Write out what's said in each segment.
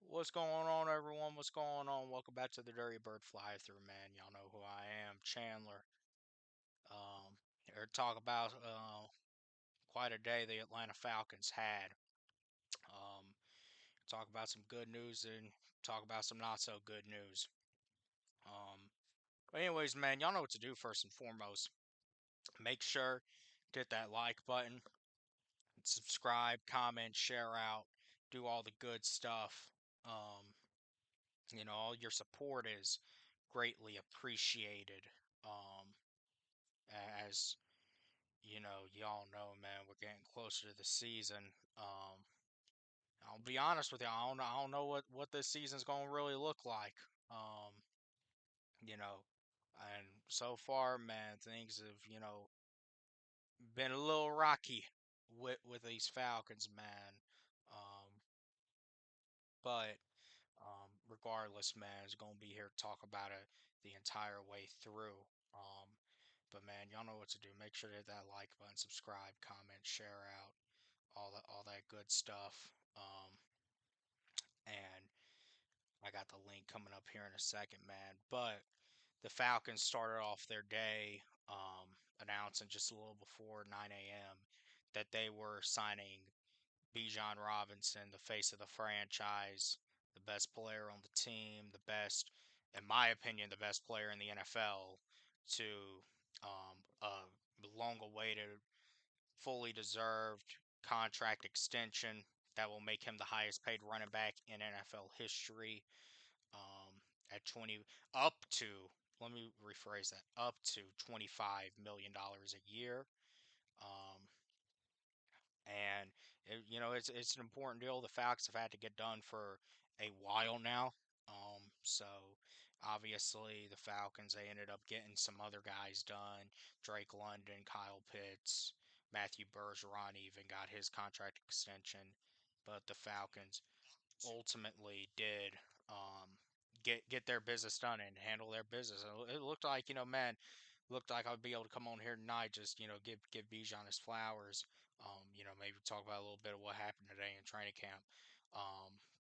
What's going on, everyone? What's going on? Welcome back to the Dirty Bird Fly Through, man. Y'all know who I am, Chandler. Here to talk about quite a day the Atlanta Falcons had. Um, talk about some good news and talk about some not so good news. But anyways, man, y'all know what to do first and foremost. Make sure to hit that like button, subscribe, comment, share out, do all the good stuff. Um, all your support is greatly appreciated. Um, as y'all know, man, we're getting closer to the season. I'll be honest with you, I don't know what this season's gonna really look like. Um, you know, and so far, man, things have been a little rocky with these Falcons, man. Um, but regardless, man, is gonna be here to talk about it the entire way through. Um, but man, y'all know what to do. Make sure to hit that like button, subscribe, comment, share out, all that good stuff. And I got the link coming up here in a second, man. But the Falcons started off their day announcing just a little before 9 a.m. that they were signing Bijan Robinson, the face of the franchise, the best player on the team, the best, in my opinion, the best player in the NFL, to a long-awaited, fully deserved contract extension that will make him the highest paid running back in NFL history. At 20 up to let me rephrase that, up to $25 million a year. Um, and it's an important deal the Falcons have had to get done for a while now. So obviously the Falcons, they ended up getting some other guys done. Drake London, Kyle Pitts, Matthew Bergeron even got his contract extension, but the Falcons ultimately did um, get their business done and handle their business. It looked like, man, looked like I'd be able to come on here tonight, just give Bijan his flowers. Maybe talk about a little bit of what happened today in training camp.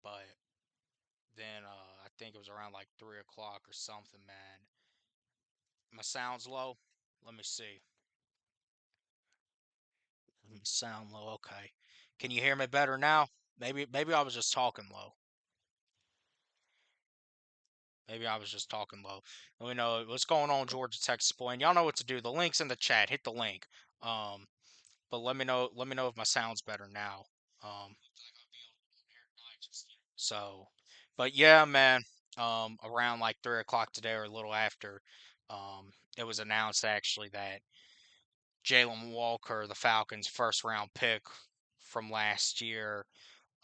But then I think it was around like 3 o'clock or something, man. My sound's low. Let me see. Sound low. Okay. Can you hear me better now? Maybe I was just talking low. Maybe I was just talking low. Let me know what's going on, Georgia, Texas boy. And y'all know what to do. The link's in the chat. Hit the link. Um, but let me know. Let me know if my sound's better now. Um, so, but yeah, man. Around like 3 o'clock today or a little after, it was announced actually that Jalon Walker, the Falcons' first round pick from last year,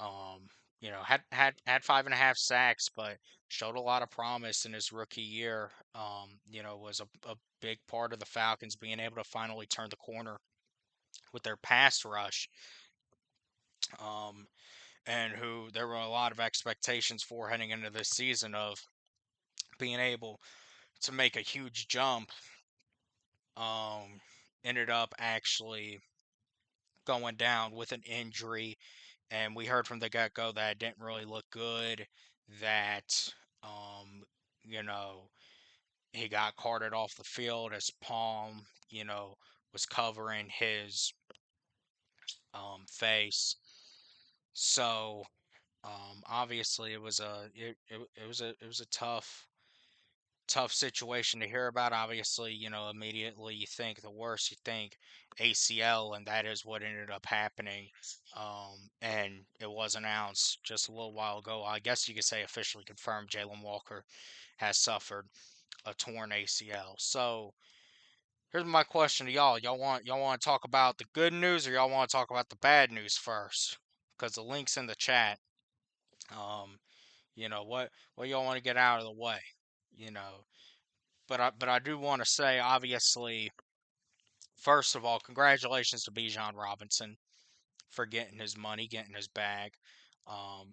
um, had 5.5 sacks, but showed a lot of promise in his rookie year. Was a big part of the Falcons being able to finally turn the corner with their pass rush. Um, and who there were a lot of expectations for heading into this season of being able to make a huge jump. Um, Ended up actually going down with an injury, and we heard from the get go that it didn't really look good. That um, you know, he got carted off the field as palm, was covering his face. So obviously it was a tough situation to hear about. Obviously, immediately you think the worst. You think ACL, and that is what ended up happening. And it was announced just a little while ago. I guess you could say officially confirmed. Jalon Walker has suffered a torn ACL. So here's my question to y'all. Y'all want to talk about the good news, or y'all want to talk about the bad news first? Because the link's in the chat. Um, what y'all want to get out of the way? You know, but I do want to say, obviously, first of all, congratulations to Bijan Robinson for getting his money, getting his bag. Um,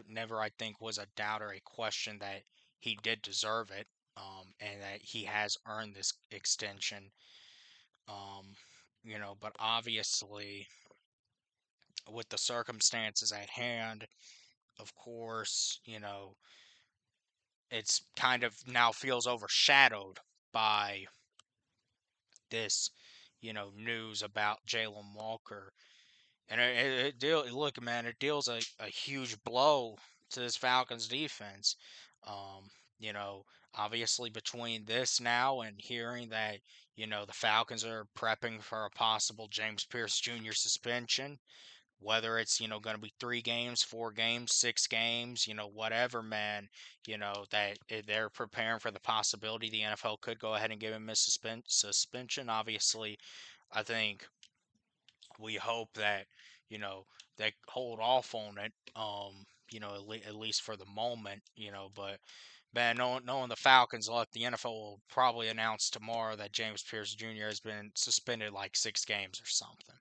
never I think was a doubt or a question that he did deserve it, and that he has earned this extension. Um, but obviously, with the circumstances at hand, of course, it's kind of now feels overshadowed by this, news about Jalon Walker. And look, man, it deals a huge blow to this Falcons defense. Um, you know, obviously between this now and hearing that, the Falcons are prepping for a possible James Pierce Jr. suspension, whether it's, going to be 3 games, 4 games, 6 games, whatever, man, that they're preparing for the possibility the NFL could go ahead and give him a suspension. Obviously, I think we hope that they hold off on it. At least for the moment. But man, knowing the Falcons, look, the NFL will probably announce tomorrow that James Pierce Jr. has been suspended like 6 games or something.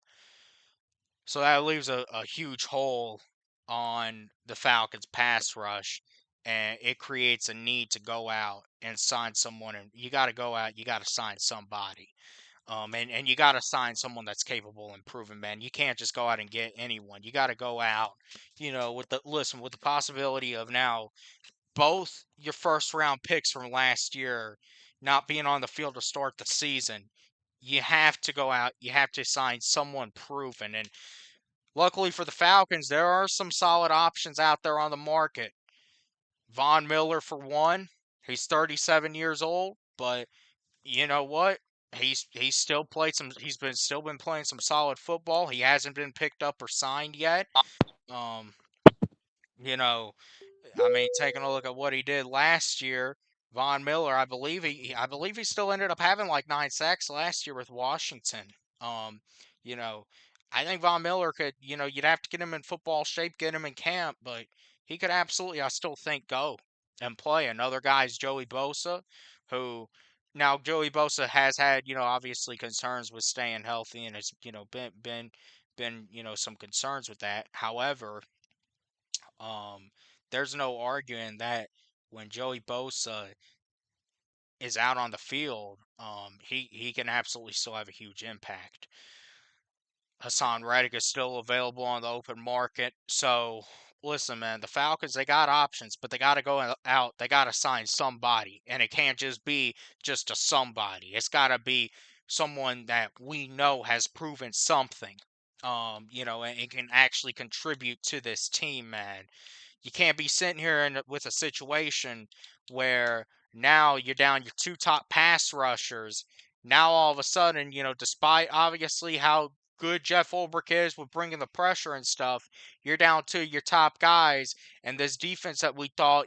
So that leaves a huge hole on the Falcons pass rush, and it creates a need to go out and sign someone. And you got to go out, you got to sign somebody. And you got to sign someone that's capable and proven, man. You can't just go out and get anyone. You got to go out, with the possibility of now both your first round picks from last year not being on the field to start the season. You have to go out. You have to sign someone proven. And luckily for the Falcons, there are some solid options out there on the market. Von Miller, for one, he's 37 years old, but you know what? He's still played some. Still been playing some solid football. He hasn't been picked up or signed yet. Um, you know, I mean, taking a look at what he did last year, Von Miller, I believe he still ended up having like 9 sacks last year with Washington. Um, you know, I think Von Miller could, you'd have to get him in football shape, get him in camp, but he could absolutely, I still think, go and play. Another guy is Joey Bosa, who now Joey Bosa has had, obviously concerns with staying healthy, and it's, been, some concerns with that. However, there's no arguing that when Joey Bosa is out on the field, he can absolutely still have a huge impact. Hassan Reddick is still available on the open market. So, listen, man, the Falcons, they got options, but they got to go out. They got to sign somebody. And it can't just be just a somebody. It's got to be someone that we know has proven something, and can actually contribute to this team, man. You can't be sitting here with a situation where now you're down your 2 top pass rushers. Now all of a sudden, despite obviously how good Jeff Ulbrich is with bringing the pressure and stuff, you're down to your top guys, and this defense that we thought,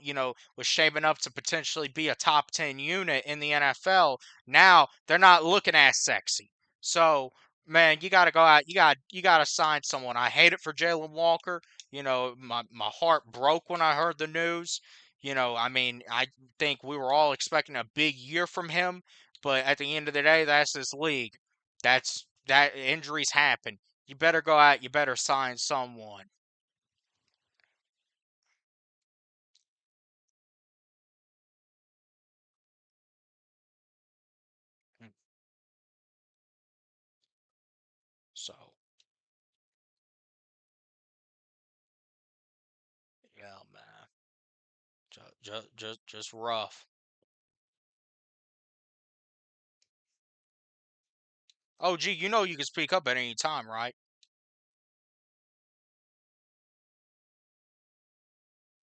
was shaping up to potentially be a top 10 unit in the NFL. Now they're not looking as sexy. So, man, you got to go out. You got to sign someone. I hate it for Jalon Walker. My heart broke when I heard the news. I mean, I think we were all expecting a big year from him, but at the end of the day, that's this league. That injuries happen. You better go out. You better sign someone. So, yeah, man, just rough. Oh, gee, you can speak up at any time, right?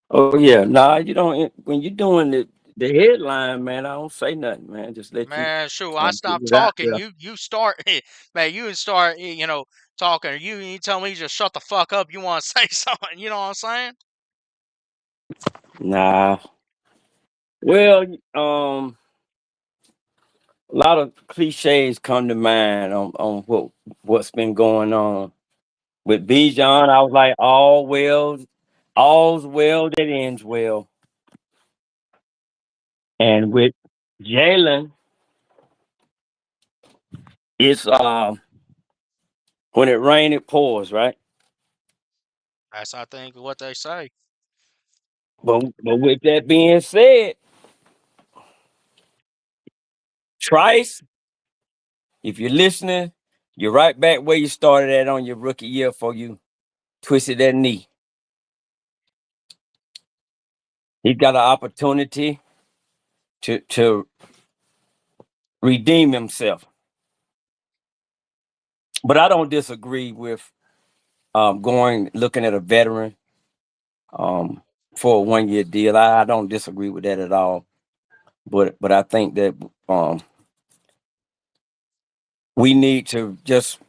Oh yeah, nah, you don't. When you're doing the headline, man, I don't say nothing, man. Just let you Man, shoot, I put stopped it out talking. there. You start, man. You start, talking. You tell me just shut the fuck up. You want to say something? You know what I'm saying? Nah, well, a lot of cliches come to mind on what's been going on with Bijan. I was like, all's well that ends well, and with Jalen, it's when it rains, it pours, right? That's I think what they say. But with that being said, Trice, if you're listening, you're right back where you started at on your rookie year before you twisted that knee. He's got an opportunity to redeem himself. But I don't disagree with going looking at a veteran um, for a 1 year deal. I don't disagree with that at all. But I think that um, we need to just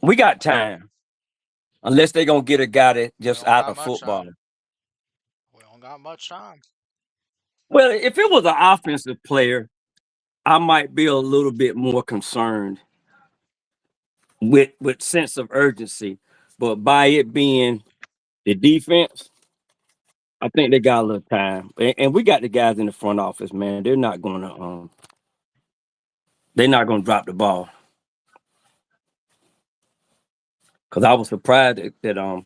we got time unless they're gonna get a guy that We just don't out got of much football. time. We don't got much time. Well, if it was an offensive player, I might be a little bit more concerned with sense of urgency. But by it being the defense, I think they got a little time, and we got the guys in the front office, man. They're not gonna drop the ball. Because I was surprised that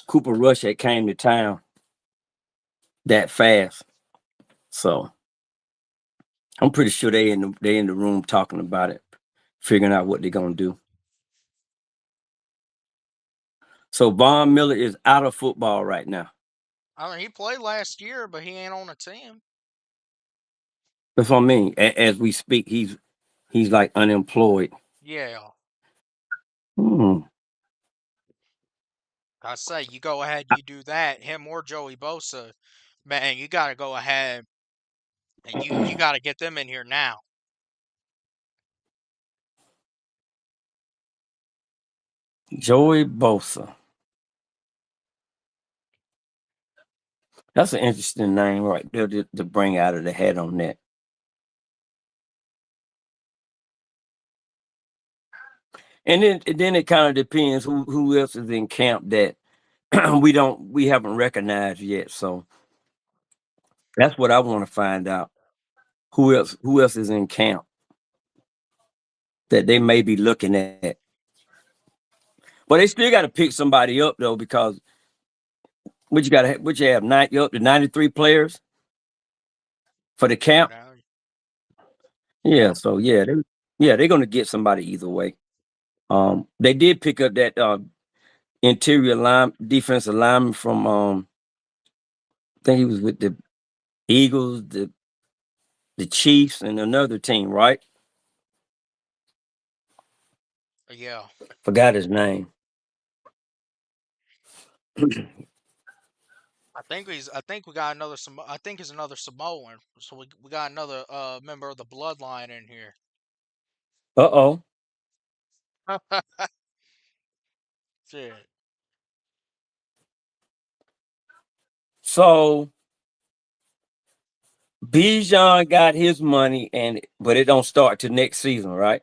Cooper Rush had came to town that fast. So I'm pretty sure they in the room talking about it, figuring out what they're gonna do. So Von Miller is out of football right now. I mean, he played last year, but he ain't on a team. That's what I mean. As we speak, he's like unemployed. Yeah. Hmm. I say you go ahead, you do that. Him or Joey Bosa, man, you got to go ahead and you got to get them in here now. Joey Bosa. That's an interesting name right there to bring out of the head on that. And then it kind of depends who else is in camp that we haven't recognized yet. So that's what I want to find out. Who else is in camp that they may be looking at. But they still got to pick somebody up though, because what you have 90 up to 93 players for the For camp. now, Yeah, yep. so they're gonna get somebody either way. They did pick up that interior line defensive lineman from I think he was with the Eagles, the Chiefs, and another team, right? Yeah. Forgot his name. I think we got another I think he's another Samoan. So we got another member of the bloodline in here. Uh-oh. Shit. So Bijan got his money, but it don't start till next season, right?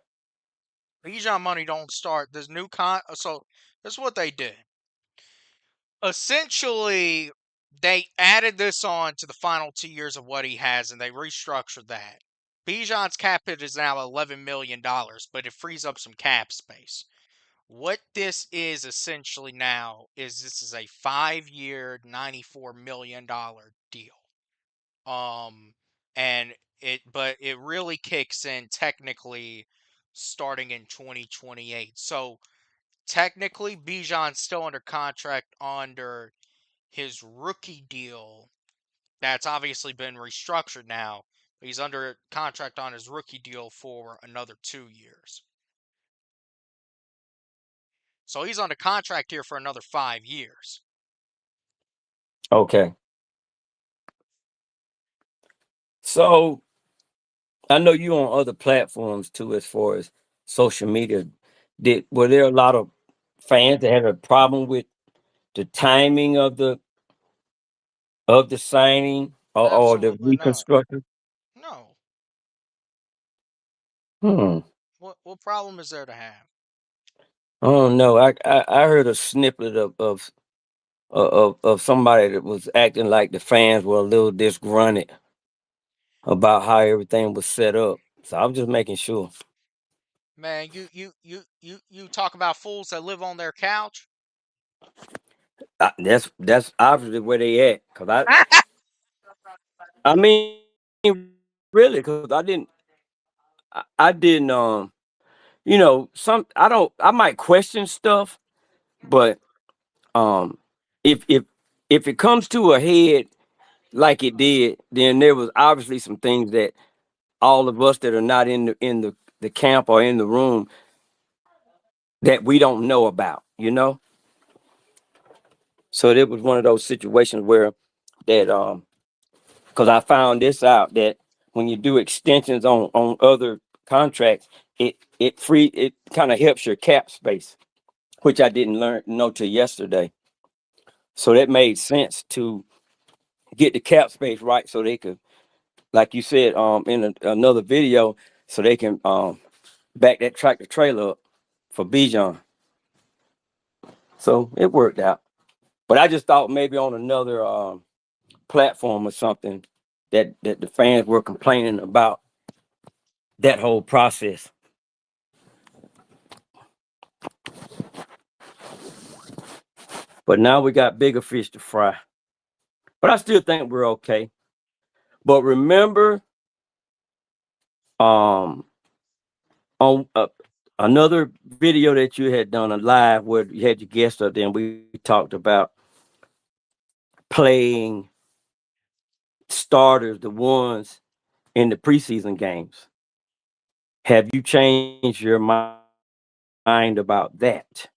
Bijan money don't start this new so this is what they did. Essentially, they added this on to the final 2 years of what he has, and they restructured that. Bijan's cap hit is now $11 million, but it frees up some cap space. What this is essentially now is this is a 5 year, $94 million deal. Um, and but it really kicks in technically starting in 2028. So technically, Bijan's still under contract under his rookie deal that's obviously been restructured now. He's under contract on his rookie deal for another 2 years. So he's under contract here for another 5 years. Okay. So I know you on other platforms too, as far as social media. Were there a lot of fans that had a problem with the timing of the signing or the Absolutely not. reconstruction? No. Hmm. What problem is there to have? I don't know. I heard a snippet of somebody that was acting like the fans were a little disgruntled about how everything was set up. So I'm just making sure. Man, you talk about fools that live on their couch. That's obviously where they at. I mean, really, because I didn't I might question stuff, but um if if if it comes to a head like it did, then there was obviously some things that all of us that are not in the camp or in the room that we don't know about, you know. So it was one of those situations where that because I found this out that when you do extensions on other contracts, it kind of helps your cap space, which I didn't learn know till yesterday. So that made sense to get the cap space right, so they could, like you said, in another video, so they can back that tractor trailer up for Bijan. So it worked out. But I just thought maybe on another platform or something that the fans were complaining about that whole process. But now we got bigger fish to fry. But I still think we're okay. But remember, um, on another video that you had done a live where you had your guest up there, and we talked about playing starters, the ones in the preseason games. Have you changed your mind about that?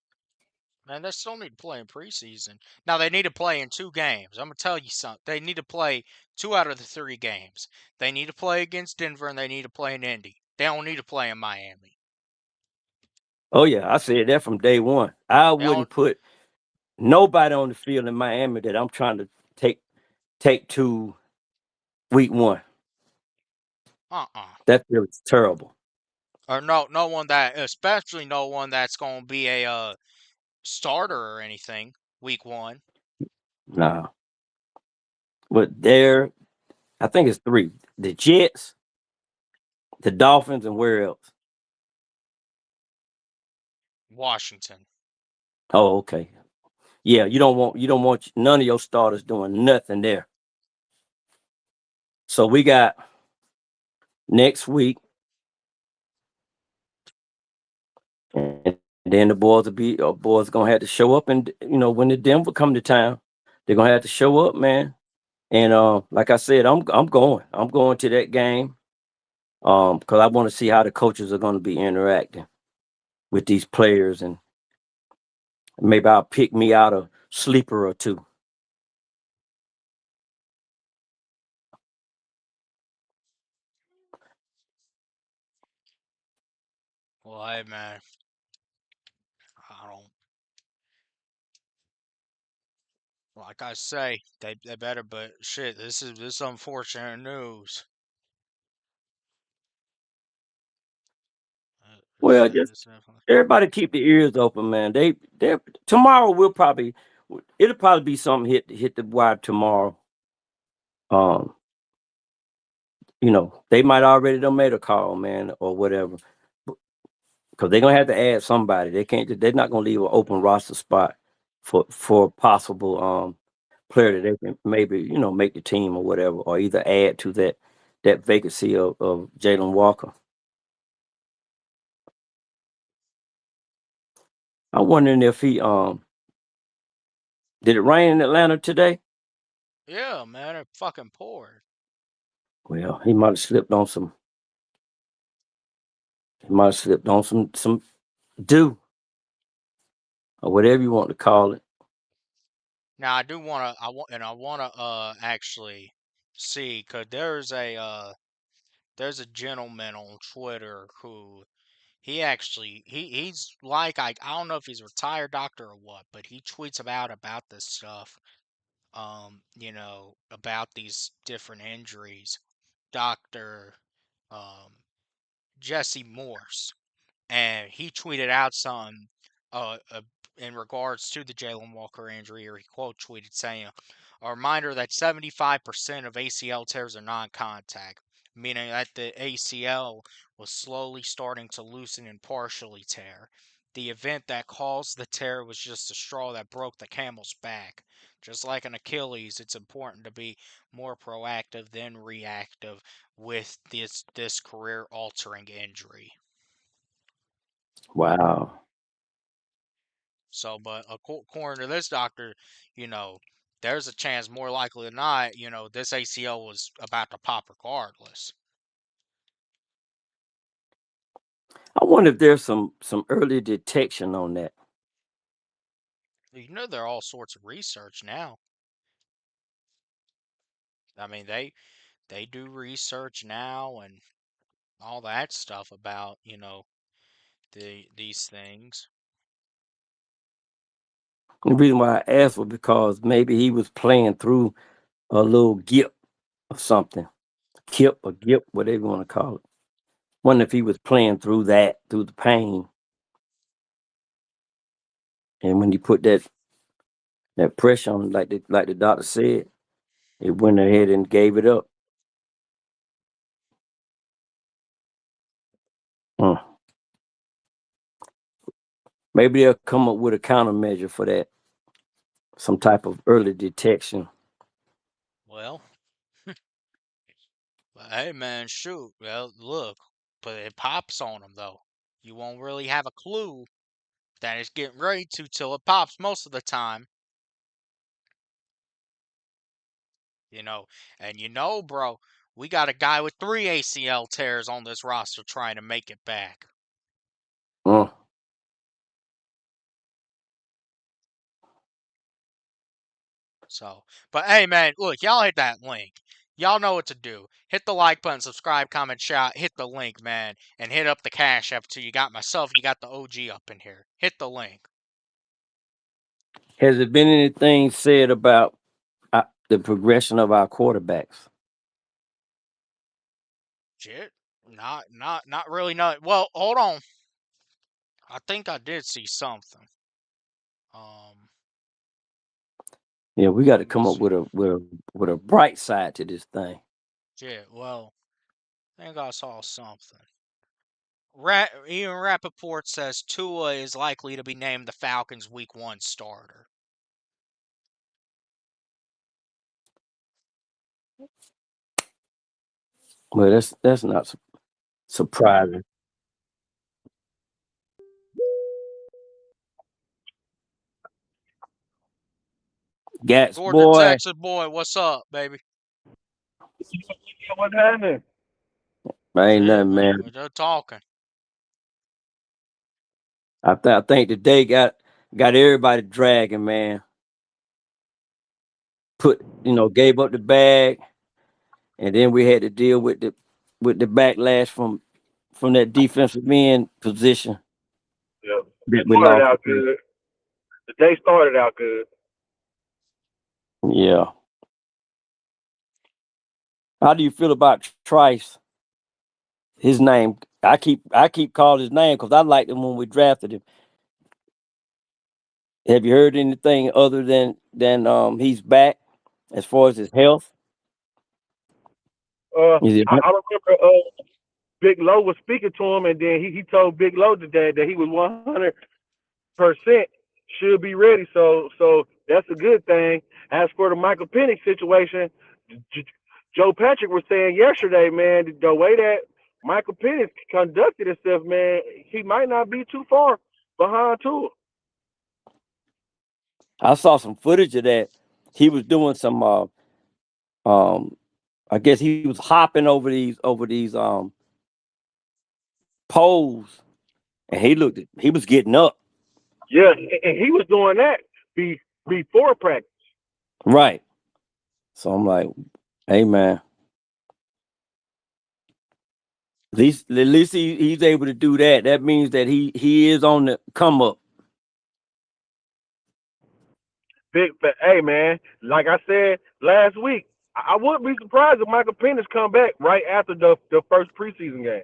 Man, they still need to play in preseason. Now they need to play in 2 games. I'm gonna tell you something. They need to play 2 out of the 3 games. They need to play against Denver and they need to play in Indy. They don't need to play in Miami. Oh yeah, I said that from day one. I They don't. wouldn't put nobody on the field in Miami that I'm trying to take to week one. Uh-uh. That feels terrible. Or no one that, especially no one that's gonna be a starter or anything week 1. Nah. But there, I think it's three. The Jets, the Dolphins, and where else? Washington. Oh, okay. Yeah, you don't want none of your starters doing nothing there. So we got next week, and then the boys gonna have to show up, and when the Denver come to town, they're gonna have to show up, man. And like I said, I'm going to that game because I want to see how the coaches are going to be interacting with these players, and maybe I'll pick me out a sleeper or two. Well, hey man, I don't like I say they better, but shit, this unfortunate news. Well, just It's definitely. everybody keep the ears open, man. They tomorrow it'll probably be something hit the wire tomorrow. Um, they might already done made a call, man, or whatever, because they're gonna have to add somebody. They're not gonna leave an open roster spot for a possible player that they can maybe make the team or whatever, or either add to that vacancy of Jalon Walker. I'm wondering if he did it rain in Atlanta today? Yeah, man, it fucking poured. Well, he might have slipped on some. He might have slipped on some dew or whatever you want to call it. Now I wanna actually see, cause there's a gentleman on Twitter who he's like, I don't know if he's a retired doctor or what, but he tweets about this stuff. About these different injuries. Doctor um Jesse Morse, and he tweeted out something in regards to the Jalon Walker injury, or he quote tweeted saying, "A reminder that 75% of ACL tears are non-contact, meaning that the ACL was slowly starting to loosen and partially tear. The event that caused the tear was just a straw that broke the camel's back. Just like an Achilles, it's important to be more proactive than reactive with this career-altering injury." Wow. So, but according to this doctor, you know, there's a chance, more likely than not, this ACL was about to pop regardless. I wonder if there's some early detection on that. There are all sorts of research now. I mean, they do research now and all that stuff about, these things. The reason why I asked was because maybe he was playing through a little gip or something. Kip or gip, whatever you want to call it. Wonder if he was playing through the pain. And when you put that pressure on, like the doctor said, it went ahead and gave it up. Hmm. Maybe they'll come up with a countermeasure for that, some type of early detection. Well, hey man, shoot. Well, look, but it pops on them though. You won't really have a clue that it's getting ready to till it pops most of the time. And bro, we got a guy with 3 ACL tears on this roster trying to make it back. Hmm. So, but hey, man, look, y'all hit that link. Y'all know what to do. Hit the like button, subscribe, comment, shout, hit the link, man, and hit up the Cash App too. You got myself, you got the OG up in here. Hit the link. Has there been anything said about the progression of our quarterbacks? Shit, not really. Not well. Hold on. I think I did see something. Um, Yeah, we got to let me come up see. with a bright side to this thing. Shit, well, I think I saw something. Ian Rappaport says Tua is likely to be named the Falcons' Week 1 starter. Well, that's not surprising. Gats Georgia, boy, Texas boy, what's up, baby? What happened? ain't Shit, nothing, man. we're just talking. I think today got everybody dragging, man. Gave up the bag, and then we had to deal with the backlash from that defensive end position Yeah. that we Started lost. out good. The day started out good. Yeah. How do you feel about Trice? His name, I keep calling his name because I liked him when we drafted him. Have you heard anything other than he's back as far as his health? Is it, I remember Big Low was speaking to him, and then he told Big Low today that he was 100% should be ready. So that's a good thing. As for the Michael Penix situation, J- Joe Patrick was saying yesterday, man, the way that Michael Penix conducted himself, man, he might not be too far behind Tua. I saw some footage of that. He was doing some um I guess he was hopping over these poles, and he was getting up. Yeah, and he was doing that before practice. Right. So I'm like, hey man, at least he's able to do that. That means that he is on the come up. But hey, man, like I said last week, I wouldn't be surprised if Michael Penix come back right after the first preseason game.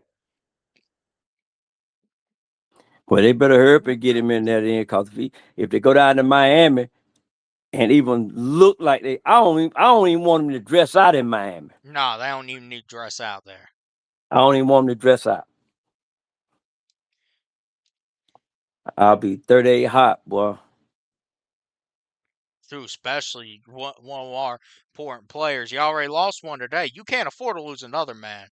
Well, they better hurry up and get him in that end, because if they go down to Miami and even look like I don't even want him to dress out in Miami. No, they don't even need dress out there. I don't even want him to dress out. I'll be 38 hot, boy. Too, especially one of our important players. You already lost one today. You can't afford to lose another, man.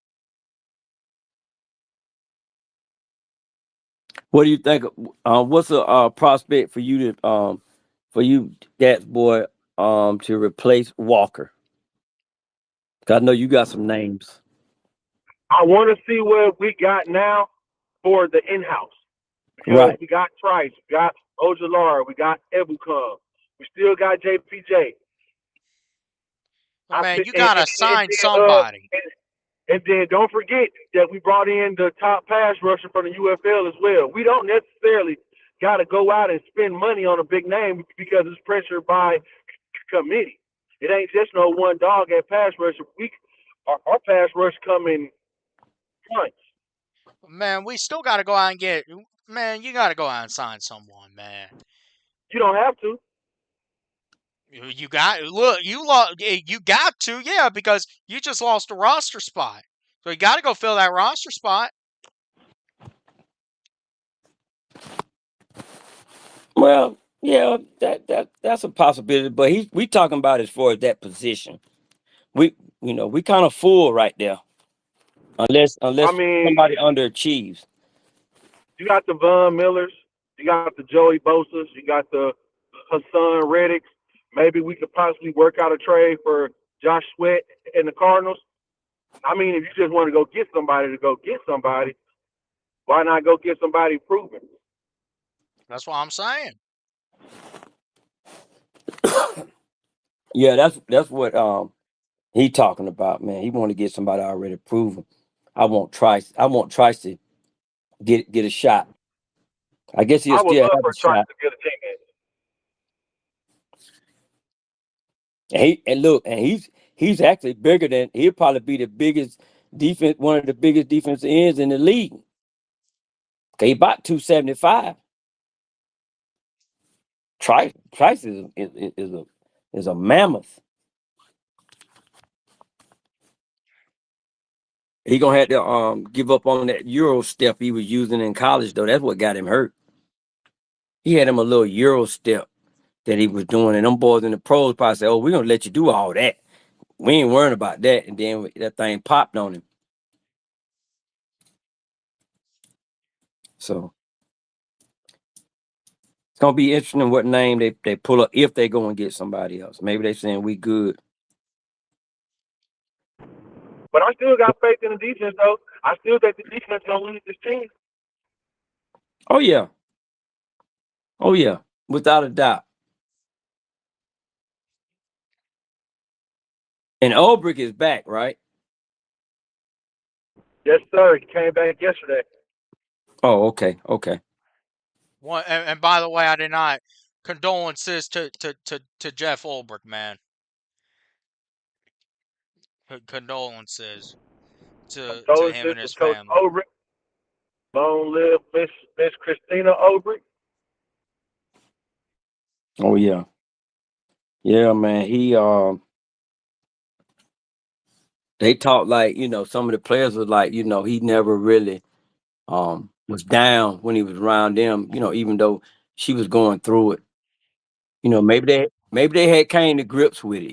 What do you think? What's a prospect for you, Gats boy? to replace Walker? 'Cause I know you got some names. I want to see what we got now for the in-house because Right. we got Trice, we got Ojalar, we got Ebukam, we still got JPJ. But man, you And, gotta sign somebody. and then don't forget that we brought in the top pass rusher from the UFL as well. We don't necessarily got to go out and spend money on a big name because it's pressured by committee. It ain't just no one dog at pass rusher. Our pass rush come in points. Man, we still gotta go out and get. Man, you gotta go out and sign someone, man. You don't have to. You got look. You got to, yeah, because you just lost a roster spot. So you got to go fill that roster spot. Well, yeah, that's a possibility. But we talking about as far as that position. We we kind of full right there. Unless I mean, somebody underachieves. you got the Von Millers, you got the Joey Bosa's, you got the Hassan Reddicks. Maybe we could possibly work out a trade for Josh Sweat and the Cardinals. I mean, if you just want to go get somebody to go get somebody, why not go get somebody proven? That's what I'm saying. Yeah, that's what he talking about, man. He want to get somebody already proven. I want Trice to get a shot. I guess he'll I would still love have for a Trice shot. to get a chance. And look, and he's actually bigger than he'll probably be the biggest one of the biggest defensive ends in the league. Okay, about 275. Trice is a mammoth. He gonna have to give up on that Euro step he was using in college though. That's what got him hurt. He had him a little Euro step that he was doing, and them boys in the pros probably said, "Oh, we're gonna let you do all that. We ain't worrying about that." And then that thing popped on him. So it's gonna be interesting what name they pull up if they go and get somebody else. Maybe they saying we good. But I still got faith in the defense, though. I still think the defense gonna lead this team. Oh yeah, without a doubt. And Ulbrich is back, right? Yes, sir. He came back yesterday. Oh, okay. And by the way, I did not condolences to Jeff Ulbrich, man. Condolences to him Condolences and to his Coach family. Obrich. Long live Miss Christina Obrich. Oh yeah, man. They talk like some of the players was like he never really was down when he was around them. Even though she was going through it. Maybe they had came to grips with it.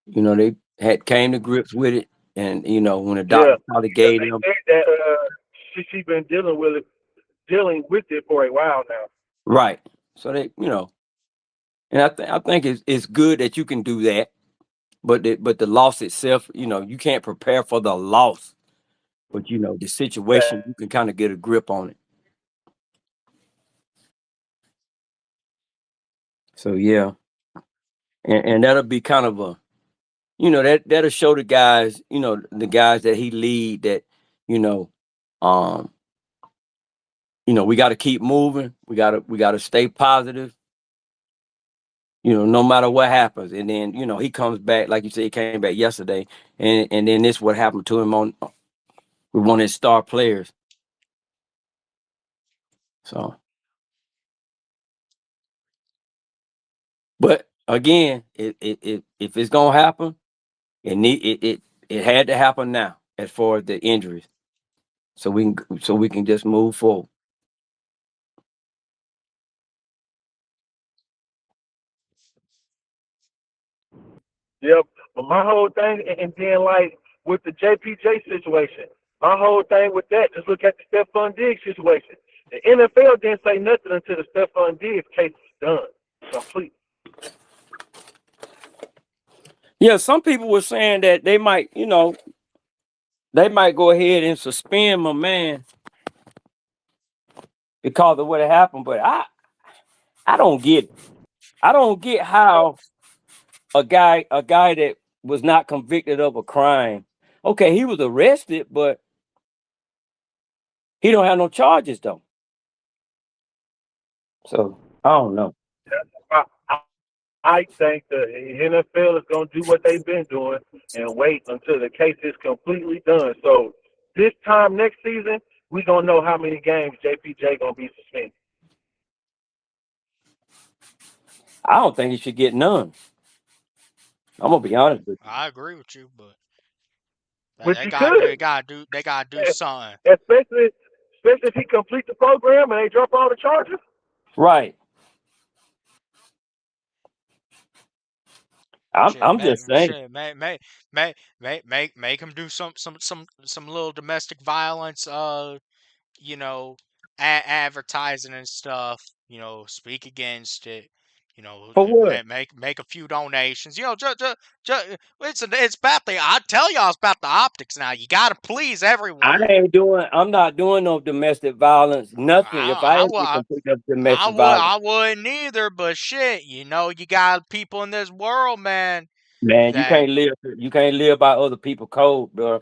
They had came to grips with it, and when the Yeah, doctor probably because gave they them said that she been dealing with it for a while now. right. So and I think it's good that you can do that, but the loss itself, you can't prepare for the loss, but the situation you can kind of get a grip on it. So yeah, and that'll be kind of a that'll show the guys, the guys that he lead that you know um we got to keep moving. We got to stay positive. No matter what happens. And then, he comes back, like you said, he came back yesterday. And then this what happened to him with one of his star players. So, but again, if it's gonna happen, it had to happen now as far as the injuries. So we can just move forward. Yep. But my whole thing, and then like with the JPJ situation, my whole thing with that, just look at the Stephon Diggs situation. The NFL didn't say nothing until the Stephon Diggs case was done, complete. Yeah, some people were saying that they might, they might go ahead and suspend my man because of what happened. But I don't get it. I don't get how a guy that was not convicted of a crime. Okay, he was arrested, but he don't have no charges though. So I don't know. I, I think the NFL is going to do what they've been doing and wait until the case is completely done. So this time next season, we going to know how many games JPJ going to be suspended. I don't think he should get none. I'm gonna be honest with you. I agree with you, but Which they he gotta do, they could, gotta do, they gotta do something. especially if he complete the program and they drop all the charges. Right. Shit, I'm just saying. make him do some little domestic violence. You know, advertising and stuff. Speak against it. For what? Make a few donations. It's about the. I tell y'all, it's about the optics now. You got to please everyone. I'm not doing no domestic violence, nothing. If I ever complete a domestic violence, I wouldn't either. But shit, you got people in this world, man. man, That you can't live by other people's code, bro.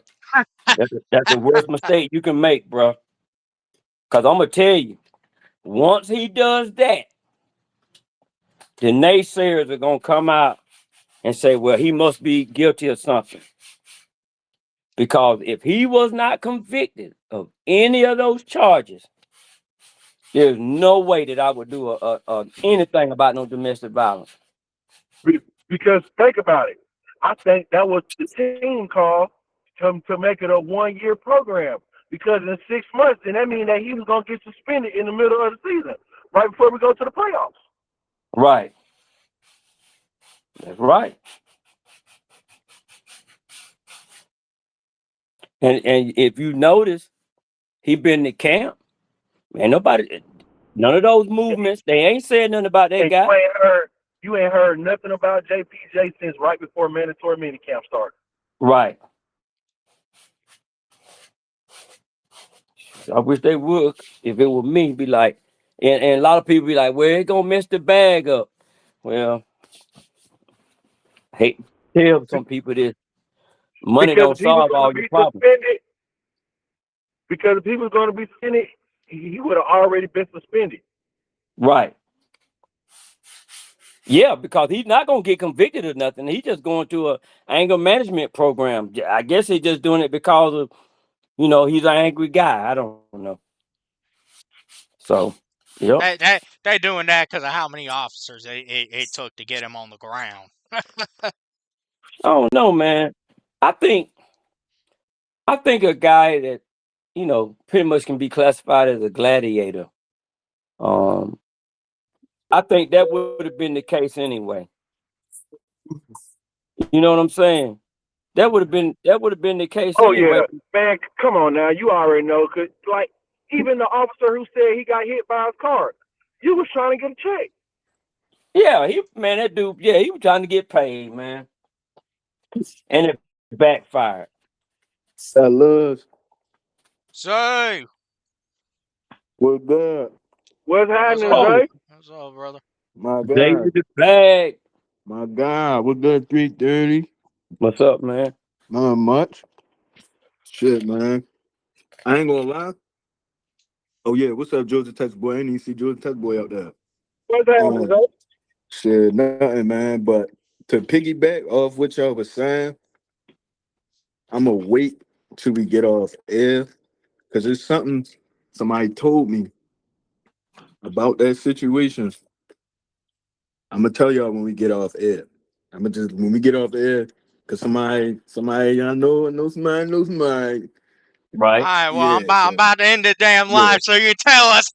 That's the worst mistake you can make, bro. Cause I'm gonna tell you, once he does that, the naysayers are gonna come out and say, well, he must be guilty of something. Because if he was not convicted of any of those charges, there's no way that I would do anything about no domestic violence. Because think about it. I think that was the team call to make it a 1 year program. Because in 6 months, then that means that he was going to get suspended in the middle of the season, right before we go to the playoffs. Right. That's right. And if you notice, he been in camp. Man, none of those movements, they ain't said nothing about that And guy. you ain't heard nothing about JPJ since right before mandatory minicamp started. Right. I wish they would. If it were me, be like, and a lot of people be like, well, it gonna mess the bag up. Well, I hate to tell some people this. Money Because don't if he was solve going to all your be problems. suspended, because if he was going to be suspended, he would have already been suspended. Right. Yeah, because he's not gonna get convicted of nothing. He's just going to a anger management program. I guess he's just doing it because of, he's an angry guy. I don't know. So, yep. they doing that because of how many officers it took to get him on the ground. I don't know, man. I think a guy that, pretty much can be classified as a gladiator. Um, I think that would have been the case anyway. You know what I'm saying? That would have been the case Oh anyway. yeah, man, come on now, you already know. Cause like even the officer who said he got hit by his car, you was trying to get a check. Yeah, that dude, yeah, he was trying to get paid, man. And it backfired. Fellas, Say, what's good? What's what's happening, up? Oh, Zay? What's up, brother? My Zay God, with the bag. my God, what's good? 3:30. What's up, man? Not much. Shit, man. I ain't gonna lie. Oh yeah, what's up, Georgia Tech boy? I didn't even see Georgia Tech boy out there. What's happening, Um, Zay? shit, nothing, man. But to piggyback off what y'all was saying, I'm gonna wait till we get off air because there's something somebody told me about that situation. I'm gonna tell y'all when we get off air. I'm gonna just when we get off air, cause somebody I know somebody. All Right. right, well, Yeah, I'm so about to end the damn yeah, live, so you tell us.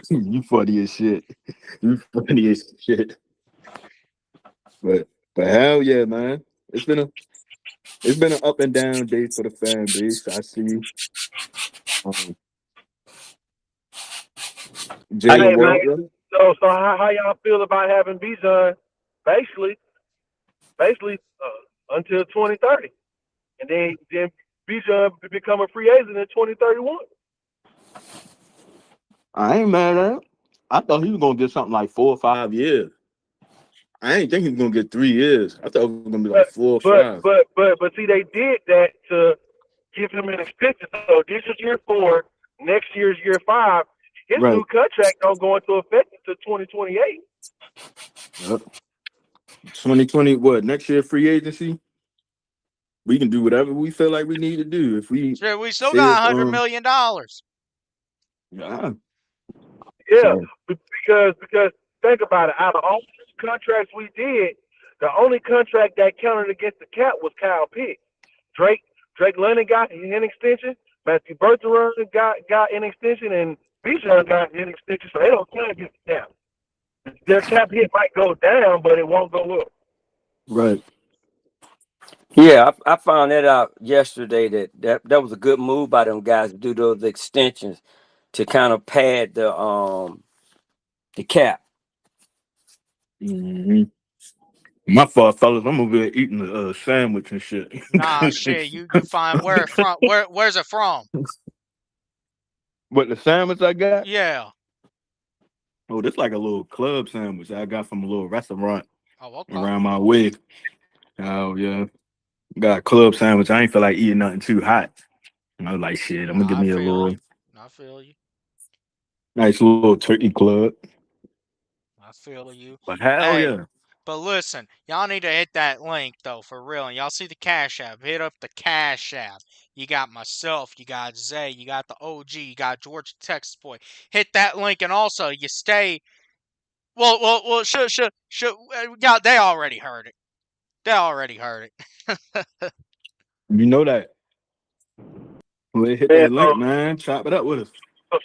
you funny as shit. You funny as shit. But hell yeah, man. It's been an up and down day for the fan base. I see um, How Jay you Hey man, doing? Walker. so how y'all feel about having Bijan basically basically until 2030, and then Bijan become a free agent in 2031. I ain't mad at it. I thought he was gonna get something like 4 or 5 years. I ain't think he was gonna get 3 years. I thought it was gonna be like But 4 or 5. but see, they did that to give him an extension. So this is year 4, next year's year 5. His Right. new contract don't go into effect until 2028. Yep. 2020, what, next year free agency? We can do whatever we feel like we need to do. If we Shit, we still say got it's $100 million. yeah. Yeah, So because think about it. Out of all the contracts we did, the only contract that counted against the cap was Kyle Pitts. Drake London got an extension. Matthew Bergeron got an extension, and Bijan got an extension. So they don't count against the cap. Their cap hit might go down, but it won't go up. right. Yeah, I found that out yesterday that was a good move by them guys to do those extensions to kind of pad the cap. Hmm. My fault, fellas. I'm over here eating a sandwich and shit. Nah, shit, you find where it from? Where's it from? But the sandwich I got, Yeah. oh, this like a little club sandwich I got from a little restaurant Oh, okay. around my way. Oh yeah, got a club sandwich. I ain't feel like eating nothing too hot. And I was like, shit, I'm gonna give Nah, I me a feel you. little I feel you. nice little turkey club. I feel you. But hell Hey, yeah, but listen, y'all need to hit that link though, for real. And y'all see the Cash App. Hit up the Cash App. You got myself, you got Zay, you got the OG, you got Georgia Texas Boy. Hit that link, and also you stay. Well. Yeah, they already heard it. They already heard it. you know that. Well, hit Man, that link, man. Chop it up with us.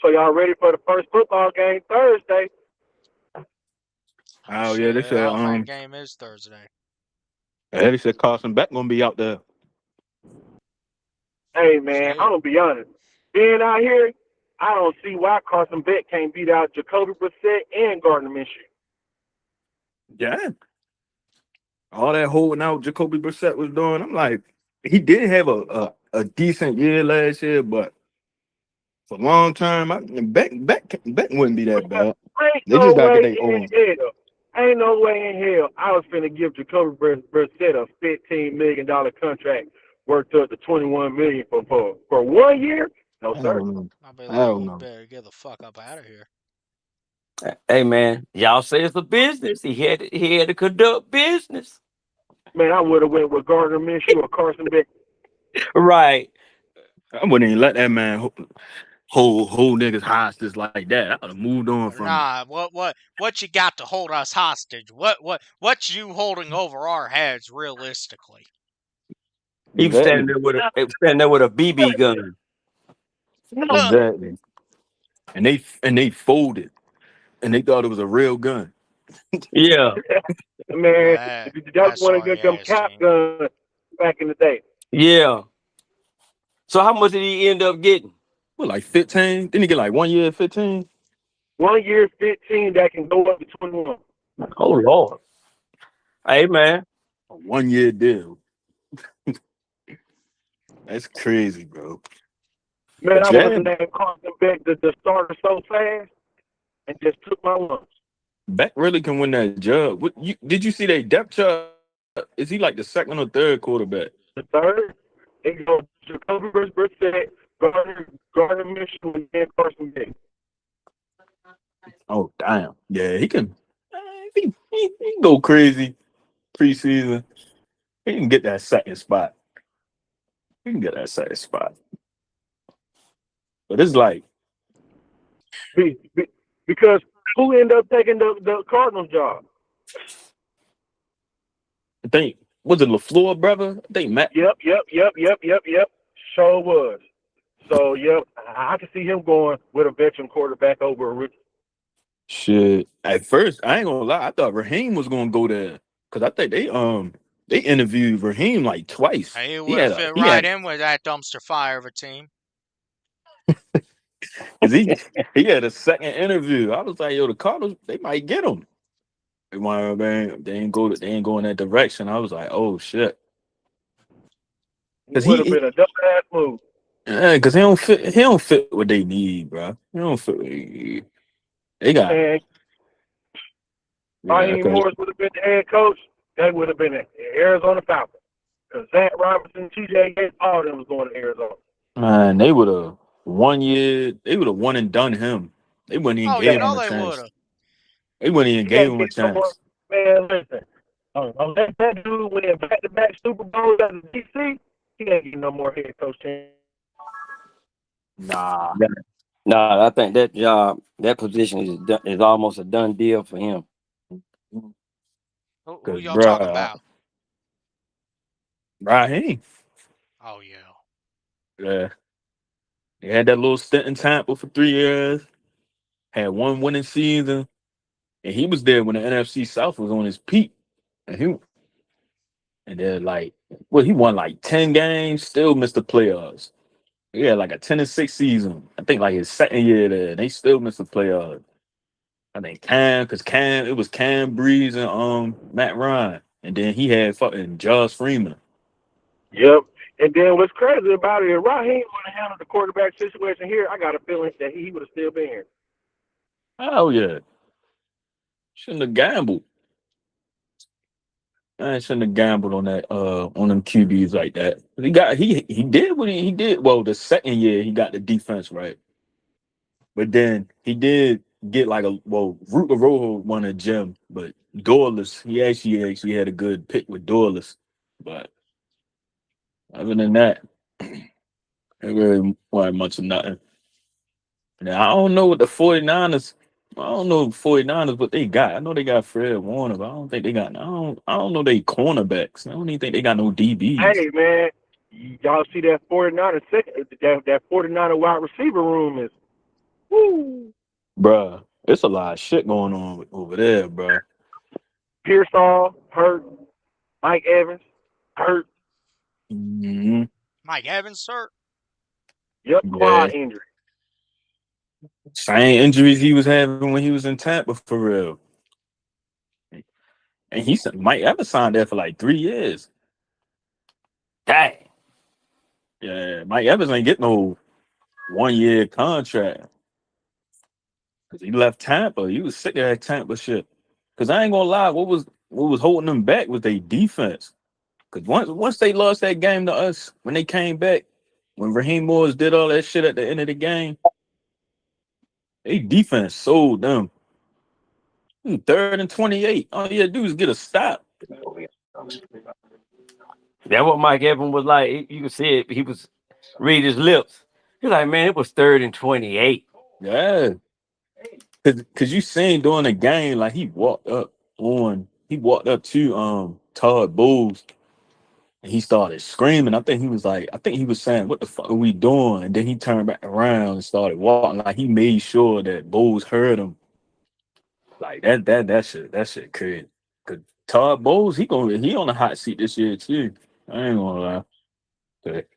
so y'all ready for the first football game Thursday? Oh Oh yeah, shit! they said Elephant game is Thursday. they said Carson Beck gonna be out there. Hey man, I'm Shit. gonna be honest. Being out here, I don't see why Carson Beck can't beat out Jacoby Brissett and Gardner Minshew. Yeah, all that holding out Jacoby Brissett was doing. I'm like, he did have a decent year last year, but for a long time, Beck wouldn't be that bad. Ain't They just no gotta get way their in own. hell. Ain't no way in hell I was finna give Jacoby Brissett a $15 million contract worth up to $21 million for 1 year. No I sir. don't know. I'll be I like, don't you know. better get the fuck up out of here. Hey man, y'all say it's a business. He had to conduct business. Man, I would have went with Gardner Minshew or Carson Beck. Right. I wouldn't even let that man hold niggas hostage like that. I would have moved on from it. Nah, what you got to hold us hostage? What you holding over our heads realistically? He was standing Exactly. there with a BB gun. No, Exactly. And they folded and they thought it was a real gun. Yeah. man, That that was that one of sorry them ass cap team. guns back in the day. Yeah. So how much did he end up getting? What, like 15? Didn't he get like 1 year 15? 1 year 15 that can go up to 21. Oh Lord. Hey man. A 1 year deal. That's crazy, bro. Man, But I would yeah, have named Carson Beck the starter so fast and just took my lumps. Beck really can win that job. Did you see that depth chart? Is he like the second or third quarterback? The third, they go Jacoby Brissett, Gardner Minshew, and then Carson Beck. Oh damn. Yeah, he can. He can go crazy preseason. He can get that second spot. He can get that second spot. But it's like Be, be, because who ended up taking the Cardinals job? I think was it LaFleur brother? I think Matt. Yep. Sure was. So, yep, I can see him going with a veteran quarterback over a rookie. Shit. At first, I ain't gonna lie. I thought Raheem was gonna go there because I think they interviewed Raheem like twice. He He would have had fit he right had in with that dumpster fire of a team. because he had a second interview. I was like, yo, the Cardinals they might get him. They ain't go in that direction. I was like, oh shit. It Cause would have been a dumbass move. yeah, cause he don't fit what they need, bro. He don't fit what they need. They got And yeah, Raheem cause Morris would have been the head coach. That would have been the Arizona Falcons. Because Zach Robinson, TJ Yates, all of them was going to Arizona. man, they would have 1 year. They would have won and done him. They wouldn't even Oh, you gave That him know a they chance. would They wouldn't even he gave ain't him a getting no more. chance. Man, listen. Unless that dude win back-to-back Super Bowls at the DC, he ain't getting no more head coach chance. Nah, Yeah. No, I think that job, that position is almost a done deal for him. Who cause y'all talking bruh, about? Raheem, Oh yeah. yeah, he had that little stint in Tampa for 3 years. Had one winning season, and he was there when the NFC South was on his peak. And and then like, well, he won like 10 games, still missed the playoffs. He had like a 10-6 season. I think like his second year there, they still missed the playoffs. I think it was Cam Breeze and Matt Ryan, and then he had fucking Josh Freeman. Yep. And then what's crazy about it, if Raheem would have handled the quarterback situation here, I got a feeling that he would have still been here. Oh yeah, shouldn't have gambled. I shouldn't have gambled on that on them QBs like that. He did what he did. Well, the second year he got the defense right, but then he did get like a Root Rojo won a gem, but Dorless he actually had a good pick with Dorless, but other than that, it really wasn't much of nothing. Now I don't know what the 49ers. I don't know 49ers what they got. I know they got Fred Warner, but I don't think they got. I don't know they cornerbacks. I don't even think they got no DBs. Hey, man, y'all see that 49er second, that 49er wide receiver room is, woo. Bruh, it's a lot of shit going on over there, bruh. Pearsall, hurt. Mike Evans, hurt. Hmm. Mike Evans, sir. Yep, Yeah, quad injury. same injuries he was having when he was in Tampa for real. And Mike Evans signed there for like 3 years. Dang. Yeah, Mike Evans ain't get no 1 year contract because he left Tampa. He was sick of that Tampa shit. Because I ain't gonna lie, what was holding them back was their defense. Because once they lost that game to us, when they came back, when Raheem Morris did all that shit at the end of the game, they defense sold them. 3rd and 28. All you had to do is get a stop. That what Mike Evans was like. You could see it. He was read his lips. He's like, man, it was 3rd and 28. Yeah. Cause you seen during the game, like he walked up to Todd Bowles and he started screaming. I think he was saying, what the fuck are we doing? And then he turned back around and started walking. Like he made sure that Bowles heard him. Like that shit crazy. Cause Todd Bowles, he on the hot seat this year too. I ain't gonna lie. But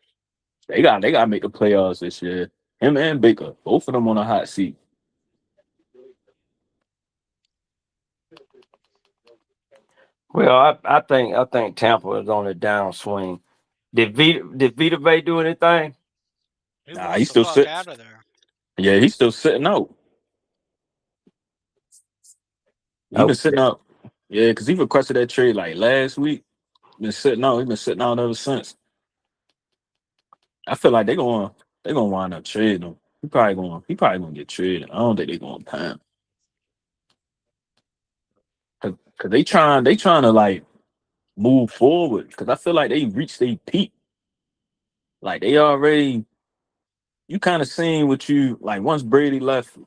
they gotta make the playoffs this year. Him and Baker, both of them on a hot seat. Well, I think Tampa is on a downswing. Did Vita Vey do anything? He Nah, wants he's the still fuck sit. out of there. Yeah, he's still sitting out. He been Okay. sitting out. Yeah, because he requested that trade like last week. Been sitting out. He been sitting out ever since. I feel like they gonna wind up trading him. He probably gonna get traded. I don't think they gonna pay him. Cause they trying to like move forward. Cause I feel like they reached their peak. Like they already you kind of seen what you like once Brady left,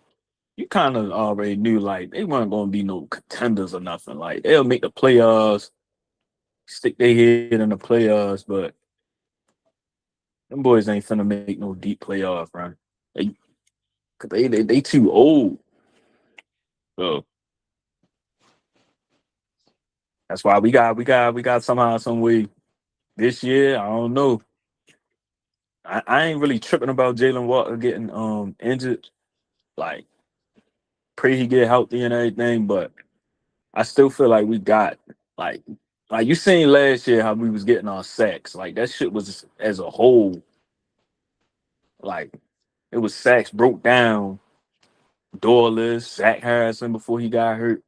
you kind of already knew like they weren't gonna be no contenders or nothing. Like they'll make the playoffs, stick their head in the playoffs, but them boys ain't finna make no deep playoff run. They, cause they too old. So that's why we got somehow some way this year. I don't know. I ain't really tripping about Jalen Walker getting injured. Like pray he get healthy and everything, but I still feel like we got like like you seen last year how we was getting our sacks. Like that shit was as a whole, like it was sacks broke down, Dorless, Zach Harrison before he got hurt.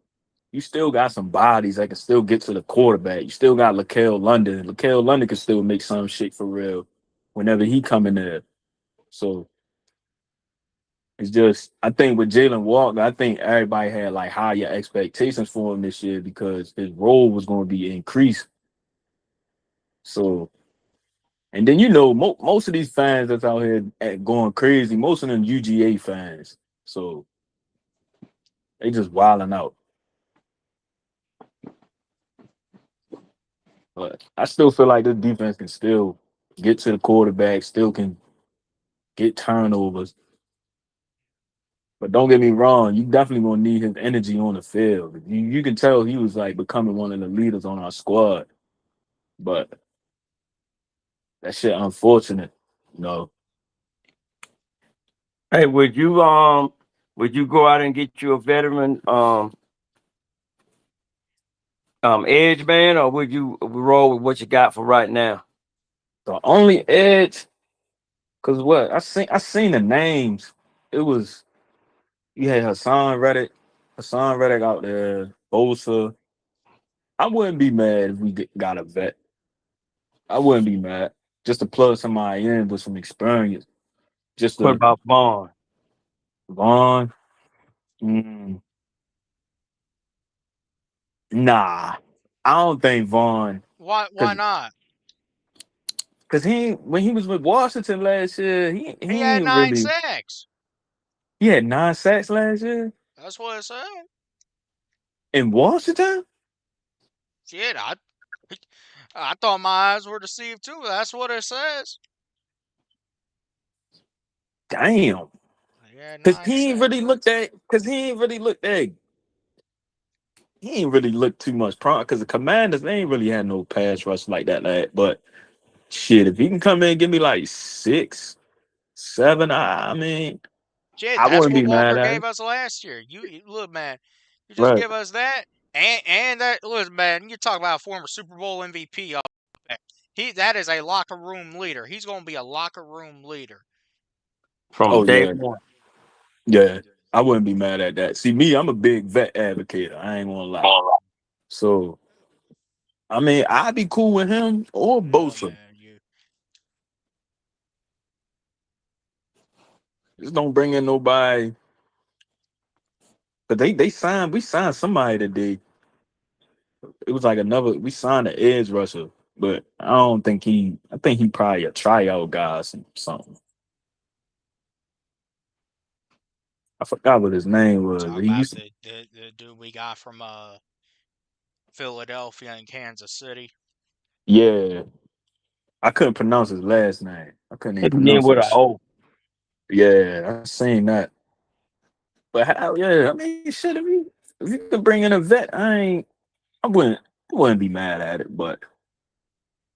You still got some bodies that can still get to the quarterback. You still got Laquel London. Laquel London can still make some shit for real whenever he come in there. So it's just I think with Jalen Walker, I think everybody had like higher expectations for him this year because his role was going to be increased. So and then most of these fans that's out here going crazy, most of them UGA fans. So they just wilding out. But I still feel like this defense can still get to the quarterback, still can get turnovers. But don't get me wrong, you definitely gonna need his energy on the field. You can tell he was like becoming one of the leaders on our squad. But that shit unfortunate, you know. Hey, would you go out and get you a veteran edge man, or would you roll with what you got for right now? The only edge, cause what I seen the names. It was you had Hassan Reddick out there, Bosa. I wouldn't be mad if we got a vet. I wouldn't be mad. Just to plug somebody in with some experience. Just What to about Vaughn? Vaughn. Mm, nah. I don't think Vaughn Why because not? when he was with Washington last year, He he had ain't 9 really sacks. he had 9 sacks last year That's what it said. in Washington. Shit, I thought my eyes were deceived too. That's what it says. Damn. He had Cause 9 he ain't sacks. really looked at cause he ain't really looked too much prom because the commanders they ain't really had no pass rush like that lad. But shit, if he can come in and give me like 6, 7, I mean, Shit, I that's wouldn't what be mad Walker at gave it. us last year. Look, man, you just Right. give us that and that. Look, man, you talk about a former Super Bowl MVP. Up there. That is a locker room leader. He's going to be a locker room leader. From Oh day yeah. one. Yeah. I wouldn't be mad at that. See me, I'm a big vet advocate. I ain't gonna lie. So I mean, I'd be cool with him or No, Bosa. man, you. Just don't bring in nobody. But we signed somebody today. It was like we signed an edge rusher, but I think he probably a tryout guy or something. I forgot what his name You was, talk but he about used to, the dude we got from Philadelphia and Kansas City. yeah. I couldn't pronounce his last name. I couldn't even His name pronounce with that an shit. O. Yeah, I seen that. But yeah, I mean, shit. If you could bring in a vet, I wouldn't, I wouldn't be mad at it. But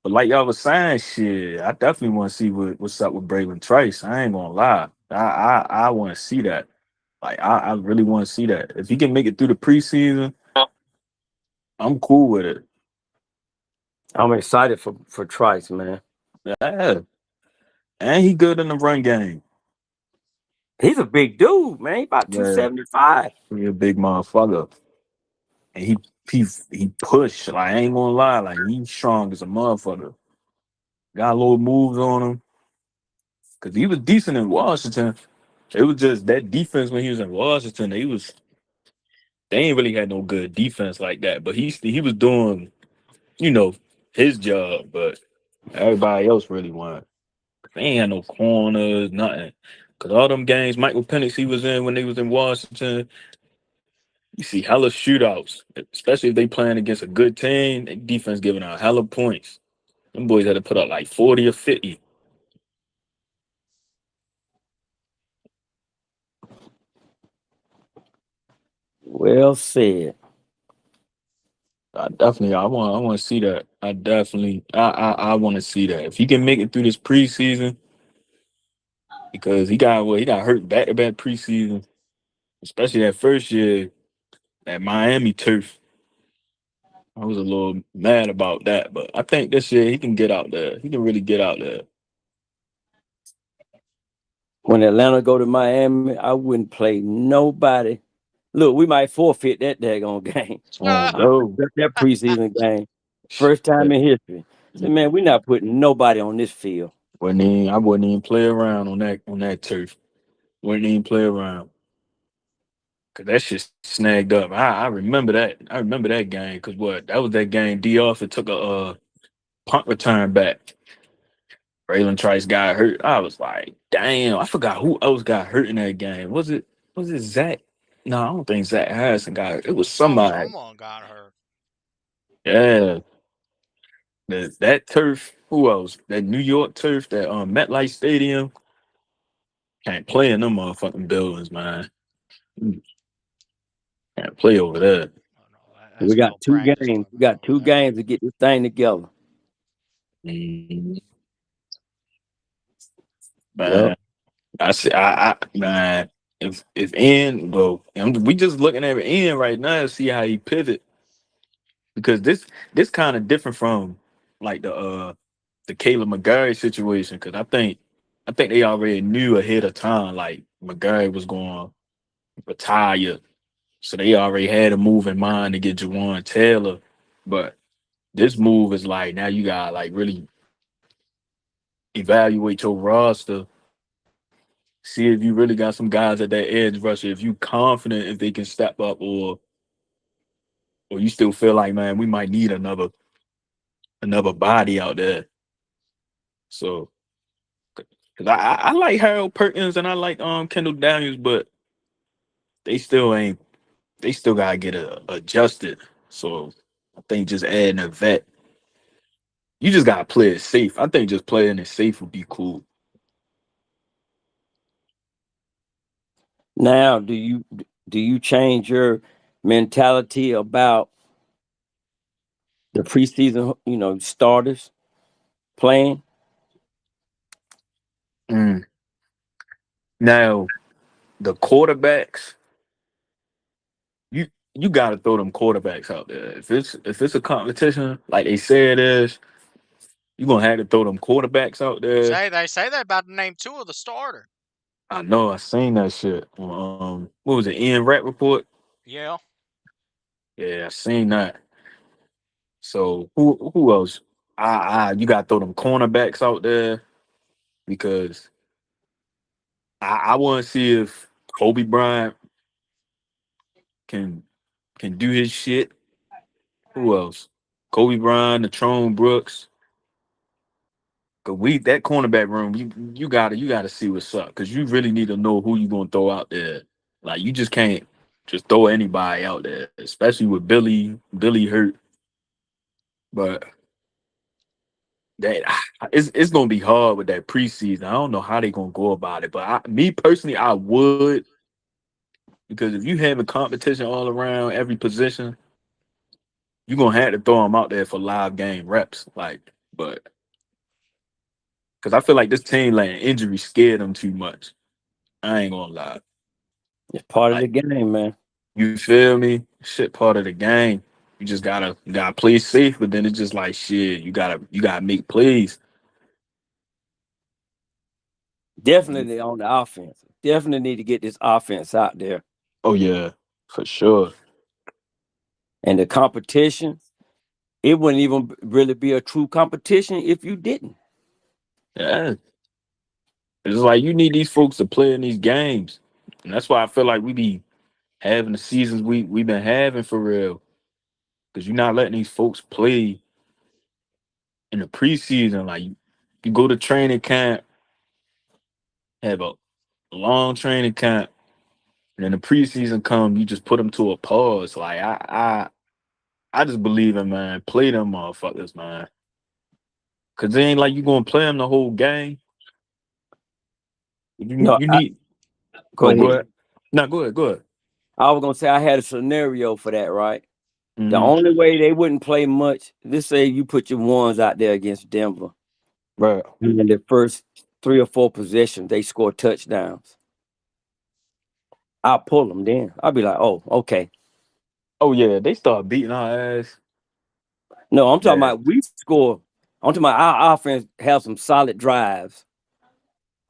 like y'all was saying, shit, I definitely want to see what's up with Braylon Trice. I ain't gonna lie, I want to see that. Like I really want to see that. If he can make it through the preseason, I'm cool with it. I'm excited for Trice, man. Yeah, and he good in the run game. He's a big dude, man. He about Yeah, 275. he a big motherfucker, and he push. Like I ain't gonna lie, like he's strong as a motherfucker. Got a little moves on him because he was decent in Washington. It was just that defense when he was in Washington. They ain't really had no good defense like that. But he was doing, you know, his job. But everybody else really won. They ain't had no corners, nothing. Cause all them games Michael Penix he was in when they was in Washington, you see hella shootouts. Especially if they playing against a good team, their defense giving out hella points. Them boys had to put up like 40 or 50. Well said. I want to see that. I want to see that. If he can make it through this preseason, because he got hurt back to back preseason, especially that first year at Miami turf. I was a little mad about that, but I think this year he can get out there. He can really get out there. When Atlanta go to Miami, I wouldn't play nobody. Look, we might forfeit that daggone game. Oh, bro. That preseason game. First time in history. Say, man, we're not putting nobody on this field. I wouldn't even play around on that turf. Wouldn't even play around. Cause that shit snagged up. I remember that. I remember that game. Cause what? That was that game. D off and took a punt return back. Braylon Trice got hurt. I was like, damn. I forgot who else got hurt in that game. Was it Zach? No, I don't think Zach Harrison got hurt. It was somebody. Someone got hurt. Yeah. That turf. Who else? That New York turf. That MetLife Stadium. Can't play in them motherfucking buildings, man. Can't play over there. Oh, no, We that's got called two practice games. We equipment got over two there. games to get this thing together. Mhm. Yep. Man, man, if N well, we just looking at N right now to see how he pivot because this kind of different from like the Caleb McGarry situation because I think they already knew ahead of time like McGarry was going to retire, so they already had a move in mind to get Jawan Taylor, but this move is like now you got to like really evaluate your roster. See if you really got some guys at that edge rusher. If you confident if they can step up, or you still feel like, man, we might need another body out there. So, because I like Harold Perkins and I like Kendall Daniels, but they still ain't. They still gotta get adjusted. So I think just adding a vet, you just gotta play it safe. I think just playing it safe would be cool. Now, do you change your mentality about the preseason, starters playing? Mm. Now the quarterbacks, you you got to throw them quarterbacks out there. If it's a competition like they say it is, you gonna have to throw them quarterbacks out there. They say that about to name two of the starter. I know I seen that shit. What was it? Ian Rat report. Yeah. Yeah, I seen that. So who else? You got to throw them cornerbacks out there because I want to see if Kobe Bryant can can do his shit. Who else? Kobe Bryant, Natrone Brooks. Cause that cornerback room, you gotta see what's up. Cause you really need to know who you gonna throw out there. Like you just can't just throw anybody out there, especially with Billy hurt. But that it's gonna be hard with that preseason. I don't know how they gonna go about it. But me personally, I would because if you having competition all around every position, you're gonna have to throw them out there for live game reps. Like, but because I feel like this team like injury scared them too much. I ain't gonna lie. It's part of the Like, game, man. you feel me? Shit, part of the game. You gotta play safe, but then it's just like shit. You gotta make plays. Definitely on the offense. Definitely need to get this offense out there. Oh yeah, for sure. And the competition, it wouldn't even really be a true competition if you didn't. Yeah, it's like you need these folks to play in these games, and that's why I feel like we be having the seasons we been having for real. Because you're not letting these folks play in the preseason. Like you go to training camp, have a long training camp, and then the preseason come, you just put them to a pause. Like I just believe in man, play them motherfuckers, man. Cause it ain't like you gonna play them the whole game. You No, you need go oh go ahead. ahead. No, go ahead, go ahead. I was gonna say I had a scenario for that, right? The Mm-hmm. only way they wouldn't play much, let's say you put your ones out there against Denver, Right. and in the first 3 or 4 possessions, they score touchdowns. I'll pull them then. I'll be like, oh, okay. Oh yeah, they start beating our ass. No, I'm talking Yeah. about we score. I'm talking about our offense have some solid drives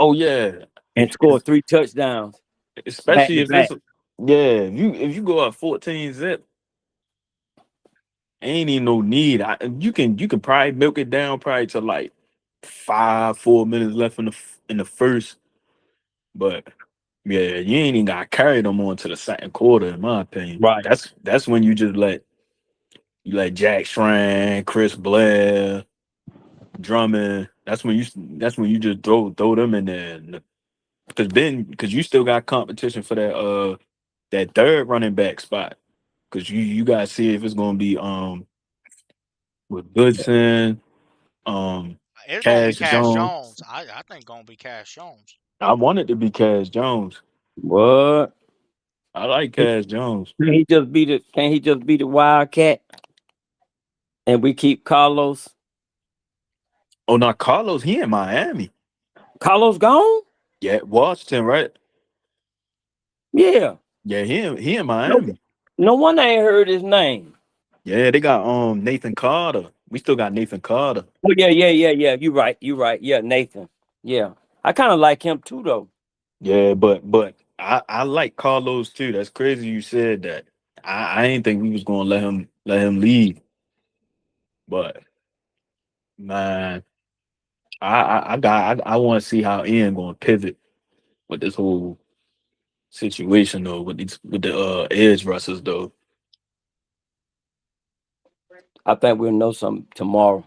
Oh yeah. and score 3 touchdowns back Especially to if it's back. yeah, if you go up 14 zip, ain't even no need. You can probably milk it down probably to like 4 minutes left in the first, but yeah, you ain't even got to carry them on to the second quarter, in my opinion. Right. That's when you just let Jack Schran, Chris Blair, Drummond. That's when you just throw them in there. Because you still got competition for that third running back spot. Because you gotta see if it's gonna be with Goodson, um, It's gonna be Cash Cash Jones. Jones. I think gonna be Cash Jones. I want it to be Cash Jones. What? I like He- Cash Jones. Can he just be the Wildcat and we keep Carlos? Oh, now Carlos, he in Miami. Carlos gone? Yeah, Washington, right? Yeah. Yeah, he in No, Miami. no wonder I ain't heard his name. Yeah, they got Nathan Carter. We still got Nathan Carter. Oh yeah. You right. You right. Yeah, Nathan. Yeah. I kind of like him too though. Yeah, but I like Carlos too. That's crazy you said that. I ain't think we was gonna let him leave. But man, I want to see how Ian gonna pivot with this whole situation though, with the edge rushers though. I think we'll know something tomorrow.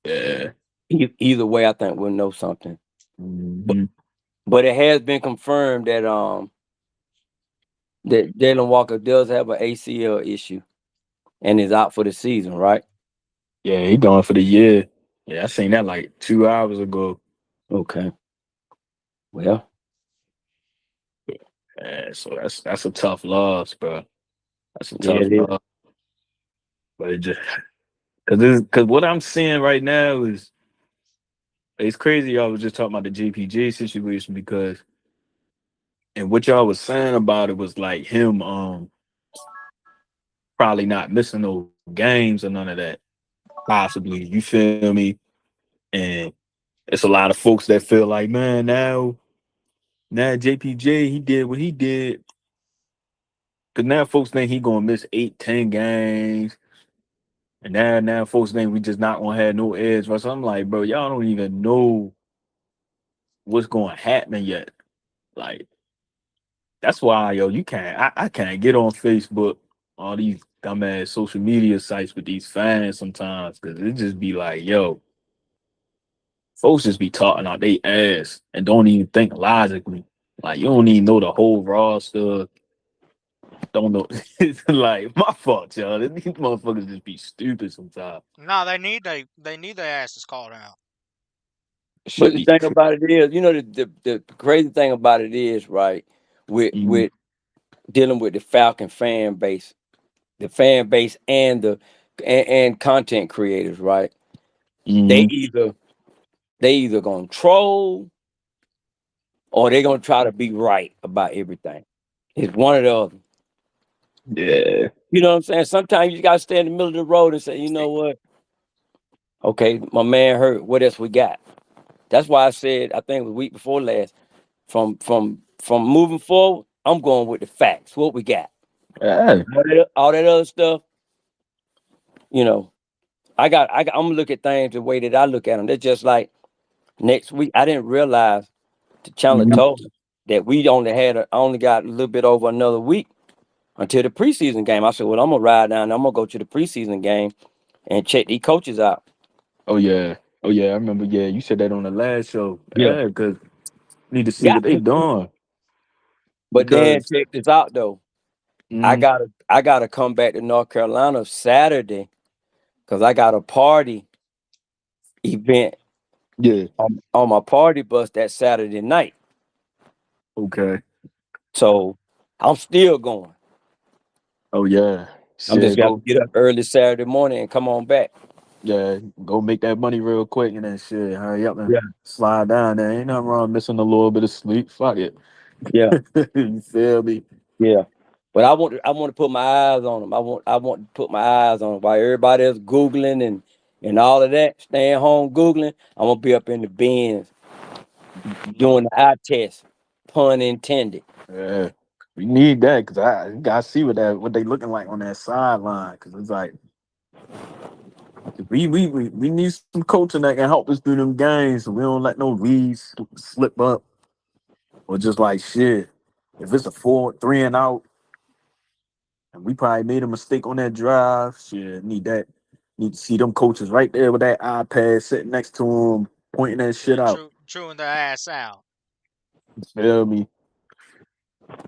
Yeah. Either way, I think we'll know something. But Hmm. but it has been confirmed that Jalon Walker does have an ACL issue and is out for the season, right? Yeah, he going for the year. Yeah, I seen that like 2 hours ago. Okay. Well, Yeah, so that's a tough loss, bro. That's a yeah, tough it is. loss. But it just because what I'm seeing right now is it's crazy. Y'all was just talking about the JPJ situation because and what y'all was saying about it was like him probably not missing no games or none of that. Possibly, you feel me? And it's a lot of folks that feel like, man, now JPJ he did what he did because now folks think he gonna miss 8, 10 games. And now folks think we just not gonna have no edge rush. I'm like, bro, y'all don't even know what's going to happen yet. Like, that's why, yo, you can't. I can't get on Facebook, all these dumbass social media sites with these fans sometimes, because it just be like, yo, folks just be talking out they ass and don't even think logically. Like, you don't even know the whole roster. Don't know. It's like my fault, y'all. These motherfuckers just be stupid sometimes. No, they need their asses called out. But Should the be. thing about it is, the crazy thing about it is, right, with Mm-hmm. with dealing with the Falcon fan base, the fan base and content creators, right? They Mm-hmm. either gonna troll or they're gonna try to be right about everything. It's one or the other. Yeah. You know what I'm saying? Sometimes you gotta stay in the middle of the road and say, you know what? Okay, my man hurt. What else we got? That's why I said I think it was the week before last. From moving forward, I'm going with the facts. What we got? Yeah. All that other stuff, you know. I'm gonna look at things the way that I look at them. They're just like next week. I didn't realize the Chandler Mhm. told me that we only got a little bit over another week until the preseason game. I said, well, I'm gonna ride down. I'm gonna go to the preseason game and check these coaches out. Oh yeah. Oh yeah. I remember. Yeah, you said that on the last show. Yeah, Yeah, because need to see what got they to. doing. But then Because check this out though. mm, I gotta come back to North Carolina Saturday because I got a party event yeah. on my party bus that Saturday night. Okay. So I'm still going. Oh yeah. I'm just Shit. got to Go. get up early Saturday morning and come on back. Yeah. Go make that money real quick and then shit. Hurry up and Yeah, slide down there. Ain't nothing wrong missing a little bit of sleep. Fuck it. yeah, You feel me? yeah. But I want to put my eyes on them. I want to put my eyes on them while everybody else googling and all of that, staying home googling. I'm gonna be up in the bins doing the eye test, pun intended. Yeah, we need that because I gotta see what they looking like on that sideline. Because it's like we need some coaching that can help us through them games, so we don't let no leads slip up or just like shit. If it's a 4-3 and out, and we probably made a mistake on that drive, shit, need that. Need to see them coaches right there with that iPad sitting next to them, pointing that shit Yeah, out. chewing their ass out. Feel me?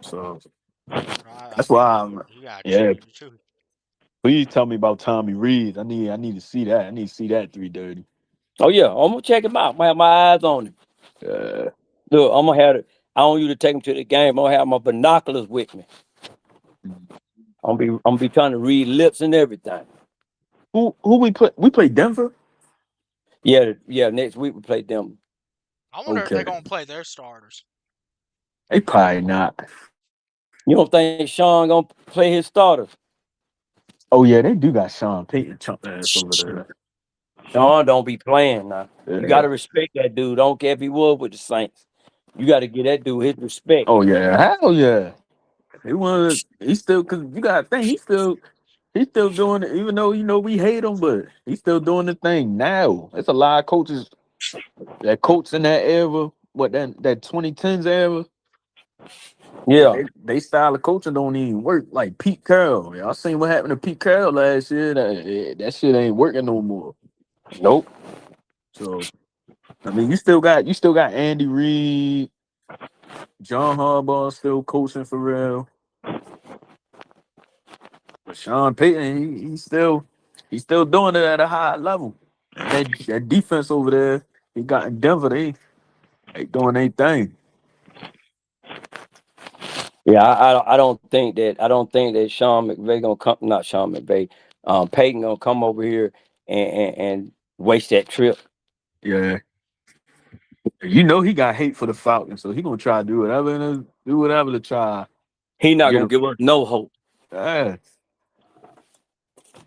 So I that's why mean, I'm. you gotta Yeah, chew. please tell me about Tommy Reed. I need to see that. I need to see that 330. Oh yeah, I'm gonna check him out. I'm gonna have my eyes on him. Uh, Look, I'm gonna have it. I want you to take him to the game. I'm gonna have my binoculars with me. I'm gonna be trying to read lips and everything. who we play? We play Denver. Yeah, yeah. Next week we play them. I wonder if they're Okay, gonna play their starters. they probably not. You don't think Sean gonna play his starters? Oh yeah, they do got Sean Payton chump ass over there. Sean don't be playing now. You Yeah. gotta respect that dude. Don't care if he was with the Saints. You gotta give that dude his respect. Oh yeah, hell yeah. He was. He still because you got to think he's still doing it. Even though we hate him, but he's still doing the thing now. There's a lot of coaches that coach in that era. What that 2010s era. Yeah. They style of coaching don't even work. Like Pete Carroll. Y'all seen what happened to Pete Carroll last year? That shit ain't working no more. Nope. So I mean, you still got Andy Reid, John Harbaugh still coaching for real. But Sean Payton, he's still doing it at a high level. And that defense over there, he got in Denver, they doing their thing. Yeah, I don't think that Sean McVay gonna come. Not Sean McVay. Peyton gonna come over here and waste that trip. Yeah. You know he got hate for the Falcons, so he gonna try to do whatever to try He not get gonna him. give us no hope. Yeah.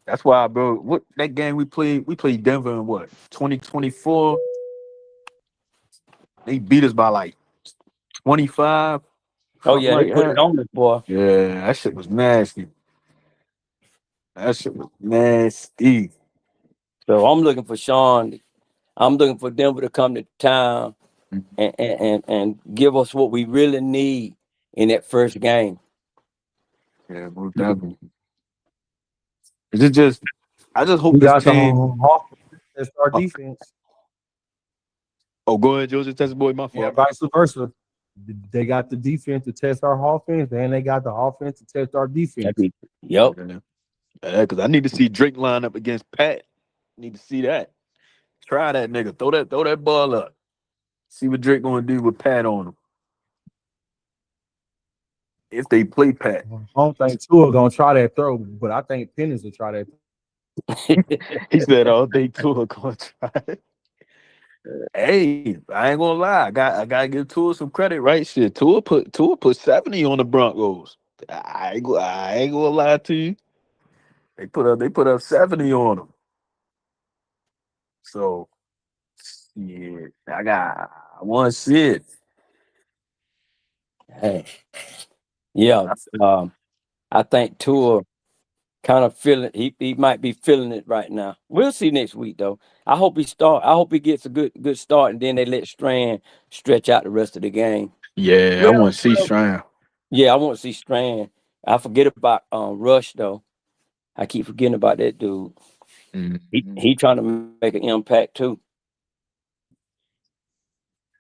That's why, bro. What that game we played Denver in what 2024. They beat us by like 25, Oh something yeah, they like put it that. on us, boy. Yeah, that shit was nasty. That shit was nasty. So I'm looking for Sean. I'm looking for Denver to come to town and give us what we really need in that first game. Yeah, most definitely. Is it just? I just hope We this got some team. offense that's our Uh, defense. oh, go ahead, Joseph. That's boy. My Yeah, fault. vice versa. They got the defense to test our offense, and they got the offense to test our defense. Yep. Yeah, because I need to see Drake line up against Pat. Need to see that. Try that nigga. Throw that ball up. See what Drake gonna do with Pat on him. If they play Pat. I don't think Tua gonna try that throw, but I think Pennis will try that. He said all day Tua gonna try. Hey, I ain't gonna lie. I gotta give Tua some credit, right? Shit, Tua put 70 on the Broncos. I ain't gonna lie to you. They put up 70 on them. So yeah, I want to see it. Hey, yeah. Um, I think Tua kind of feeling he might be feeling it right now. We'll see next week though. I hope he start. I hope he gets a good start, and then they let Strand stretch out the rest of the game. Yeah, I Well, want to see well, Shrine. yeah, I want to see Strand. I forget about Rush though. I keep forgetting about that dude. Mhm. He trying to make an impact too.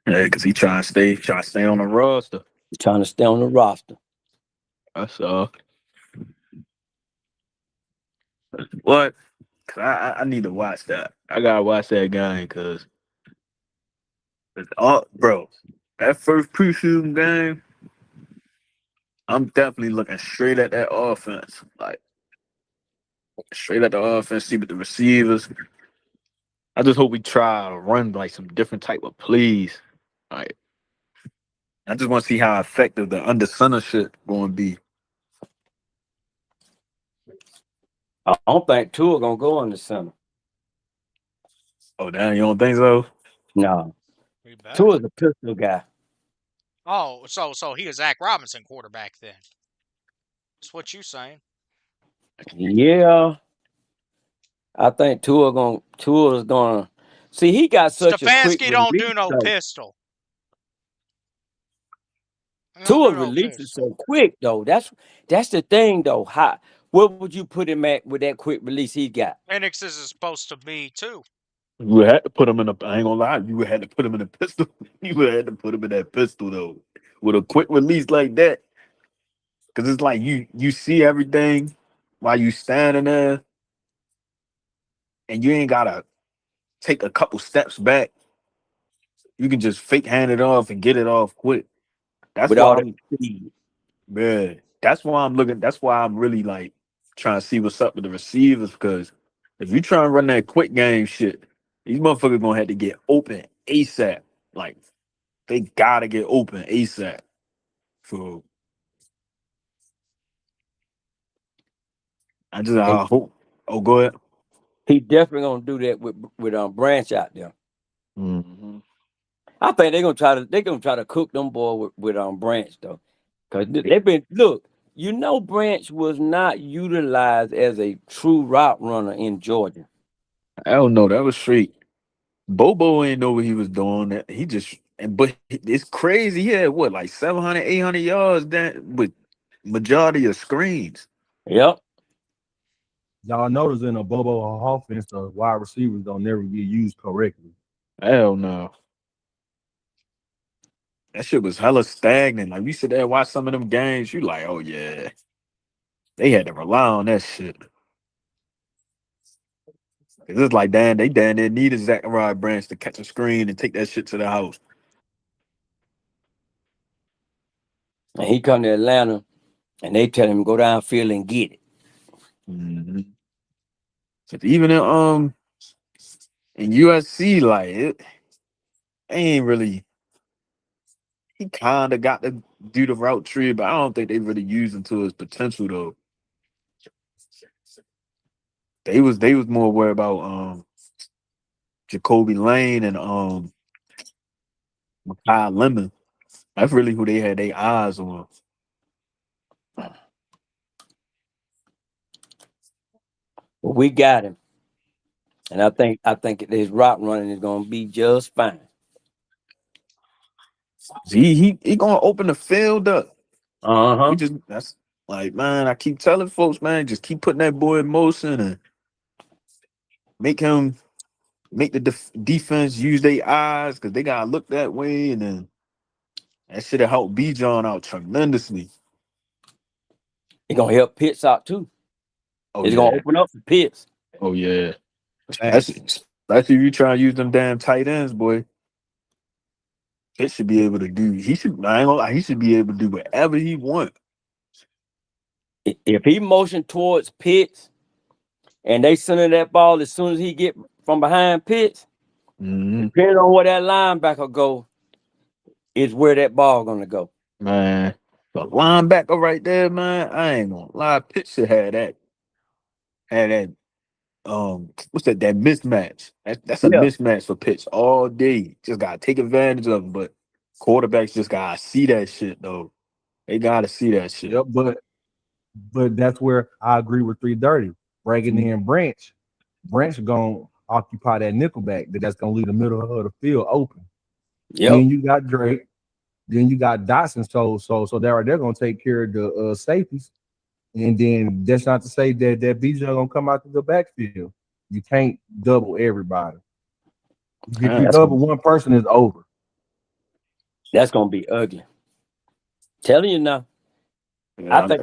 Yeah, because he trying to stay on the roster. He's trying to stay on the roster. That's all. What? 'Cause I need to watch that. I gotta watch that game because bro, that first preseason game, I'm definitely looking straight at that offense. Like straight at the offense, see with the receivers. I just hope we try to run like some different type of plays. Like I just want to see how effective the under center shit going to be. I don't think Tua gonna go in the center. Oh, damn, you don't think so? No, He better. Tua's a pistol guy. Oh, so he is Zach Robinson quarterback then. That's what you saying. Yeah, I think Tua's gonna see. He got such a quick Stefanski don't release. do no Though. pistol. He don't Tua do no releases pistol. so quick though. That's the thing though. How what would you put him at with that quick release he got? Phoenix is supposed to be too. You would have to put him in a. I ain't gonna lie. You would have to put him in a pistol. You would have to put him in that pistol though, with a quick release like that. Because it's like you see everything while you standing there, and you ain't gotta take a couple steps back. You can just fake hand it off and get it off quick. That's With why all that I'm, speed. man. That's why I'm looking. That's why I'm really like trying to see what's up with the receivers. Because if you try and run that quick game shit, these motherfuckers gonna have to get open ASAP. Like they gotta get open ASAP. So And I hope. Oh, go ahead. he definitely gonna do that with Branch out there. Hmm. I think they're gonna try to cook them boy with Branch though. Cause they've been look, Branch was not utilized as a true route runner in Georgia. I don't know. That was straight. Bobo ain't know what he was doing. He just but it's crazy. He had what like 700, 800 yards that with majority of screens. Yep. Y'all notice in a Bobo offense, the wide receivers don't never get used correctly. Hell no. That shit was hella stagnant. Like we sit there and watch some of them games, you like, oh yeah, they had to rely on that shit. 'Cause it's like, damn, they damn near needed Zachariah Branch to catch a screen and take that shit to the house. And he come to Atlanta and they tell him go downfield and get it. Mm-hmm. Even in USC, like it ain't really. He kind of got to do the route tree, but I don't think they really used him to his potential though. They was more worried about Jacoby Lane and Kyle Lemon. That's really who they had their eyes on. But we got him. And I think his route running is gonna be just fine. He gonna open the field up. We Uh-huh. just that's like man, I keep telling folks, man, just keep putting that boy in motion and make him make the defense use their eyes because they gotta look that way, and then that should have helped Bijan out tremendously. It's gonna help Pitts out too. Oh It's gonna yeah, open up for Pitts. oh yeah. Hey, Especially if you try to use them damn tight ends, boy. It should be able to do. He should. I ain't gonna lie, he should be able to do whatever he want. If he motion towards Pitts and they send him that ball as soon as he get from behind Pitts, Mhm. depending on where that linebacker go, is where that ball gonna go. Man, the linebacker right there, man. I ain't gonna lie. Pitts should have that. Had that. What's that? That mismatch. That's a Yeah. mismatch for Pitts all day. Just gotta take advantage of it. But quarterbacks just gotta see that shit though. They gotta see that shit. yep, but that's where I agree with 330. Bringing in Branch. Branch gonna occupy that nickel back that's gonna leave the middle of the field open. Yep. Then you got Drake. Then you got Dotson. So they're gonna take care of the safeties. And then that's not to say that Bijan gonna come out to the backfield. You can't double everybody. If you Man, That's double one person, it's over. that's gonna be ugly. Telling you now. I yeah, think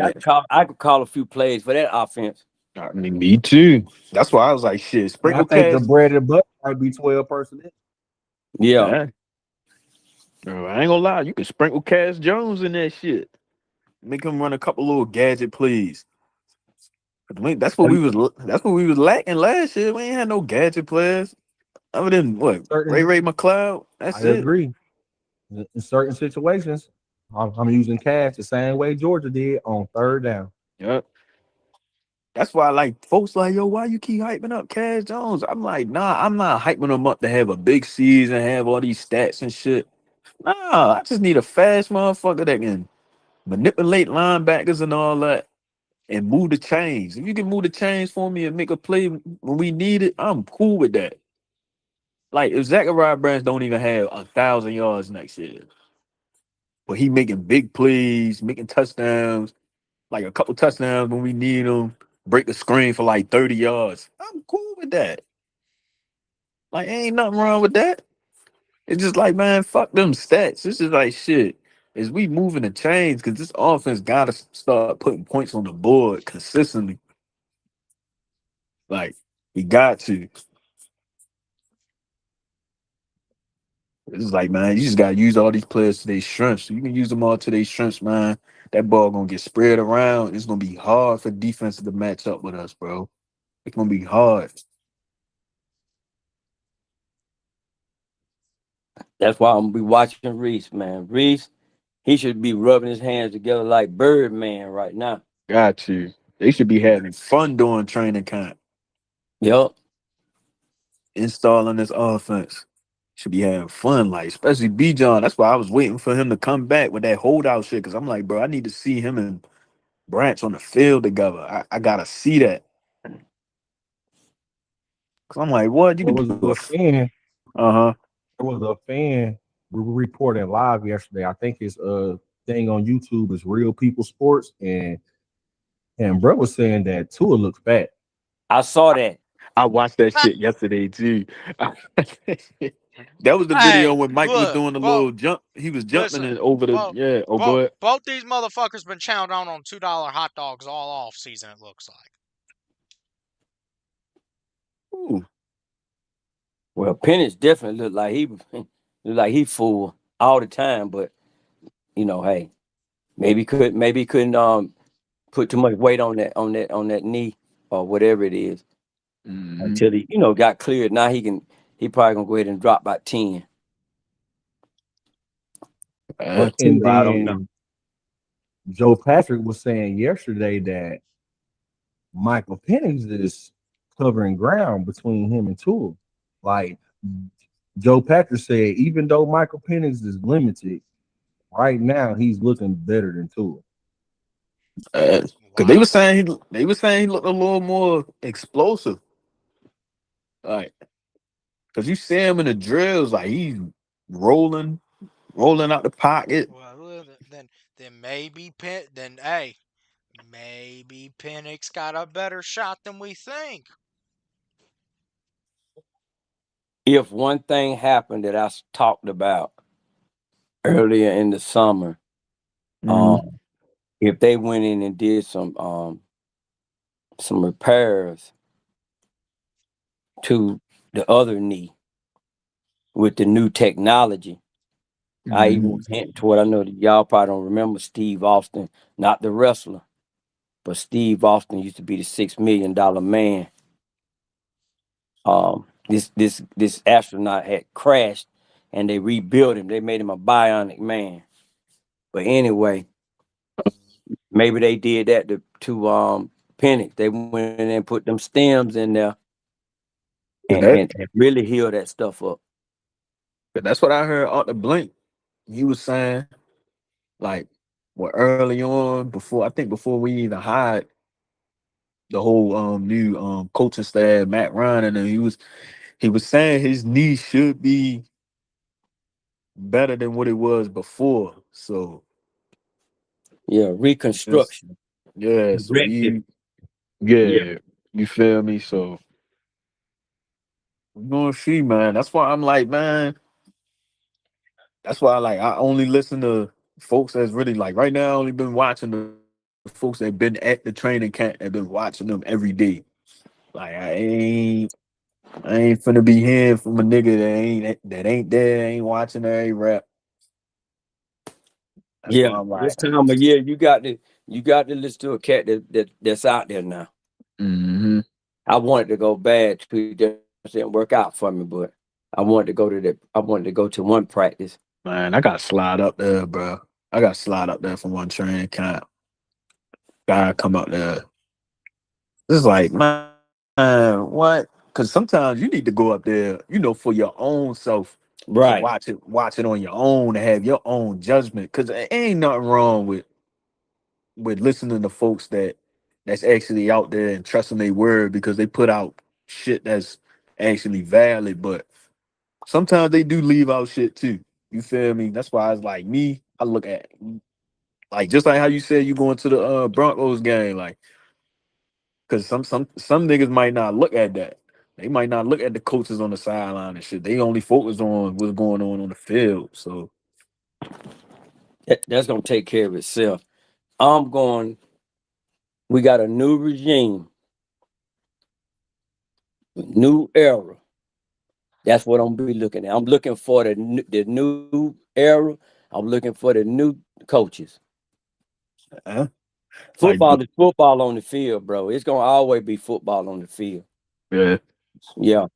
I could call a few plays for that offense. I mean, me too. That's why I was like, shit, And I sprinkle think the cast. bread and butter might be 12 personnel. Yeah. Yeah. Bro, I ain't gonna lie, you can sprinkle Cass Jones in that shit. Make him run a couple little gadget plays. That's what we was lacking last year. We ain't had no gadget players. Other than what? Certain, Ray McLeod. I That's it. agree. In certain situations, I'm using cash the same way Georgia did on third down. Yep. That's why like folks like, yo, why you keep hyping up Cash Jones? I'm like, nah, I'm not hyping him up to have a big season, have all these stats and shit. Nah, I just need a fast motherfucker that can manipulate linebackers and all that and move the chains. If you can move the chains for me and make a play when we need it, I'm cool with that. Like if Zachariah Branch don't even have 1,000 yards next year, but he making big plays, making touchdowns, like a couple touchdowns when we need them, break the screen for like 30 yards. I'm cool with that. Like ain't nothing wrong with that. It's just like, man, fuck them stats. This is like shit. Is we moving the chains because this offense gotta start putting points on the board consistently. Like we got to. It's like, man, you just gotta use all these players to their strengths. You can use them all to their strengths, man. That ball gonna get spread around. It's gonna be hard for defense to match up with us, bro. It's gonna be hard. That's why I'm gonna be watching Reese, man. Reese, he should be rubbing his hands together like Birdman right now. Got to. They should be having fun doing training camp, Yup. installing this offense. Should be having fun, like especially Bijan. That's why I was waiting for him to come back with that holdout shit. Cause I'm like, bro, I need to see him and Branch on the field together. I gotta see that. Cause I'm like, what? You There can was do a fan. uh-huh. There was a fan. We were reporting live yesterday. I think his thing on YouTube is Real People Sports, and bro was saying that Tua looks fat. I saw that. I watched that shit yesterday too. That was the video Hey, when Mike was look, doing a little jump. He was jumping listen, it over the both, yeah. Oh, go ahead. both these motherfuckers been chowing on $2 hot dogs all off season. It looks like. Ooh. Well, Penix definitely looked like he full all the time, but hey, maybe couldn't put too much weight on that knee or whatever it is Mhm. until he got cleared. Now he probably gonna go ahead and drop by 10 or Uh, And 2. I don't know. then Joe Patrick was saying yesterday that Michael Penix is covering ground between him and Tua. Like Joe Patrick said, even though Michael Penix is limited, right now he's looking better than Tua. Cause they were Wow. saying he looked a little more explosive. Like, cause you see him in the drills, like he's rolling, rolling out the pocket. Well, then maybe then hey, maybe Penix got a better shot than we think. If one thing happened that talked about earlier in the summer, Mhm. um, if they went in and did some repairs to the other knee with the new technology. I even Mhm. hint to what I know that y'all probably don't remember Steve Austin, not the wrestler, but Steve Austin used to be the $6 million man. This astronaut had crashed and they rebuilt him. They made him a bionic man. But anyway, maybe they did that to Penix. They went in and put them stems in there Cause and really heal that stuff up. that's what I heard out the blink. He was saying like, well, early on before we even hired the whole new coaching staff, Matt Ryan, and then he was saying his knee should be better than what it was before. So Yeah, it's reconstruction. yeah, so Corrective. Yeah. yeah, you feel me? So we're gonna see, man. That's why I'm like, man, that's why I only listen to folks that's really like right now. I only been watching the folks that been at the training camp and been watching them every day. Like I ain't finna be hearing from a nigga that ain't there, ain't watching every rap. That's Yeah. why I'm like, This time of year you got to listen to a cat that's out there now. mm-hmm. I wanted to go bad to just didn't work out for me, but I wanted to go to one practice. Man, I got slide up there, bro. I got slide up there from one training camp. Gotta come up there. It's like, man, what? Because sometimes you need to go up there, for your own self and Right. watch it on your own and have your own judgment. Because ain't nothing wrong with listening to folks that's actually out there and trusting their word because they put out shit that's actually valid. But sometimes they do leave out shit too. You feel me? That's why it's like me. I look at like just like how you said you going to the Broncos game, like because some niggas might not look at that. They might not look at the coaches on the sideline and shit. They only focus on what's going on the field. So That's gonna take care of itself. I'm going. We got a new regime, new era. That's what I'm be looking at. I'm looking for the new era. I'm looking for the new coaches. uh, like, Football is football on the field, bro. It's gonna always be football on the field. yeah, Yeah.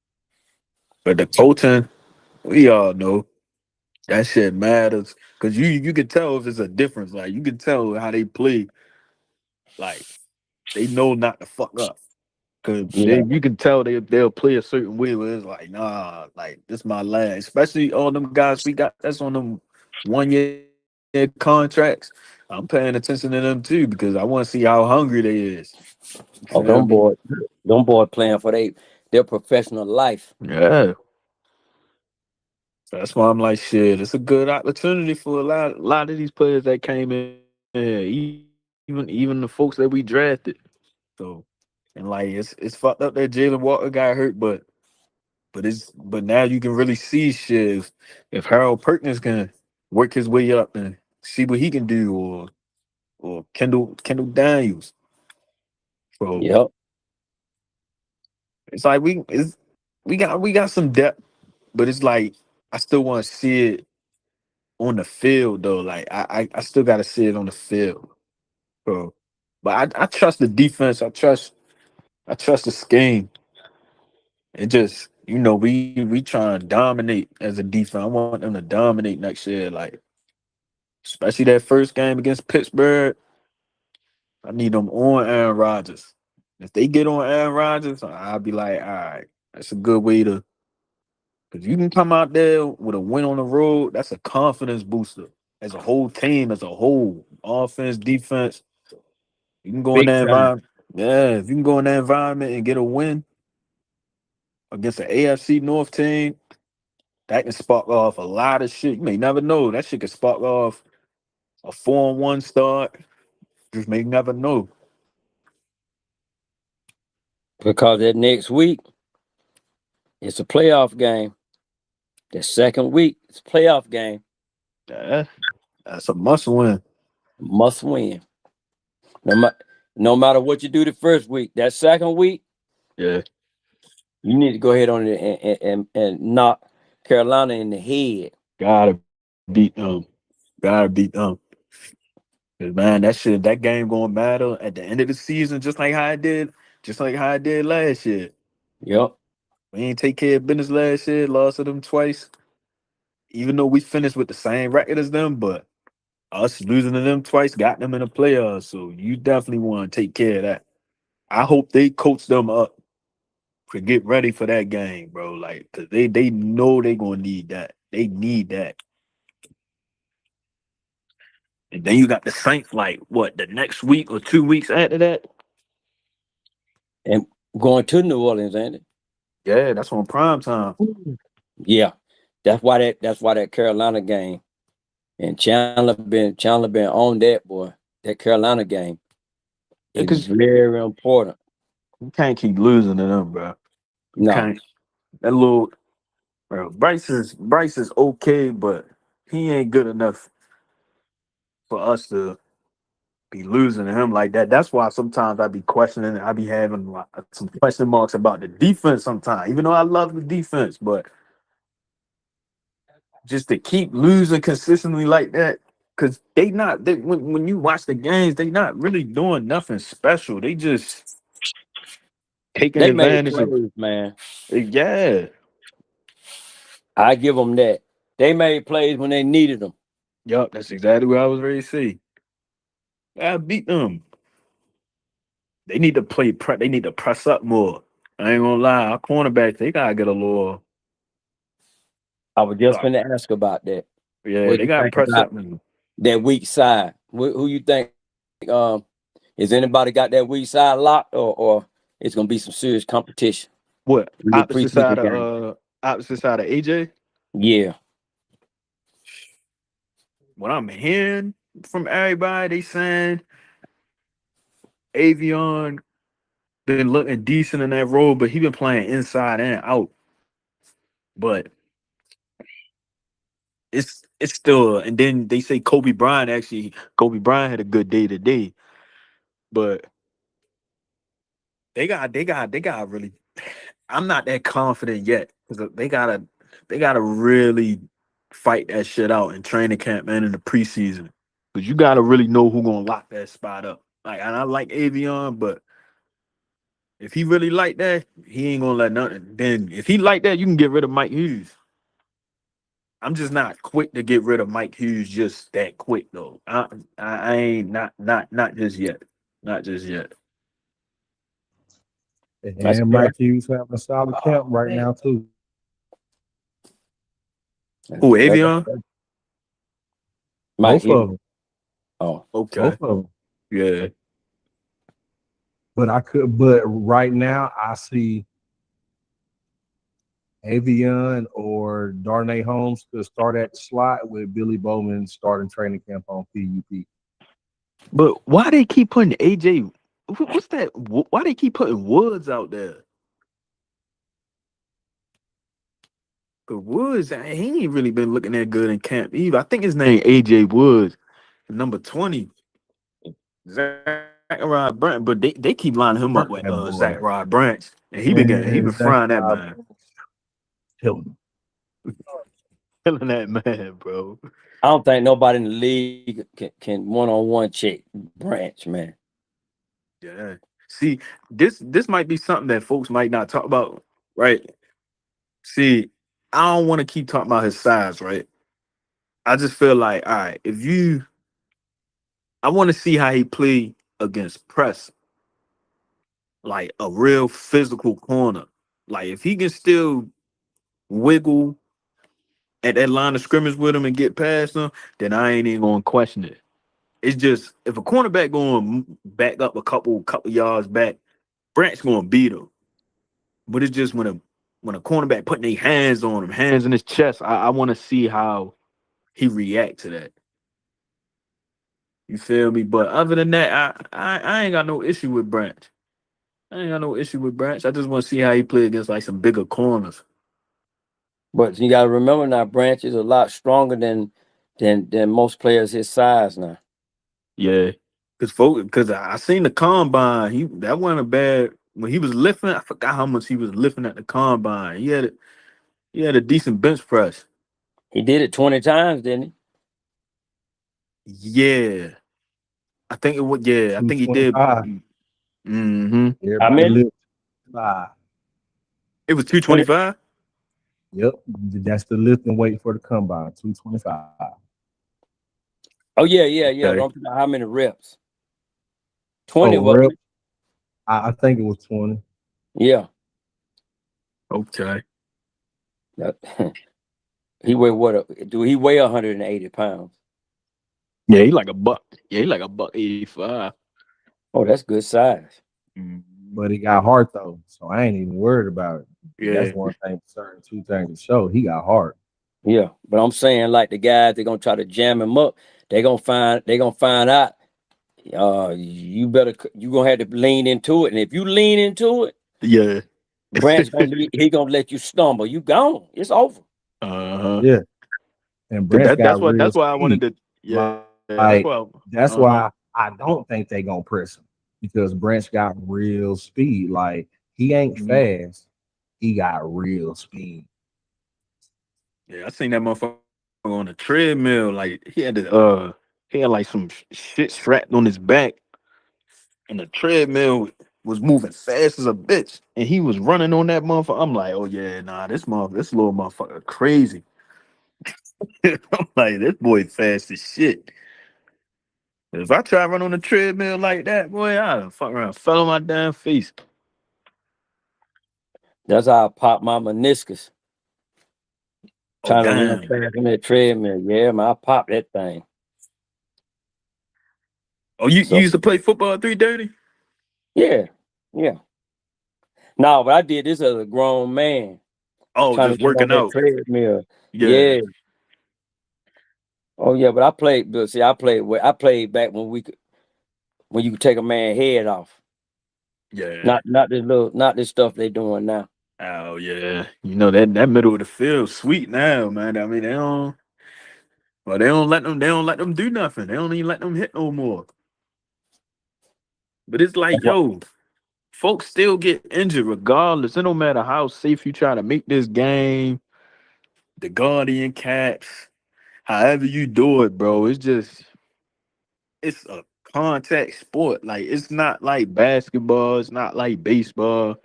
but the coaching, we all know that shit matters because you can tell if it's a difference. Like you can tell how they play. Like they know not to fuck up. Cause Yeah. you can tell they'll play a certain way where it's like, nah, like this my last. Especially all them guys we got that's on them 1 year contracts. I'm paying attention to them too because I want to see how hungry they is. You Oh, feel me? them boy playing for their professional life. Yeah. That's why I'm like, shit, it's a good opportunity for a lot of these players that came in here, even the folks that we drafted. So and like it's fucked up that Jalen Walker got hurt, but now you can really see shit if Harold Perkins can work his way up and see what he can do, or Kendall Daniels. So Yep. it's like we got some depth, but it's like I still want to see it on the field though. Like I still got to see it on the field. So, but I trust the defense. I trust the scheme. It just we trying to dominate as a defense. I want them to dominate next year, like especially that first game against Pittsburgh. I need them on Aaron Rodgers. If they get on Aaron Rodgers, I'll be like, all right, that's a good way to because you can come out there with a win on the road. That's a confidence booster as a whole team, as a whole offense, defense. You can go in Big that time. environment. Yeah, if you can go in that environment and get a win against the AFC North team, that can spark off a lot of shit. You may never know. That shit can spark off a 4-1 start. Just may never know. Because that next week it's a playoff game. The second week it's a playoff game. Yeah, that's a must win. Must win. No, no matter what you do the first week, that second week, Yeah, you need to go ahead on it and knock Carolina in the head. gotta beat them. Gotta beat them. 'Cause, man, that game gonna matter at the end of the season, just like how it did last year. Yep. We ain't take care of business last year, lost to them twice. Even though we finished with the same record as them, but us losing to them twice got them in the playoffs. So you definitely want to take care of that. I hope they coach them up to get ready for that game, bro. Like, cause they know they gonna need that. They need that. And then you got the Saints, like what, the next week or 2 weeks after that? And going to New Orleans, ain't it? Yeah, that's on prime time. Yeah. That's why that Carolina game and Chandler been on that boy. That Carolina game is Because very important. you can't keep losing to them, bro. You No, can't. That little bro, Bryce is okay, but he ain't good enough for us to be losing to him like that. That's why sometimes I be questioning. I be having like, some question marks about the defense sometimes, even though I love the defense, but just to keep losing consistently like that, because when you watch the games, they not really doing nothing special. They just taking they made advantage of. plays, man. Yeah, I give them that. They made plays when they needed them. yup, that's exactly what I was ready to say. I beat them. they need to play they need to press up more. I ain't gonna lie, our cornerbacks, they gotta get a little I was just uh, gonna ask about that. yeah, What they you gotta think press up. about that weak side? Who you think? Has anybody got that weak side locked, or it's gonna be some serious competition What in the preseason game? opposite side of AJ? Yeah, What I'm hearing from everybody, they saying Avion been looking decent in that role, but he been playing inside and out. But it's still, and then they say Kobe Bryant had a good day today, but they got really. I'm not that confident yet because they gotta really fight that shit out in training camp and in the preseason because you gotta really know who gonna lock that spot up. Like, and I like Avion, but if he really like that, he ain't gonna let nothing. Then if he like that, you can get rid of Mike Hughes. I'm just not quick to get rid of Mike Hughes just that quick though. I ain't not just yet. Not just yet. that's And fair. Mike Hughes having a solid camp right now too. Who, That's Avion? fair. Mike Both of Hughes. them. Oh, Okay. Both of them. Yeah. But right now I see Avion or Darnay Holmes could start at the slot with Billy Bowman starting training camp on PUP. But why they keep putting AJ? What's that? Why they keep putting Woods out there? Cause Woods, he ain't really been looking that good in camp either. I think his name AJ Woods, number 20. Zachariah Branch, but they keep lining him up Burnt with that boy. Zachariah Branch, and he been And frying that Zachariah man, killing killing that man, bro. I don't think nobody in the league can one-on-one check Branch, man. Yeah. See, this might be something that folks might not talk about, right? See, I don't want to keep talking about his size, right? I just feel like, all right, I want to see how he play against press, like a real physical corner. Like if he can still wiggle at that line of scrimmage with him and get past him, then I ain't even gonna question it. It's just if a cornerback going back up a couple yards back, Brant's gonna beat him. But it's just when a cornerback putting their hands on him, hands in his chest, I want to see how he react to that. You feel me? But other than that, I ain't got no issue with Branch. I ain't got no issue with Branch. I just want to see how he play against like some bigger corners. But you got to remember now, Branch is a lot stronger than most players his size now. Yeah, because I seen the combine. That wasn't a bad when he was lifting. I forgot how much he was lifting at the combine. He had a decent bench press. He did it 20 times, didn't he? Yeah, I think it was. Yeah, I think he did. 225. Mm-hmm. How Everybody many? live 5. It was 20. 225. Yep. That's the lifting weight for the combine. 225. Oh yeah. Okay. Don't forget how many reps. Oh, 20, wasn't rep. it? I think it was 20. Yeah. Okay. That- he weigh what? Do he weigh 180 pounds? Yeah, he like a buck. Yeah, he like a buck 85. Oh, that's good size. But he got heart though. So I ain't even worried about it. That's Yeah. one thing for certain, two things to show. He got heart. Yeah, but I'm saying like the guys they're gonna try to jam him up. They're gonna find out. You gonna have to lean into it, and if you lean into it, Yeah. he gonna let you stumble. You gone. It's over. Uh-huh. Yeah. And Cause Branch got real that's why I wanted speed. to. Yeah, that's Like, why. that's Uh-huh. why I don't think they gonna press him because Branch got real speed. Like he ain't Mhm. fast. He got real speed. Yeah, I seen that motherfucker on the treadmill. Like he had like some shit strapped on his back, and the treadmill was moving fast as a bitch, and he was running on that motherfucker. I'm like, oh yeah, nah, this little motherfucker crazy. I'm like, this boy fast as shit. If I try to run on the treadmill like that, boy, I fuck around, fell on my damn face. That's how I popped my meniscus Oh trying to run damn. fast on that treadmill. Yeah, man, I popped that thing. Oh, you So used to play football 330? yeah, yeah. No, but I did this as a grown man Oh, trying to just get on working that out. treadmill. Yeah, Yeah. Oh yeah, but I played. But see, I played back when you could take a man's head off. yeah. Not this stuff they doing now. Oh yeah. You know that middle of the field sweet now, man. I mean they don't let them do nothing. They don't even let them hit no more. But it's like, That's what, yo, folks still get injured regardless. It don't matter how safe you try to make this game, the Guardian caps, however you do it, bro. It's a contact sport. Like it's not like basketball, it's not like baseball.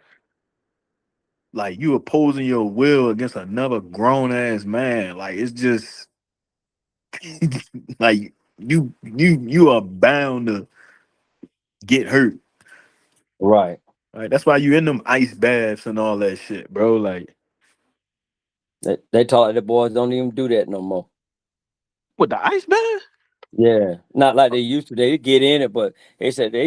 Like you opposing your will against another grown ass man. Like it's just like you are bound to get hurt. right. Right. That's why you in them ice baths and all that shit, bro. Like They taught the boys don't even do that no more. what the ice bath? Yeah, not like they used to. They get in it, but they said they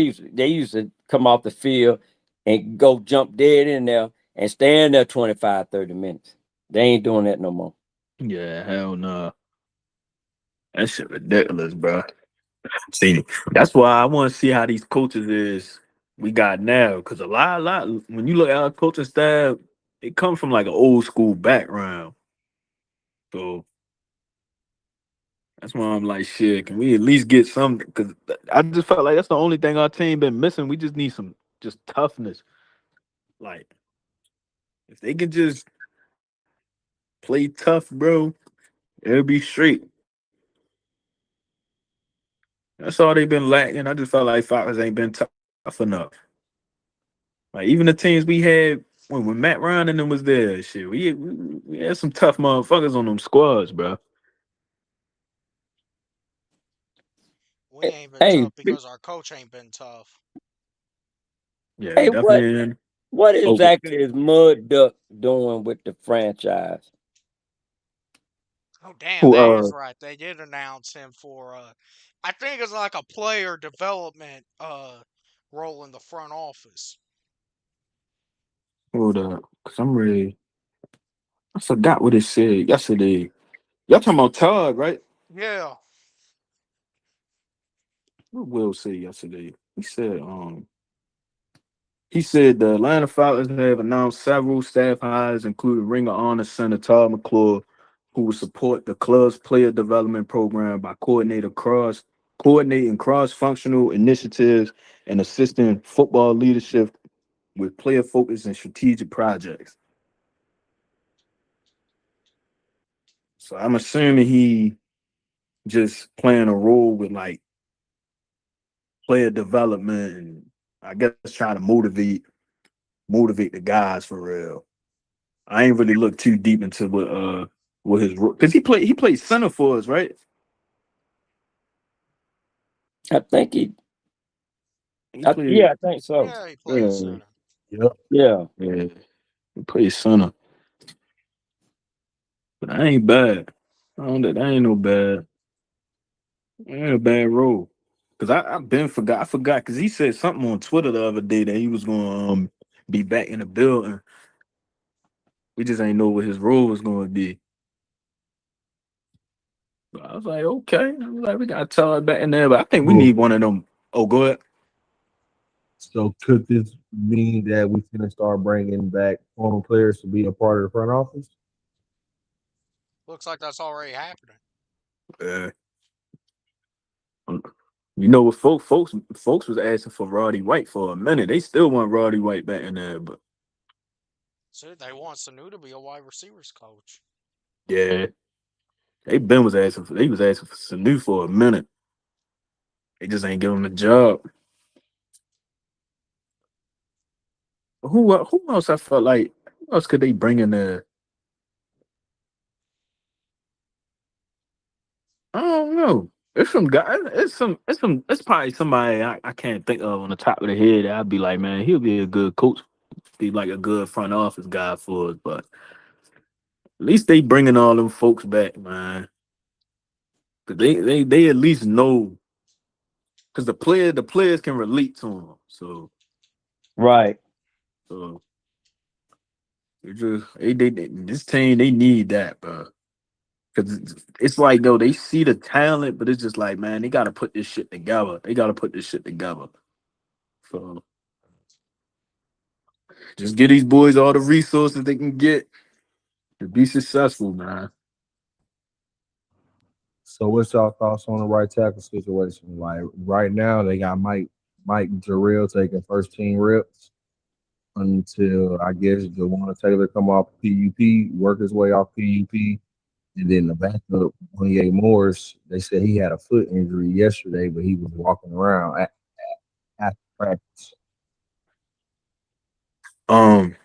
used to come off the field and go jump dead in there and stand there 25, 30 minutes. They ain't doing that no more. Yeah, hell no. That shit ridiculous, bro. See, that's why I want to see how these coaches is we got now. Cause a lot when you look at our coaching staff, it comes from like an old school background. So that's why I'm like, shit, can we at least get some? Cause I just felt like that's the only thing our team been missing. We just need some just toughness. Like if they can just play tough, bro, it'll be straight. That's all they've been lacking. I just felt like Falcons ain't been tough enough. Like even the teams we had when Matt Ryan and them was there, shit, we had some tough motherfuckers on them squads, bro. We ain't been Hey, tough because our coach ain't been tough. Yeah, hey, what definitely. what Okay. exactly is Mud Duck doing with the franchise? Oh damn, Who that is right. They did announce him for I think it's like a player development role in the front office. hold up. Cause I'm ready. I forgot what it said yesterday. Y'all talking about Todd, right? Yeah. What Will said yesterday? He said the Atlanta Falcons have announced several staff hires, including Ring of Honor center Todd McClure, who will support the club's player development program by coordinating cross-functional initiatives and assisting football leadership with player focus and strategic projects. So I'm assuming he just playing a role with like player development and I guess trying to motivate the guys for real. I ain't really looked too deep into what his because he played center for us, right? I think he, He played yeah, I think so. Yeah, he played yeah, center. Yep. Yeah, yeah, he played center. But I ain't bad. I don't that ain't no bad. Ain't a bad role. Cause I forgot because he said something on Twitter the other day that he was gonna be back in the building. We just ain't know what his role was gonna be. But I was like, okay. I was like, we gotta tell it back in there. But I think we Well, need one of them. Oh, go ahead. so could this mean that we can start bringing back former players to be a part of the front office? Looks like that's already happening. Yeah. You know what folks was asking for Roddy White for a minute. They still want Roddy White back in there, but See, they want Sanu to be a wide receivers coach. yeah, they was asking for Sanu for a minute. They just ain't giving him a job. Who else I felt like who else could they bring in there? I don't know. It's some guy. It's probably somebody I can't think of on the top of the head. That I'd be like, man, he'll be a good coach. Be like a good front office guy for us. But at least they bringing all them folks back, man. 'Cause they at least know. Because the players can relate to them. Right. So it just this team they need that, bro. Because it's like though they see the talent, but it's just like, man, they got to put this shit together. They got to put this shit together. So just give these boys all the resources they can get to be successful, man. So what's y'all thoughts on the right tackle situation? Like right now, they got Mike Jarrell taking first team reps until I guess Jawan Taylor come off PUP, work his way off PUP, and then the backup Wanye Morris. They said he had a foot injury yesterday, but he was walking around after practice. Um,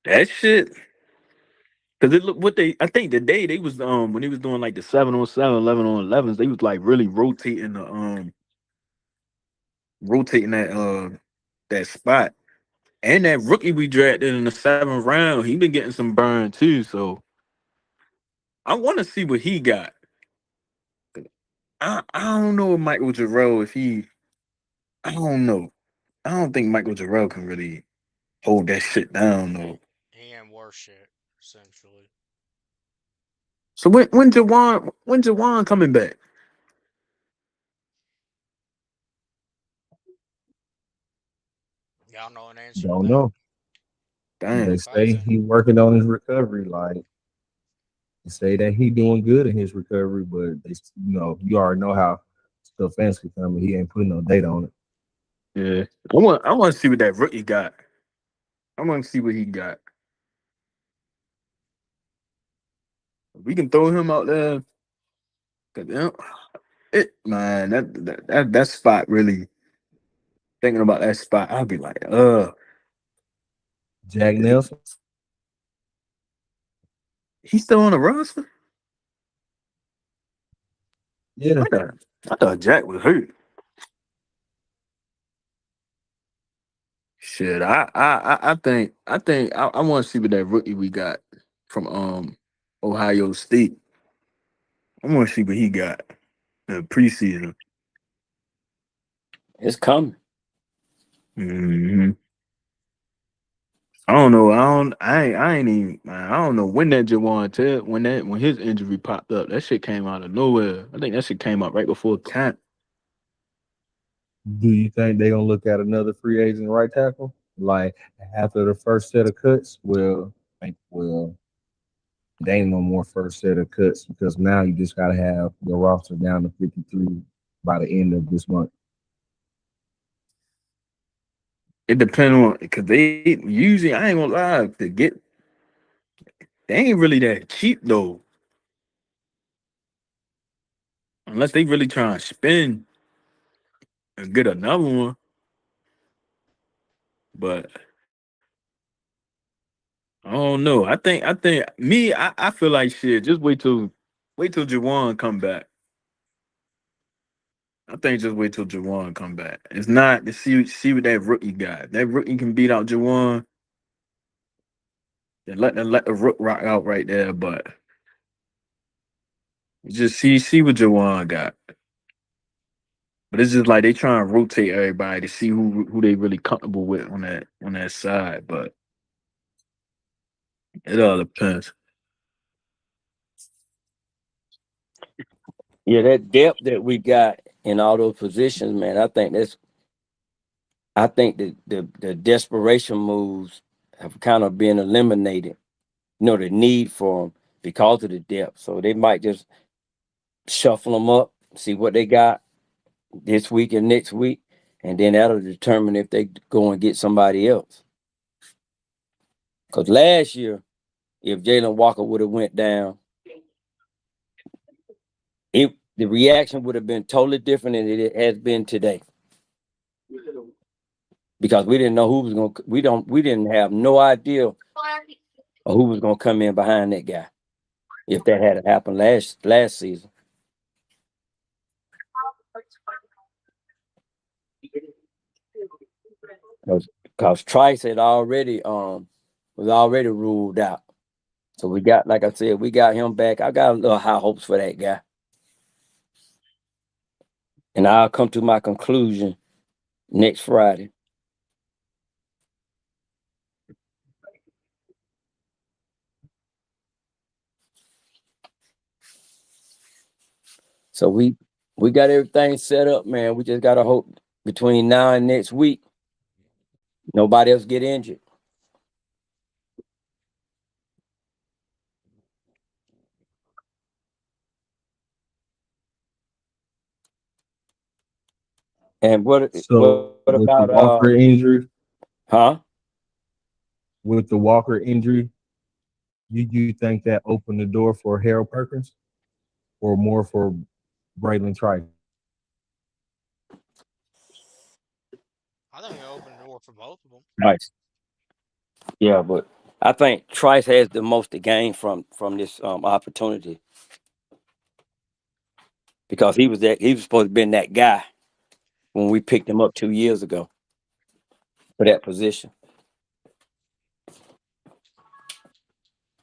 that shit. Because it look what they I think the day they was when he was doing like the 7-on-7, 11-on-11s, they was like really rotating that spot. And that rookie we drafted in the 7th round, he been getting some burn too. So I want to see what he got. I don't know if Michael Jarrell if he I don't know. I don't think Michael Jarrell can really hold that shit down though. He ain't worth shit, essentially. So when Jawan coming back? Y'all know an answer to Don't that? know. They Damn. say Crazy. he working on his recovery. Like they say that he doing good in his recovery, but you already know how stuff fancy coming. He ain't putting no date on it. Yeah. I want to see what that rookie got. I want to see what he got. We can throw him out there. 'Cause, man, that spot really thinking about that spot, I'll be like, Jack Nelson, he's still on the roster? yeah, I thought Jack was hurt. Shit, I think I want to see what that rookie we got from Ohio State. I want to see what he got in the preseason. It's coming. hmm I don't know. I ain't even. Man, I don't know when that Jawan Ted when his injury popped up. That shit came out of nowhere. I think that shit came out right before camp. do you think they gonna look at another free agent right tackle? Like after the first set of cuts? Well, there ain't no more first set of cuts because now you just gotta have your roster down to 53 by the end of this month. It depends on because they usually I ain't gonna lie to get they ain't really that cheap though unless they really try to spend and get another one. But I don't know. I think me I feel like shit. Just wait till Jawan come back. I think just wait till Jawan come back. It's not to see what that rookie got. That rookie can beat out Jawan. Then let the rook rock out right there. But just see what Jawan got. But it's just like they trying to rotate everybody to see who they really comfortable with on that side. But it all depends. Yeah, that depth that we got in all those positions, man. I think that the desperation moves have kind of been eliminated. The need for them because of the depth. So they might just shuffle them up, see what they got this week and next week, and then that'll determine if they go and get somebody else. Because last year, if Jalon Walker would have went down, the reaction would have been totally different than it has been today. Because we didn't know who was going. We didn't have no idea of who was going to come in behind that guy if that had happened last season. Because Trice had already was already ruled out. So we got, like I said, we got him back. I got a little high hopes for that guy. And I'll come to my conclusion next Friday. So we got everything set up, man. We just gotta hope between now and next week, nobody else get injured. And So what with the about Walker injury, huh? with the Walker injury, you think that opened the door for Harold Perkins or more for Braylon Trice? I think it opened the door for both of them. Nice. Yeah, but I think Trice has the most to gain from this opportunity because he was supposed to be that guy when we picked him up 2 years ago for that position.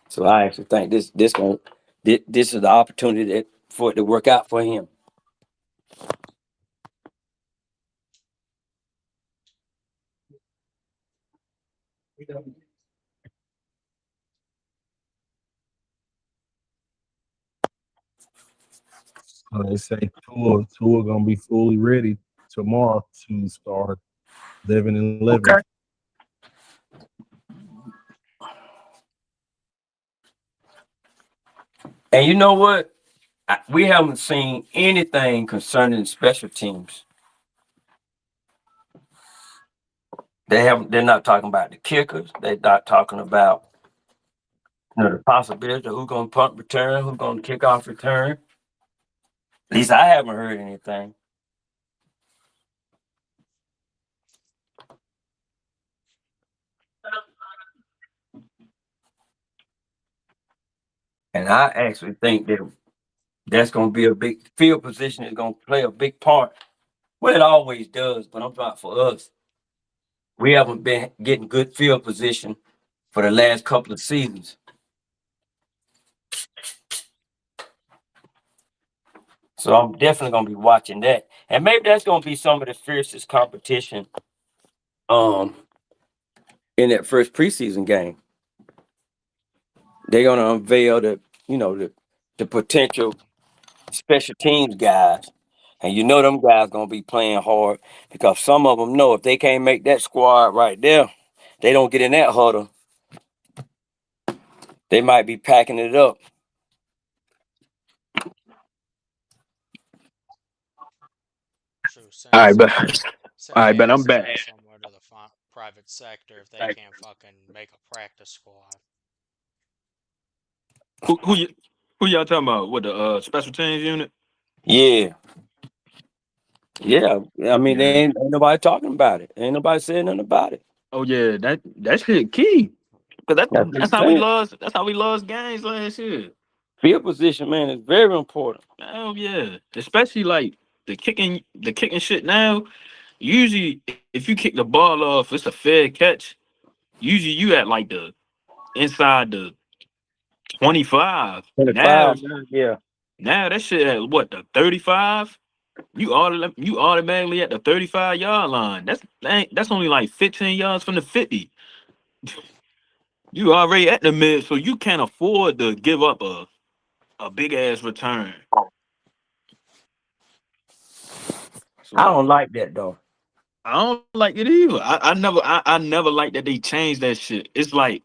So I actually think this is the opportunity for it to work out for him. So they say Tua gonna be fully ready tomorrow to start 11-11. Okay. And you know what? We haven't seen anything concerning special teams. They're not talking about the kickers. They're not talking about the possibility of who's going to punt return, who's going to kick off return. At least I haven't heard anything. And I actually think that's going to be a big field position is going to play a big part. Well, it always does, but I'm talking for us. We haven't been getting good field position for the last couple of seasons. So I'm definitely going to be watching that. And maybe that's going to be some of the fiercest competition in that first preseason game. They're going to unveil the potential special teams guys. And them guys going to be playing hard because some of them know if they can't make that squad right there, they don't get in that huddle. They might be packing it up. True. All right, but all Send right, but I'm Hayes' back. ass somewhere to the private sector if they can't fucking make a practice squad. Who y'all talking about? What the special teams unit? Yeah. Yeah. I mean, Yeah. ain't nobody talking about it. Ain't nobody saying nothing about it. Oh yeah, that shit key. Cause That's what that's I'm how we saying. lost. That's how we lost games last year. Field position, man, is very important. Oh yeah, especially like the kicking shit now. Usually, if you kick the ball off, it's a fair catch. Usually, you at like the inside the 25. 25, yeah. Now that shit at what the 35. You automatically at the 35-yard line. That's only like 15 yards from the 50. You already at the mid, so you can't afford to give up a big ass return. I So don't like that though. I don't like it either. I never like that they changed that shit. It's like,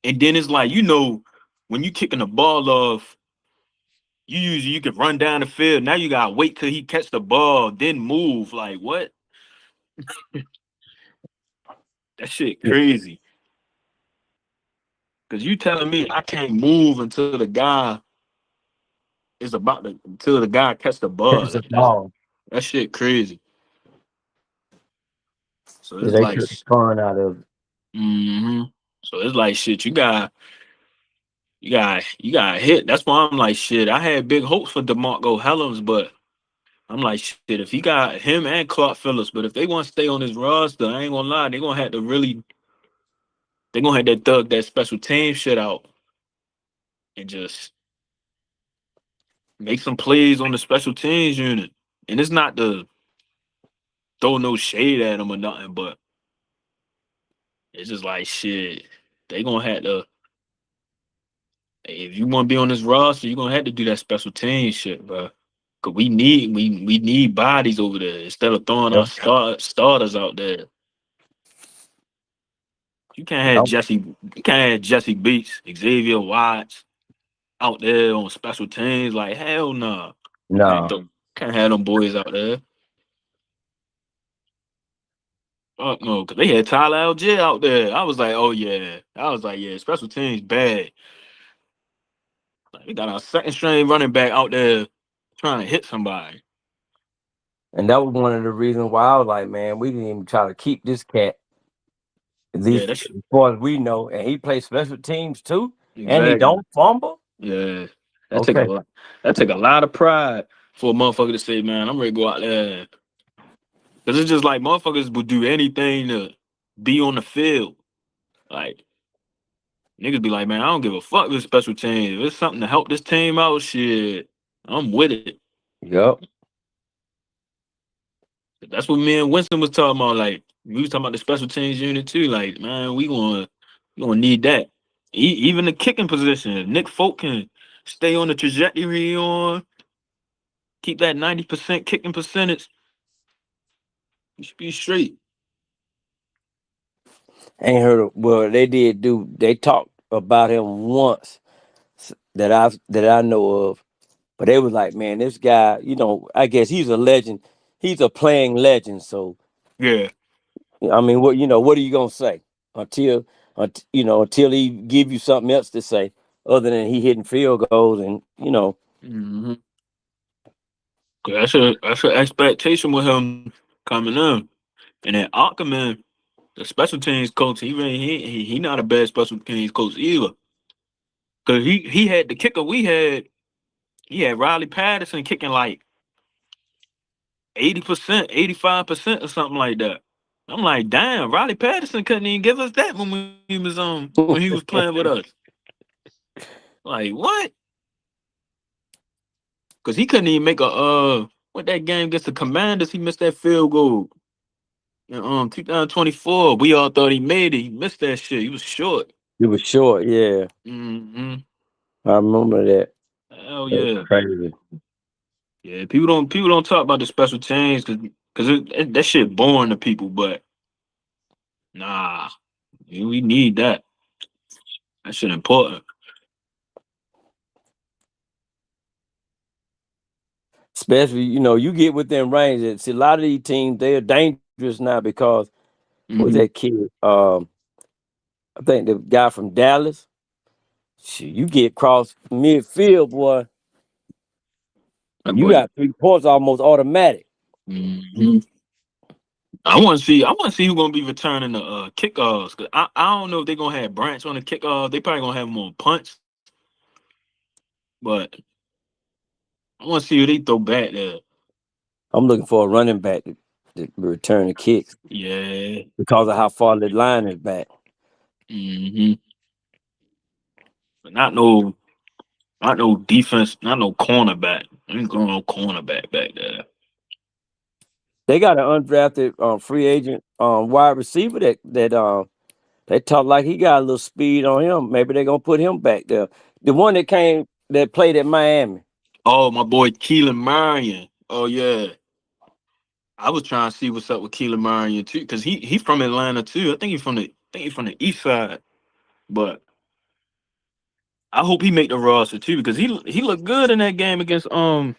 and then it's like, when you kicking the ball off, you can run down the field. Now you gotta wait till he catch the ball, then move. Like what? That shit crazy. Cause you telling me I can't move until the guy catch the ball. Catch the ball. That shit crazy. So Yeah, it's they like, took the fun out of it. mm-hmm. So it's like shit. You got hit. That's why I'm like shit. I had big hopes for DeMarco Hellams, but I'm like, shit, if he got him and Clark Phillips, but if they want to stay on his roster, I ain't gonna lie, they're gonna have to thug that special team shit out and just make some plays on the special teams unit. And it's not to throw no shade at them or nothing, but it's just like shit. They gonna have to if you want to be on this roster, you're gonna have to do that special team shit, bro. Cause we need bodies over there instead of throwing Yep. our starters out there. Yep. You can't have Jesse Beats, Xavier Watts out there on special teams. Like hell no. Nah. No. Can't have them boys out there. Fuck no, cause they had Tyler Algier out there. I was like, oh yeah. I was like, yeah, special teams bad. Like, we got our second string running back out there trying to hit somebody. And that was one of the reasons why I was like, man, we didn't even try to keep this cat. At Yeah, least that's as far as we know, and he plays special teams too, and he exactly. don't fumble. Yeah, Okay, that take a lot of pride for a motherfucker to say, man, I'm ready to go out there. Cause it's just like motherfuckers would do anything to be on the field. Like niggas be like, man, I don't give a fuck with special teams. If it's something to help this team out, shit, I'm with it. yep. That's what me and Winston was talking about. Like we was talking about the special teams unit too. Like man, we gonna need that. Even the kicking position. If Nick Folk can stay on the trajectory on, keep that 90% kicking percentage. You should be straight. Ain't heard of, well, they did do. They talked about him once that I know of, but they was like, man, this guy, I guess he's a legend. He's a playing legend. So Yeah. I mean, what are you gonna say until he give you something else to say other than he hitting field goals and. Mm-hmm. That's an expectation with him coming in. And then Ackerman, the special teams coach, he not a bad special teams coach either. Cause he had the kicker we had. He had Riley Patterson kicking like 80%, 85% or something like that. I'm like, damn, Riley Patterson couldn't even give us that when he was playing with us. Like what? Cause he couldn't even make what that game against the Commanders, he missed that field goal. In 2024, we all thought he made it. He missed that shit. He was short. He was short, yeah. Mm-hmm. I remember that. Hell That's yeah. crazy. Yeah, people don't talk about the special teams because that shit boring to people, but nah, we need that. That shit important. Especially, you get within range. And see, a lot of these teams, they're dangerous now because who's Mm-hmm. that kid? I think the guy from Dallas. Shit, you get across midfield, boy, That you boy. got 3 points almost automatic. Mm-hmm. I want to see who's gonna be returning the kickoffs. Cause I don't know if they're gonna have Branch on the kickoff. They probably gonna have him on punts, but I want to see who they throw back there. I'm looking for a running back to return the kicks Yeah. because of how far the line is back. Mm-hmm. But not no defense, not no cornerback. I ain't going no cornerback back there. They got an undrafted free agent wide receiver that they talk like he got a little speed on him. Maybe they're gonna put him back there. The one that played at Miami. Oh, my boy Keelan Marion. Oh yeah. I was trying to see what's up with Keelan Marion too, because he from Atlanta too. I think he's from the east side. But I hope he make the roster too, because he looked good in that game against who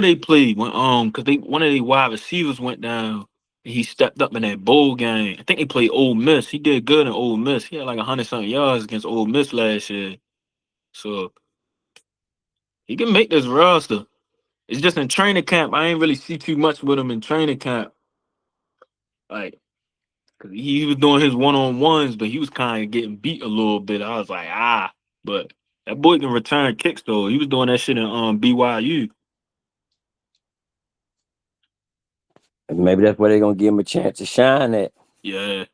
they played when because they one of the wide receivers went down and he stepped up in that bowl game. I think they played Ole Miss. He did good in Ole Miss. He had like 100 something yards against Ole Miss last year. So he can make this roster. It's just in training camp. I ain't really see too much with him in training camp. Like, cause he was doing his one-on-ones, but he was kind of getting beat a little bit. I was like, but that boy can return kicks though. He was doing that shit in BYU. And maybe that's where they're gonna give him a chance to shine at. Yeah,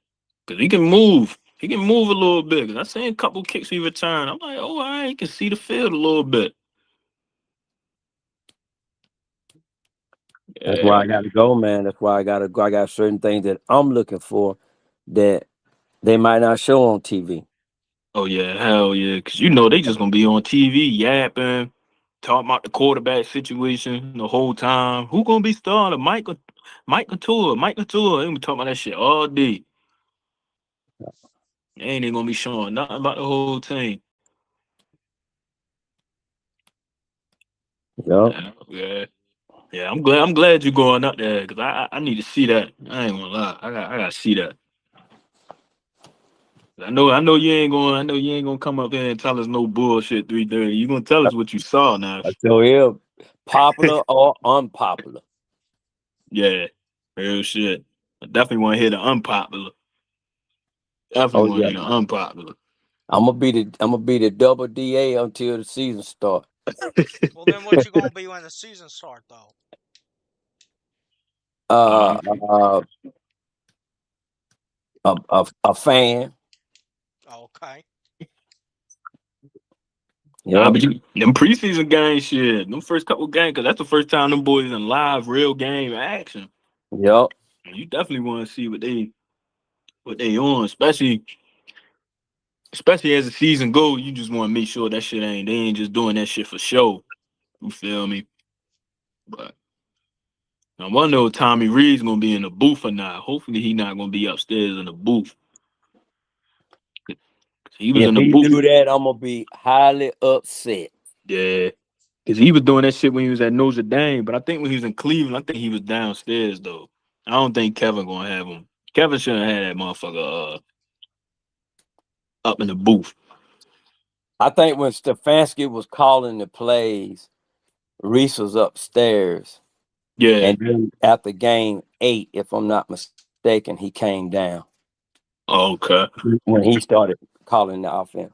because he can move. He can move a little bit. Cause I seen a couple kicks he returned. I'm like, oh, all right, he can see the field a little bit. That's why Yeah. I gotta go, man. That's why I gotta go. I got certain things that I'm looking for that they might not show on TV. Oh yeah, hell yeah. Cause you know they just gonna be on TV yapping, talking about the quarterback situation the whole time. Who gonna be starting? Mike Couture, Mike Couture. They gonna be talking about that shit all day. They ain't even gonna be showing nothing about the whole team. Yup. Yeah. Yeah, I'm glad you're going up there because I need to see that. I ain't gonna lie. I gotta see that. I know you ain't gonna come up there and tell us no bullshit 3:30. You gonna tell us what you saw now. So here, popular or unpopular. Yeah, real shit. I definitely want to hear the unpopular. Definitely Oh want to yeah. hear the unpopular. I'm gonna be the double DA until the season start. Well, then what you gonna be when the season start though? Uh, um, uh, a fan. Okay. nah, Yep. but them preseason games, shit. Them first couple games, because that's the first time them boys in live, real game action. Yep. You definitely want to see what they on, especially as the season goes. You just want to make sure that shit they ain't just doing that shit for show. You feel me? But I wonder if Tommy Reed's gonna be in the booth or not. Hopefully he not gonna be upstairs in the booth. He was If in the he booth. do that, I'm gonna be highly upset. Yeah. Because he was doing that shit when he was at Notre Dame. But I think when he was in Cleveland, I think he was downstairs though. I don't think Kevin gonna have him. Kevin shouldn't have that motherfucker up in the booth. I think when Stefanski was calling the plays, Reese was upstairs, Yeah. and then after game 8, if I'm not mistaken, he came down Okay. when he started calling the offense.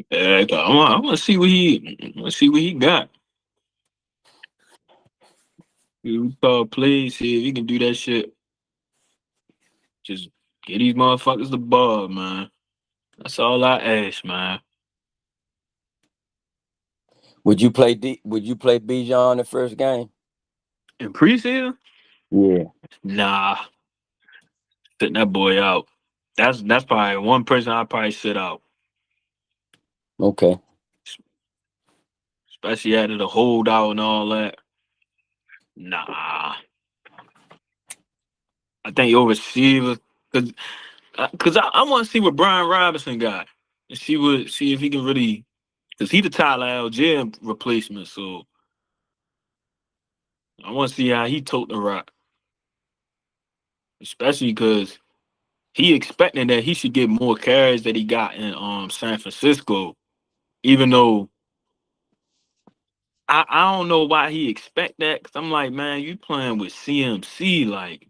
Yeah, I want to see what he got. We call plays, see if he can do that shit. Just get these motherfuckers the ball, man. That's all I ask, man. Would you play Bijan the first game? In preseason, Yeah. nah, sitting that boy out. That's probably one person I probably sit out, Okay. especially after the holdout and all that. Nah, I think your receiver, cause I want to see what Brian Robinson got and see if he can really, cause he the Tyler Algier replacement. So I want to see how he tote the rock, especially because he expecting that he should get more carries that he got in San Francisco, even though I don't know why he expect that. Cause I'm like, man, you playing with CMC, like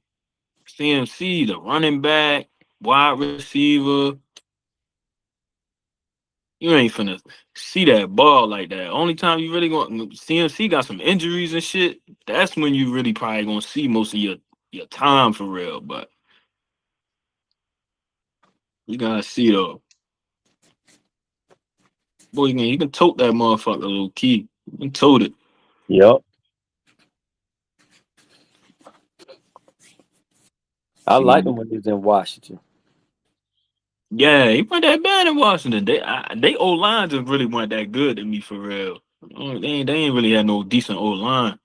CMC, the running back, wide receiver. You ain't finna see that ball like that. Only time you really going CMC got some injuries and shit. That's when you really probably gonna see most of your time for real. But you gotta see though. Boy, you can tote that motherfucker little key. You can tote it. Yep. I like See, him when he was in Washington. yeah, he went that bad in Washington. They O lines just really weren't that good to me for real. They ain't really had no decent O line.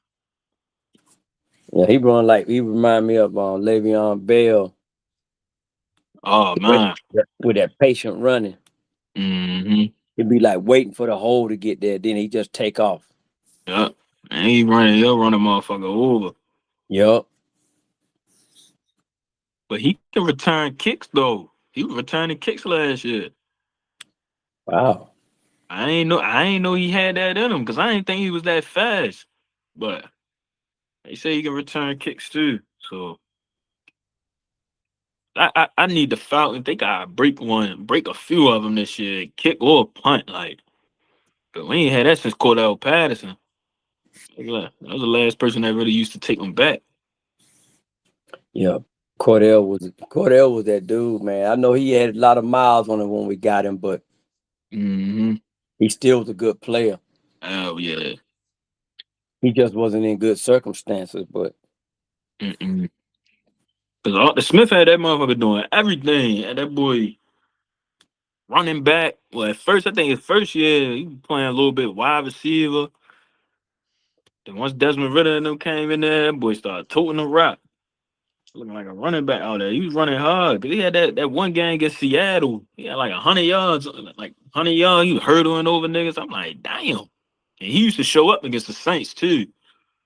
Yeah, he remind me of Le'Veon Bell Oh with, man. with that patient running. Mm-hmm. He'd be like waiting for the hole to get there, then he just take off. Yep. And he'll run a motherfucker over. Yep. But he can return kicks though. He was returning kicks last year. Wow. I ain't know he had that in him because I didn't think he was that fast. But they say he can return kicks too. So I need the Falcons. They gotta break a few of them this year, kick or punt. Like, but we ain't had that since Cordell Patterson. That was the last person that really used to take them back. Yeah. Cordell was that dude, man. I know he had a lot of miles on him when we got him, but Mm-hmm. he still was a good player. Oh yeah. He just wasn't in good circumstances. But Mm-mm. Because Arthur Smith had that motherfucker doing everything, and that boy running back. Well, at first, I think his first year he was playing a little bit wide receiver. Then once Desmond Ritter and them came in there, that boy started toting the rock, looking like a running back out there. He was running hard because he had that one game against Seattle. He had like 100 yards, like 100 yards. He was hurdling over niggas. I'm like, damn. And he used to show up against the Saints too.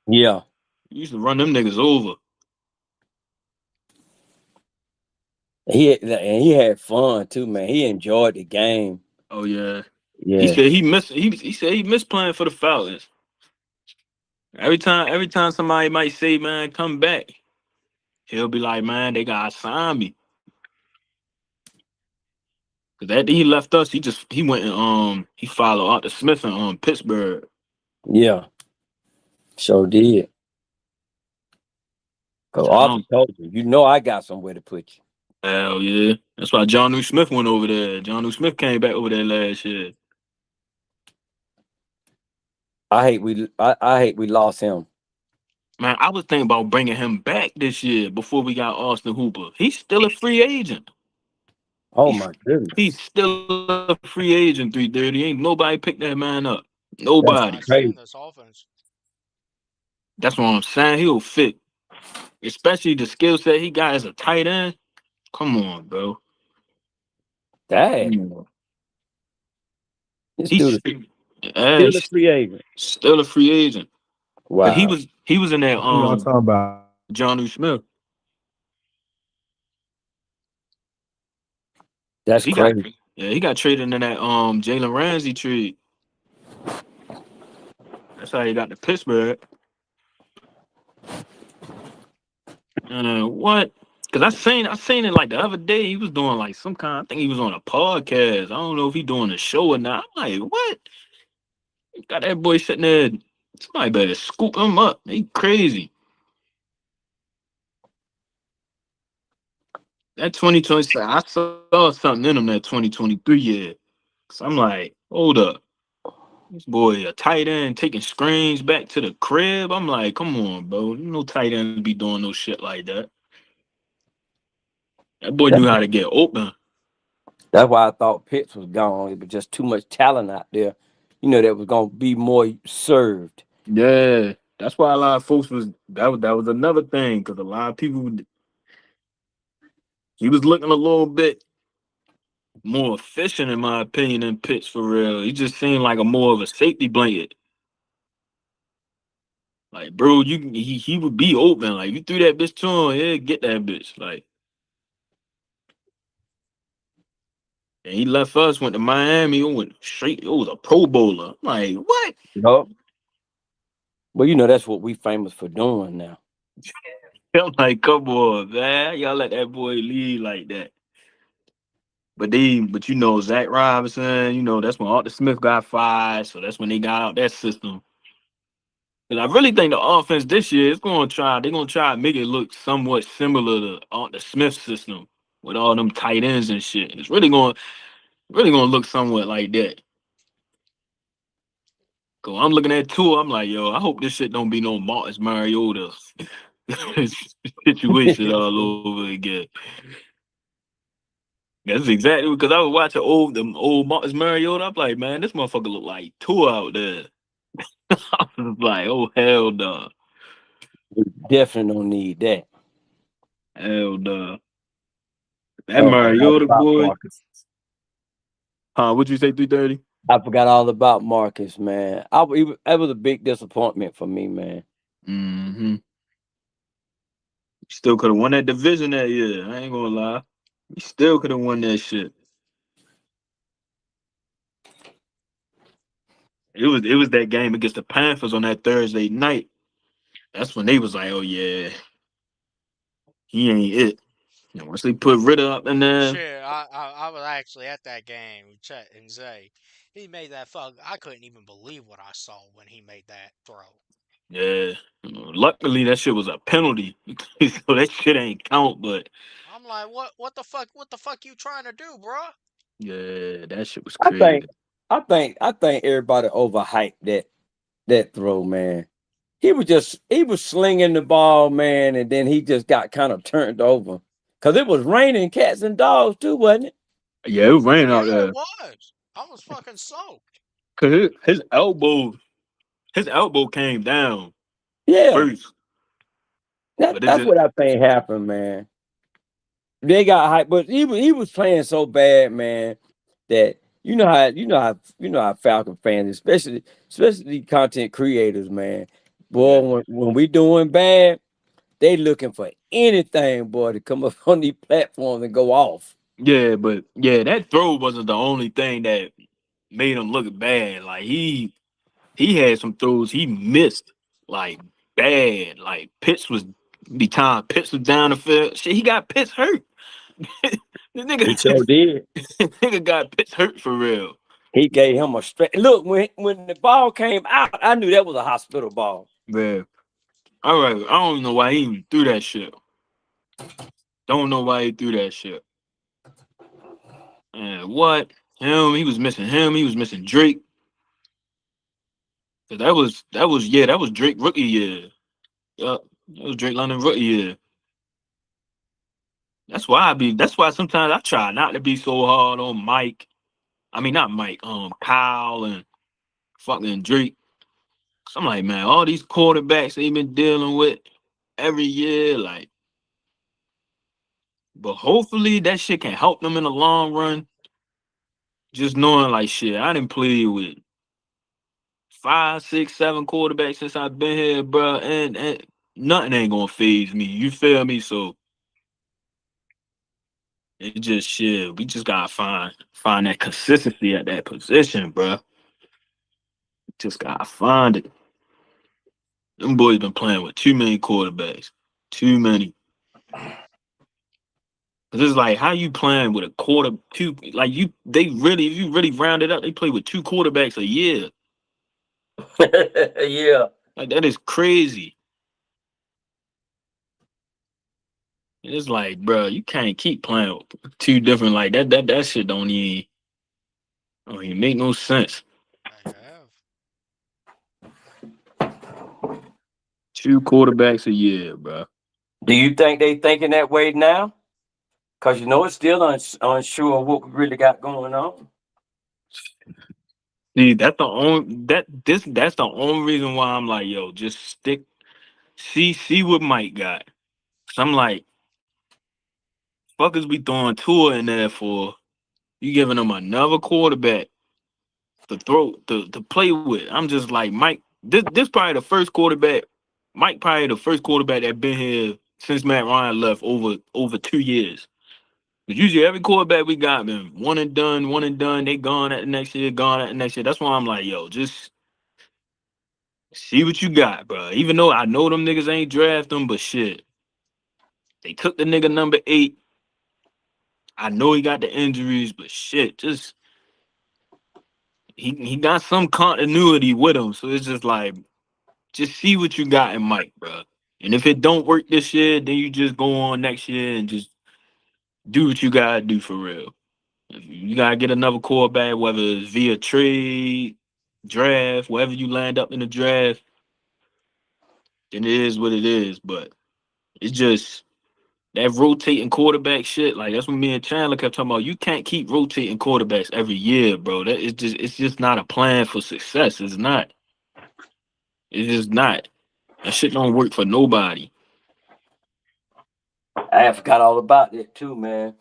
yeah, He used to run them niggas over. he had fun too, man. He enjoyed the game. Oh yeah. He Yeah, said he missed. He said he missed playing for the Falcons. Every time somebody might say, "Man, come back," he'll be like, "Man, they gotta sign me." Cause after he left us, he went and he followed Arthur Smith in Pittsburgh. yeah, sure did. Cause Which I Arthur don't. told you know, I got somewhere to put you. Hell yeah. That's why John New Smith went over there. John New Smith came back over there last year. I hate we lost him. Man, I was thinking about bringing him back this year before we got Austin Hooper. He's still a free agent. Oh He's my goodness, he's still a free agent. 330. Ain't nobody picked that man up. that's Nah, Nobody. he's crazy. in this offense. That's what I'm saying. He'll fit, especially the skill set he got as a tight end. Come on, bro. Dang, Come on. this He's dude is still a he's free agent. still a free agent. Cause he Wow, was he was in that Who y'all talking about? John Smith. Cause that's crazy. he got traded in that Jalen Ramsey trade. That's how he got to Pittsburgh. What? Cause I seen it like the other day. He was doing like some kind. I think he was on a podcast. I don't know if he doing a show or not. I'm like, what? Got that boy sitting there. Somebody better scoop him up. He crazy. That 2020, I saw something in him that 2023 year. So I'm like, hold up. This boy a tight end taking screens back to the crib. I'm like, come on, bro. No tight end be doing no shit like that. That boy That, knew how to get open. that's why I thought Pitts was gone. It was just too much talent out there. You know that was gonna be more served. Yeah. That's why a lot of folks was another thing. Cause a lot of people he was looking a little bit more efficient in my opinion than Pitts for real. He just seemed like a more of a safety blanket. Like, bro, he would be open. Like, you threw that bitch to him, yeah, get that bitch. Like, and he left us, went to Miami, went straight. It was a Pro Bowler. I'm like, what? No, well, you know that's what we famous for doing now. I'm like, come on, man, y'all let that boy lead like that. But you know, Zach Robinson, you know, that's when Arthur Smith got fired, so that's when they got out that system. And I really think the offense this year is they're gonna try to make it look somewhat similar to Arthur Smith's system with all them tight ends and shit. It's really gonna look somewhat like that. Cause I'm looking at Tua, I'm like, yo, I hope this shit don't be no Marcus Mariota situation all over again. That's exactly because I was watching old Marcus Mariota. I'm like, man, this motherfucker look like Tua out there. I was like, oh hell no, We definitely don't need that. hell no. That Oh, I forgot all Mariota about boy, Marcus. huh? What'd you say? 330? I forgot all about Marcus, man. That was a big disappointment for me, man. Mm-hmm. Still could have won that division that year. I ain't gonna lie. He still could have won that shit. It was that game against the Panthers on that Thursday night. That's when they was like, oh yeah, he ain't it. And once they put Ritter up in there, Shit, I was actually at that game with Chet and Zay. He made that fuck. I couldn't even believe what I saw when he made that throw. Yeah. Luckily, that shit was a penalty, so that shit ain't count. But I'm like, what the fuck? What the fuck you trying to do, bro? yeah, that shit was I think crazy. I think everybody overhyped that throw, man. He was slinging the ball, man, and then he just got kind of turned over. Cause it was raining cats and dogs too, wasn't it? Yeah, it was raining Yeah, out it there. was. I was fucking soaked. Cause his elbow came down Yeah. first, but it That's just what I think happened, man. They got hyped, but he was playing so bad, man, that you know how Falcon fans, especially content creators, man. Boy, yeah, when we doing bad, they looking for anything, boy, to come up on these platforms and go off. yeah, but yeah, that throw wasn't the only thing that made him look bad. Like he had some throws he missed like bad. Like Pitts was be time Pitts was down the field. Shit, he got Pitts hurt. the He sure nigga, did. nigga got Pitts hurt for real. He gave him a straight look when the ball came out. I knew that was a hospital ball. Man, all right, I don't know why he even threw that shit. Don't know why he threw that shit. And what? He was missing him. He was missing Drake. 'Cause that was Drake rookie year. Yup, that was Drake London rookie year. That's why sometimes I try not to be so hard on Mike. I mean not Mike, Kyle and fucking Drake. 'Cause I'm like, man, all these quarterbacks they've been dealing with every year, like, but hopefully that shit can help them in the long run. Just knowing like shit, I didn't play with 5, 6, 7 quarterbacks since I've been here, bro, and nothing ain't gonna phase me. You feel me? So it just shit. We just gotta find that consistency at that position, bro. Just gotta find it. Them boys been playing with too many quarterbacks. Too many. Cause it's like how you playing with a quarter two like they really if you really round it up, they play with 2 quarterbacks a year. Yeah. Like that is crazy. It's like, bro, you can't keep playing with 2 different like that shit don't even make no sense. They have. 2 quarterbacks a year, bro. Do you think they thinking that way now? Cause it's still unsure what we really got going on. See, that's the only reason why I'm like, yo, just stick see what Mike got. 'Cause I'm like, fuck is we throwing Tua in there for? You giving him another quarterback to throw to play with. I'm just like Mike. This probably the first quarterback. Mike probably the first quarterback that been here since Matt Ryan left over 2 years. But usually every quarterback we got been one and done, one and done. They gone at the next year, gone at the next year. That's why I'm like, yo, just see what you got, bro. Even though I know them niggas ain't draft them, but shit, they took the nigga number 8. I know he got the injuries, but shit, just he got some continuity with him. So it's just like, just see what you got in Mike, bro. And if it don't work this year, then you just go on next year and just do what you gotta do for real. If you gotta get another quarterback, whether it's via trade, draft, wherever you land up in the draft, then it is what it is. But it's just that rotating quarterback shit. Like that's what me and Chandler kept talking about. You can't keep rotating quarterbacks every year, bro. That is just it's just not a plan for success. It's not. It's just not. That shit don't work for nobody. I forgot all about that too, man.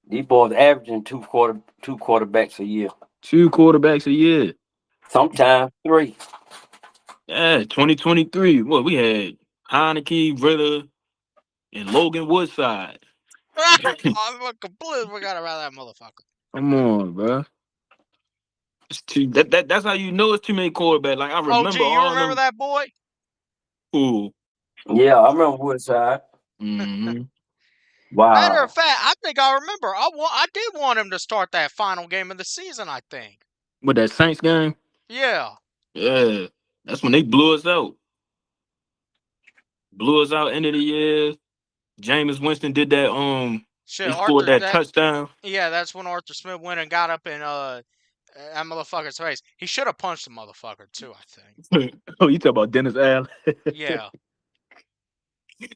These boys averaging two quarterbacks a year. 2 quarterbacks a year. Sometimes 3. Yeah, 2023. What we had Heineke, Ritter, and Logan Woodside. I completely forgot about that motherfucker. Come on, bro. It's too, that's how you know it's too many quarterbacks. Like I remember OG, you all remember them. that boy? Cool. Yeah, I remember Woodside. Mm-hmm. Matter of Wow. fact, I think I remember. I did want him to start that final game of the season, I think. With that Saints game, Yeah. yeah, that's when they blew us out. blew us out end of the year. Jameis Winston did that. Shit, They scored Arthur. that That touchdown. yeah, that's when Arthur Smith went and got up in that motherfucker's face. He should have punched the motherfucker too. I think. Oh, you talk about Dennis Allen? Yeah.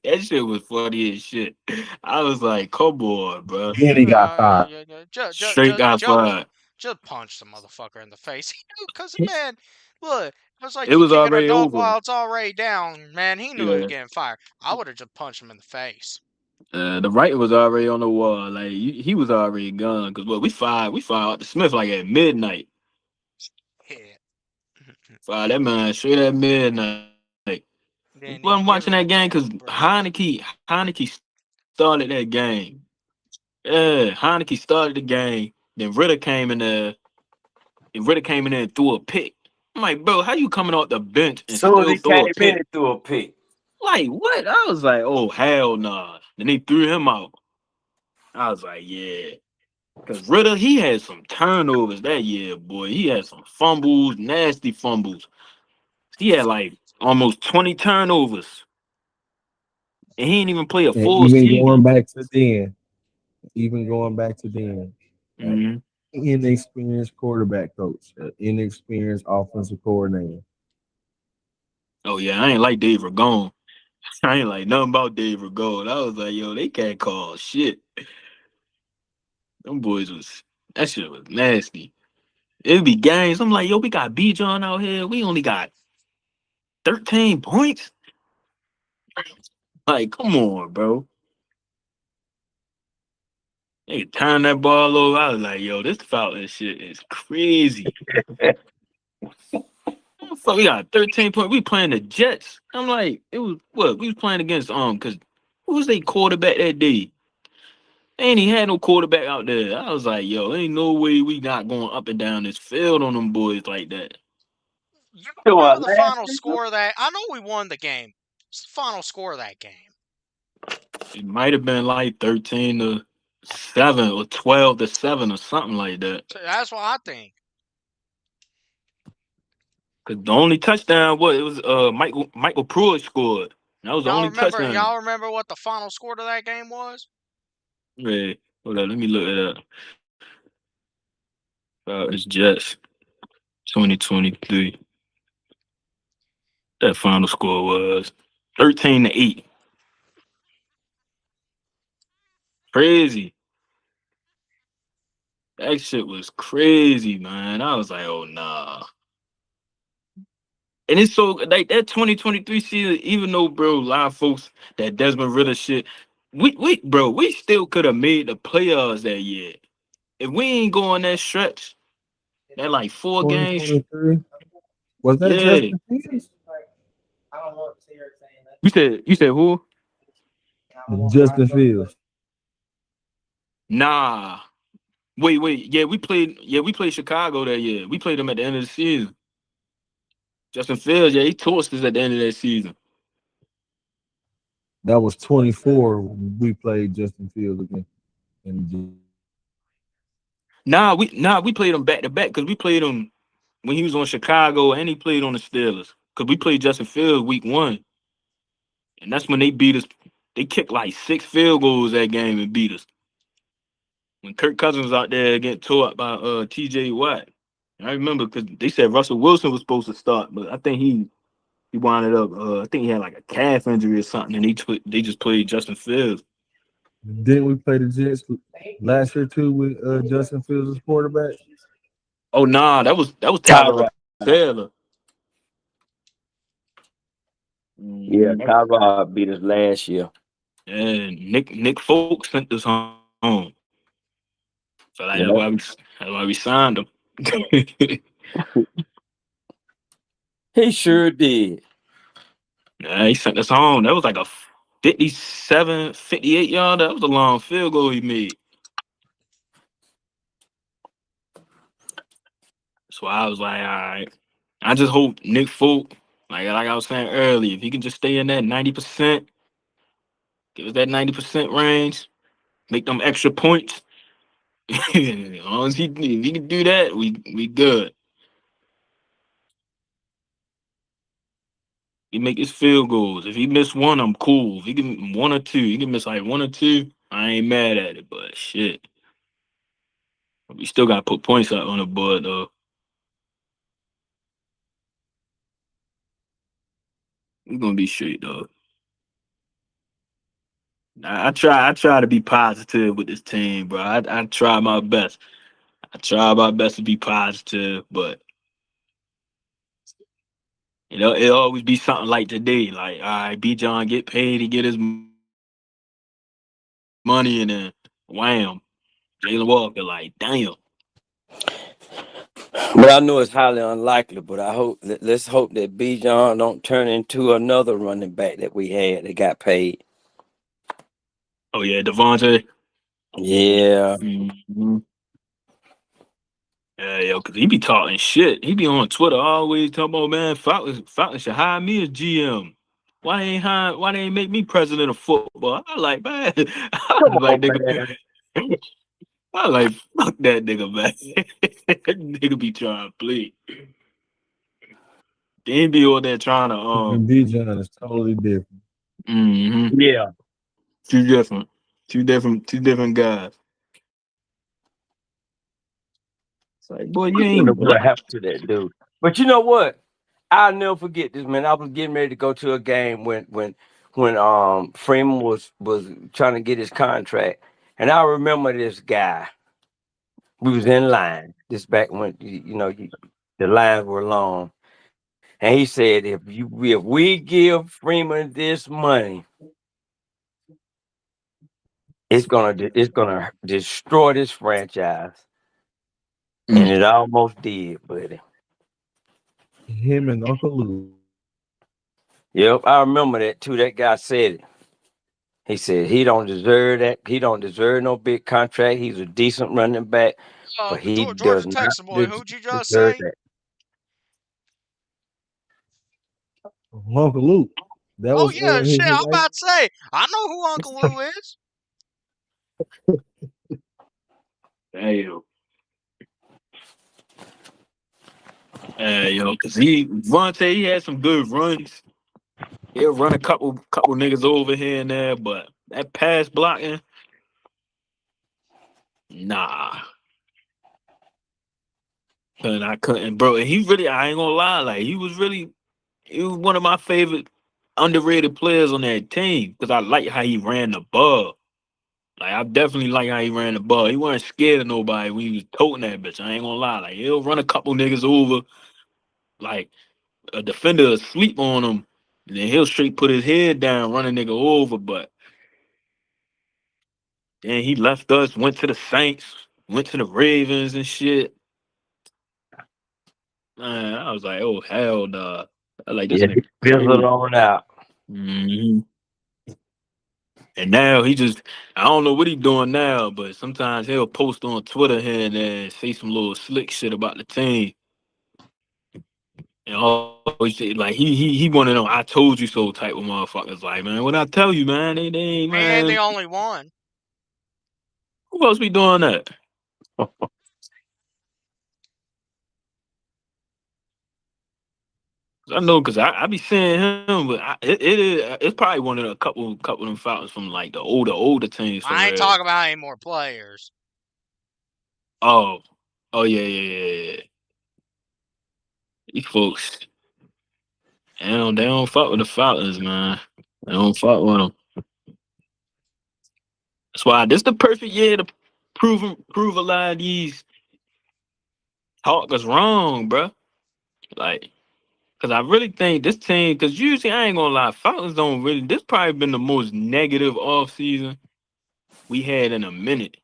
That shit was funny as shit. I was like, come on, bro. Then he got fired. Yeah. Straight got fired. Just punch the motherfucker in the face. Because, man, look, it was like It you was kicking a already dog over. while it's already down. Man, he knew he was Yeah. getting fired. I would have just punched him in the face. The writing was already on the wall. Like he was already gone. Cause we fired out the Smith like at midnight. Yeah. Fired that man straight at midnight. We Didn't wasn't even give watching him that a game because damn break. Heineke started that game. Yeah, Heineke started the game. Then Ritter came in there. And Ritter came in there and threw a pick. I'm like, bro, how you coming off the bench and Soon as still he throw came a in, pick? he threw a pick. Like, what? I was like, oh, hell nah. Then they threw him out. I was like, yeah. Because Ritter, he had some turnovers that year, boy. He had some fumbles, nasty fumbles. He had like almost 20 turnovers. And he didn't even play a And full season. even going back to then, an Mm-hmm. inexperienced quarterback coach, an inexperienced offensive coordinator. Oh, yeah, I ain't like Dave Ragone. I ain't like nothing about Dave Ragone. I was like, yo, they can't call shit. Them boys that shit was nasty. It'd be games. I'm like, yo, we got Bijan out here. We only got 13 points. Like, come on, bro. They turn that ball over. I was like, yo, this Falcons shit is crazy. Fuck, we got 13 points. We playing the Jets. I'm like, it was what? We was playing against because who was their quarterback that day? They ain't even had no quarterback out there. I was like, yo, ain't no way we not going up and down this field on them boys like that. You So remember what, the last final season? score of that? I know we won the game. What's the final score of that game? It might have been like 13-7 or 12-7 or something like that. So that's what I think. Cause the only touchdown was Michael Pruitt scored. That was the only touchdown. Y'all remember what the final score to that game was? Yeah, hold on, let me look it up. It's Jets 2023. That final score was 13-8. Crazy. That shit was crazy, man. I was like, oh nah. And it's so like that 2023 season, even though, bro, a lot of folks that Desmond Ritter shit, we still could have made the playoffs that year. If we ain't go on that stretch, that like 4 games, 2023. Was that yeah. Justin Fields? You said who? Justin Fields. Nah. Wait. We played Chicago that year. We played them at the end of the season. Justin Fields, yeah, he torched us at the end of that season. That was 24. We played Justin Fields again. And We played him back to back because we played him when he was on Chicago and he played on the Steelers. Because we played Justin Fields week 1. And that's when they beat us. They kicked like 6 field goals that game and beat us. When Kirk Cousins was out there getting tore up by TJ Watt. And I remember because they said Russell Wilson was supposed to start, but I think he wound up I think he had like a calf injury or something, and they just played Justin Fields. didn't we play the Jets last year too with Justin Fields as quarterback? Oh nah, that was Tyrod Tyrod. Taylor. Yeah, Mhm. Tyrod beat us last year. And Nick Folk sent us home. So like Yeah. that's why we signed him. He sure did. Yeah, he sent us home. That was like a 57, 58 yard. That was a long field goal he made. So I was like, all right. I just hope Nick Folk, like I was saying earlier, if he can just stay in that 90%, give us that 90% range, make them extra points. As long as if he can do that, we good. He make his field goals. If he miss one, I'm cool. If he can one or two, he can miss like one or two. I ain't mad at it, but shit, we still gotta put points out on the board though. We're gonna be straight though. I try to be positive with this team, bro. I try my best. I try my best to be positive, but it'll always be something like today. Like, all right, B John get paid, he get his money, and then wham, Jalen Walker, like, damn. But I know it's highly unlikely. But let's hope that Bijan don't turn into another running back that we had that got paid. Oh yeah, Devontae. Yeah. Mm-hmm. Yeah, yo, cause he be talking shit. He be on Twitter always talking about, man, Falcons should hire me as GM. Why they ain't make me president of football? I like, man. I Come was like, on, nigga. man. I like, fuck that nigga, man. That nigga be trying to play. They be on there trying to And Bijan is totally different. mm-hmm. Yeah. Two different guys. It's like, boy, you I wonder ain't what black. happened to that dude. But you know what? I'll never forget this, man. I was getting ready to go to a game when Freeman was trying to get his contract, and I remember this guy. We was in line. This back when the lines were long, and he said, if we give Freeman this money, it's gonna destroy this franchise, and Mm. it almost did, buddy. Him and Uncle Luke. Yep, I remember that too. That guy said it. He said he don't deserve that. He don't deserve no big contract. He's a decent running back, but he does Georgia not Texas boy, who'd you just deserve say? that. Uncle Luke. That Oh was yeah, shit. his I'm about to say, I know who Uncle Lou is. Damn. Yo, cause Vontae, he had some good runs. He'll run a couple niggas over here and there, but that pass blocking, nah. And I couldn't, bro. And I ain't gonna lie, like he was one of my favorite underrated players on that team because I like how he ran the ball. Like I definitely like how he ran the ball. He wasn't scared of nobody when he was toting that bitch. I ain't gonna lie. Like he'll run a couple niggas over, like a defender will sleep on him, and then he'll straight put his head down, run a nigga over. But then he left us, went to the Saints, went to the Ravens and shit. Man, I was like, oh hell nah. I like this Yeah, he nigga fizzled crazy. on out. hmm And now I don't know what he doing now, but sometimes he'll post on Twitter here and there and say some little slick shit about the team. And always say, like he one of them I told you so type of motherfuckers. Like, man, what I tell you, man, they ain't, He ain't the man. only one. Who else be doing that? I know because I be seeing him, but it's probably one of the couple of them Falcons from like the older teams for I ain't real. talking about any more players. Oh, oh yeah. These folks, they don't fuck with the Falcons, man. They don't fuck with them. That's why this the perfect year to prove a lot of these talkers wrong, bro. Like, cause I really think this team, cause usually I ain't gonna lie, Falcons don't really. This probably been the most negative offseason we had in a minute.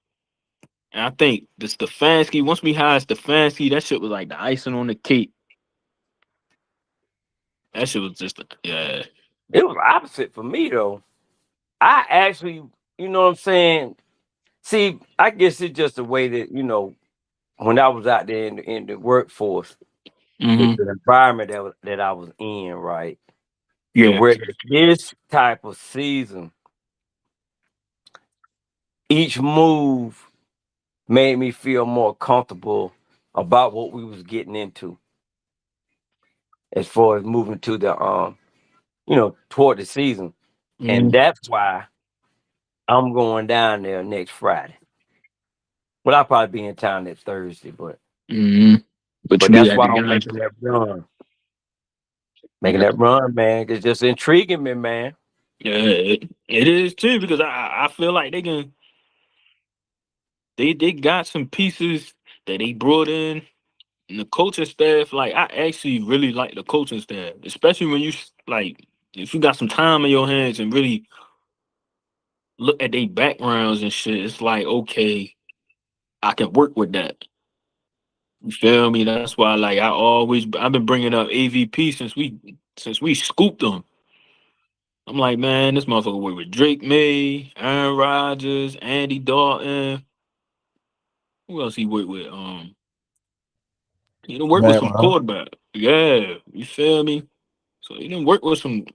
And I think the Stefanski, once we hired Stefanski, that shit was like the icing on the cake. That shit was just, yeah. It was opposite for me though. I actually, you know what I'm saying? See, I guess it's just the way that, when I was out there in the workforce, Mm-hmm. the environment that I was in, right? To Yeah. where this type of season, each move made me feel more comfortable about what we was getting into as far as moving to the toward the season. And that's why I'm going down there next Friday. Well, I'll probably be in town next Thursday, but But you but be that's at why the I'm game. making that run. Making that run, man. It's just intriguing me, man. Yeah, it is too because I feel like they got some pieces that they brought in. And the coaching staff, like I actually really like the coaching staff, especially when like if you got some time in your hands and really look at their backgrounds and shit. It's like okay, I can work with that. You feel me? That's why like I've been bringing up AVP since we scooped them. I'm like, man, this motherfucker worked with Drake May, Aaron Rodgers, Andy Dalton. Who else he worked with? He done work with Matt some Ryan. quarterback. Yeah, you feel me? So he didn't work with some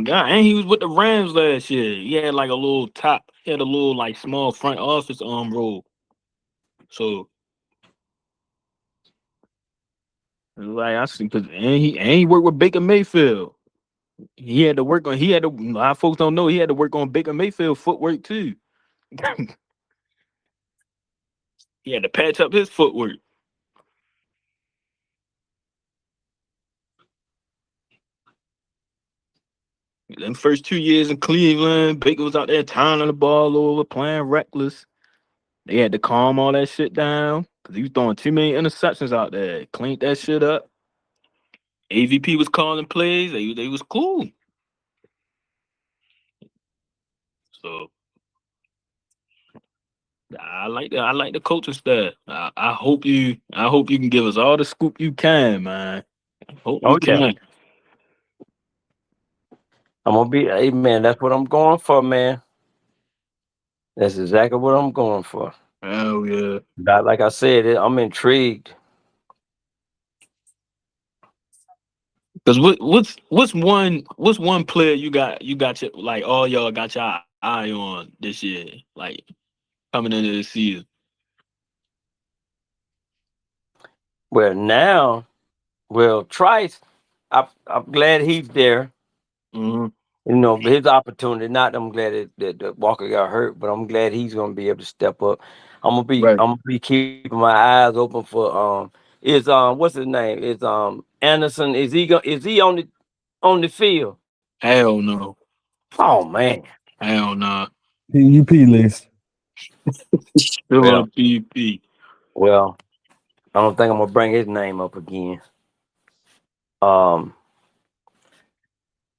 guy, and he was with the Rams last year. He had like a little top, he had a little like small front office role. So like I see, cause and he worked with Baker Mayfield. He had to. A lot of folks don't know he had to work on Baker Mayfield footwork too. He had to patch up his footwork. Them first 2 years in Cleveland, Baker was out there turning the ball over, playing reckless. They had to calm all that shit down because he was throwing too many interceptions out there. Cleaned that shit up. AVP was calling plays. They was cool. So I like that. I like the coaching staff. I hope you can give us all the scoop you can, man. Hope you Oh yeah. can. I'm gonna be hey man, that's what I'm going for, man. That's exactly what I'm going for. Hell yeah. Like I said, I'm intrigued. Cause what's one player you got your like all y'all got your eye on this year, like coming into the season. Well now, Trice, I'm glad he's there. Mm-hmm. His opportunity. Not I'm glad that Walker got hurt, but I'm glad he's gonna be able to step up. Right. I'm gonna be keeping my eyes open for is what's his name? Is Anderson, is he on the field? Hell no. Oh man. Hell no. PUP list. Still Well on PP. well, I don't think I'm gonna bring his name up again. Um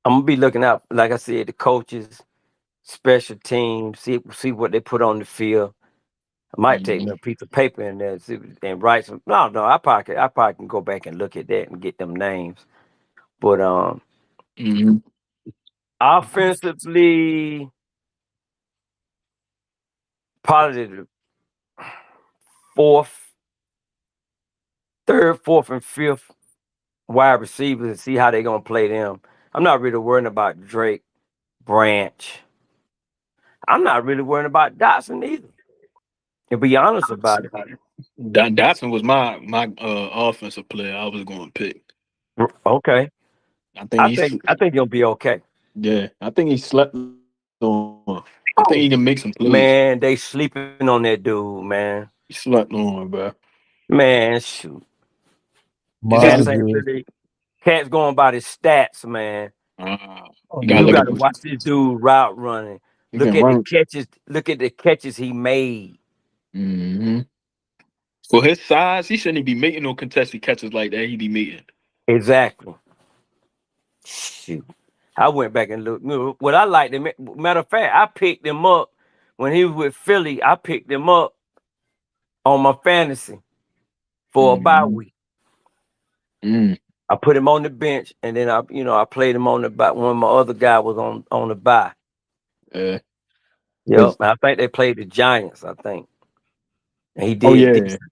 I'm gonna be looking out, like I said, the coaches, special teams, see what they put on the field. I might take me Mm-hmm. a piece of paper in there and write some. No, I probably can go back and look at that and get them names. But Mm-hmm. offensively, probably the fourth, third, fourth, and fifth wide receivers and see how they're gonna play them. I'm not really worrying about Drake, Branch. I'm not really worrying about Dotson either. To be honest about it. Dotson was my offensive player I was going to pick. Okay. I think I he's think I think you'll be okay. yeah. I think he slept on. I think he can Oh make some plays. man, they sleeping on that dude, man. He slept on, bro. Man, shoot. It's just Miles Cats ain't good. really cats going by the stats, man. Oh you gotta You yeah. look at gotta watch this dude route running. he can run. Look at the catches he made. Mm-hmm. For his size, he shouldn't be making no contested catches like that. He be making. Exactly. Shoot. I went back and looked. What I liked him. Matter of fact, I picked him up when he was with Philly. I picked him up on my fantasy for a bye Mm-hmm. week. Mm. I put him on the bench, and then I played him on the bye when my other guy was on the bye. Uh, Yep, 'Cause- I think they played the Giants. I think, and he oh did yeah, decent.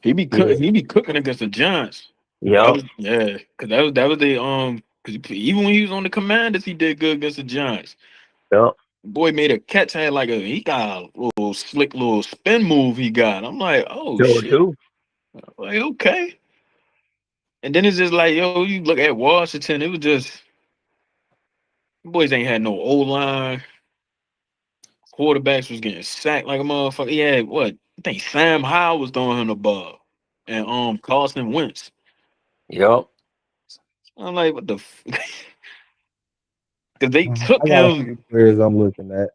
he be Yeah. cooking. He be cooking against the Giants. That Yep. was yeah, because that was the because even when he was on the Commanders, he did good against the Giants. Yep. Boy made a catch, had like he got a little slick little spin move he got. I'm like, oh Sure shit, do. like okay. And then it's just like yo, you look at Washington, it was just Boys ain't had no O line. Quarterbacks was getting sacked like a motherfucker. He had what? I think Sam Howell was throwing him the ball, and Carson Wentz. Yup. I'm like, what the? Because they I took got a him. few players I'm looking at.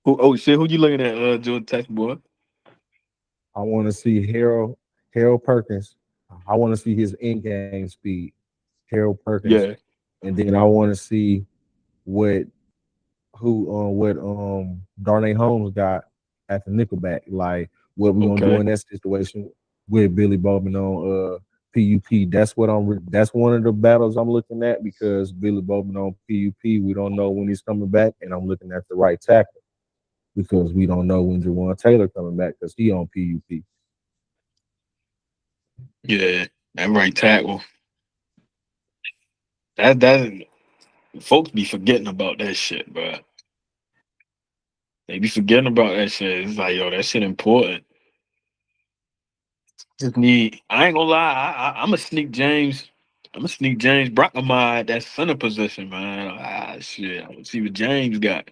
Who? Oh shit! Who you looking at? Jordan Texas boy. I want to see Harold Perkins. I want to see his in-game speed, Harold Perkins, Yeah. and then I want to see what what Darnay Holmes got at the nickelback. Like what we gonna do Okay. in that situation with Billy Bowman on PUP. That's one of the battles I'm looking at because Billy Bowman on PUP. We don't know when he's coming back, and I'm looking at the right tackle because we don't know when Jawan Taylor coming back because he on PUP. Yeah. That right tackle. That folks be forgetting about that shit, bro. They be forgetting about that shit. It's like, yo, that shit important. Just need. I ain't gonna lie. I'm a sneak James. I'm a sneak James Brockman at that center position, man. Shit. I want to see what James got.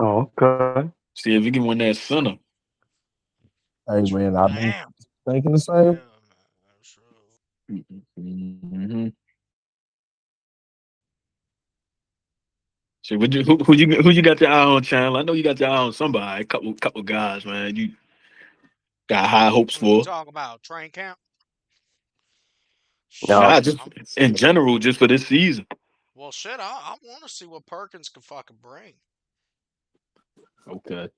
Oh, okay. See if he can win that center. Hey man, I've been Damn. thinking the same. Yeah, man. True. Mm-hmm. See, who you got your eye on, Chandler? I know you got your eye on somebody. Couple guys, man. You got high hopes What you for. talk about? Train camp? No. Nah, Shit. just in general, just for this season. Well, shit. I want to see what Perkins can fucking bring. Okay.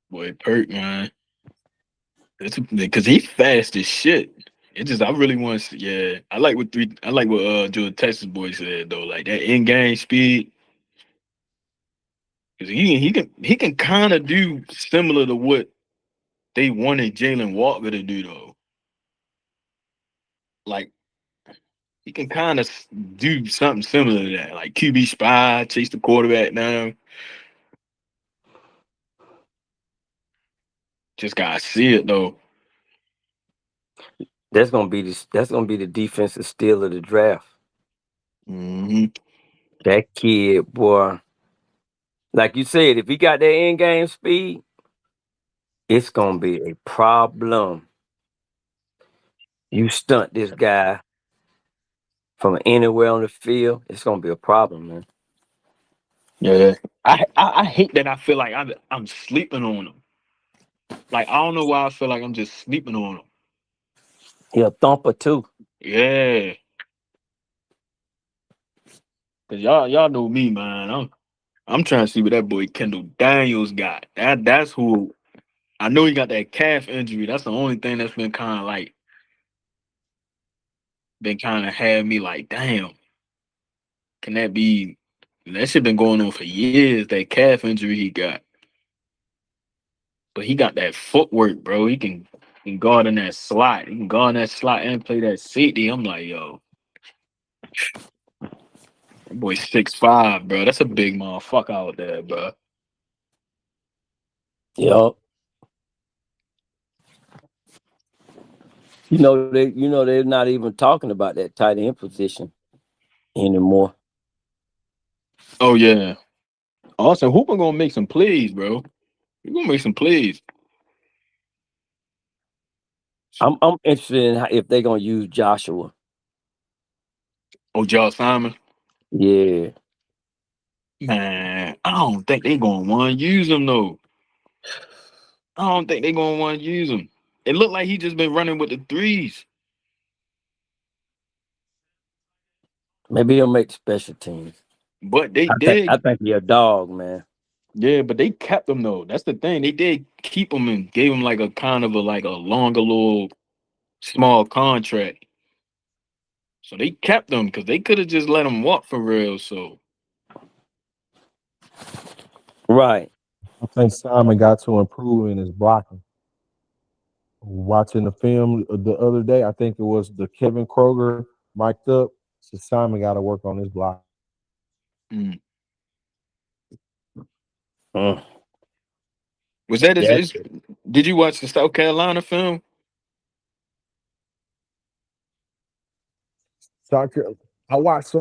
Boy, Perk, man. It's because he's fast as shit. It just I really want to see, yeah. I like what Jordan Texas boy said though. Like that in game speed. Cause he can kind of do similar to what they wanted Jalen Walker to do though. Like he can kind of do something similar to that. Like QB spy, chase the quarterback down. Just gotta see it though. That's gonna be the defensive steal of the draft. Hmm. That kid, boy. Like you said, if he got that in game speed, it's gonna be a problem. You stunt this guy from anywhere on the field, it's gonna be a problem, man. Yeah. I hate that I feel like I'm sleeping on him. Like I don't know why I feel like I'm just sleeping on him. He a thumper too. Yeah. Cause y'all know me, man. I'm trying to see what that boy Kendall Daniels got. That's who I know he got that calf injury. That's the only thing that's been kind of had me like, damn, can that be that shit been going on for years, that calf injury he got. But he got that footwork, bro. He can guard in that slot. He can guard in that slot and play that safety. I'm like, yo, that boy 6'5", bro. That's a big motherfucker out there, bro. Yup. They're not even talking about that tight end position anymore. Oh yeah. Also, Hooper gonna make some plays, bro. He gonna make some plays. I'm interested in if they're gonna use Joshua. Oh, Josh Simon. Yeah. Man, I don't think they gonna want to use him though. I don't think they gonna want to use him. It looked like he just been running with the threes, Maybe he'll make the special teams. but they I did, think he a dog, man. yeah. But they kept him though. That's the thing. They did keep him and gave him like a kind of a like a longer little small contract. So they kept him because they could have just let him walk for real. So Right. I think Simon got to improve in his blocking. Watching the film the other day, I think it was the Kevin Kroger mic'd up. So Simon got to work on his block. mm. Mm. Was that his, That's his? Did you watch the South Carolina film? Soccer. I watched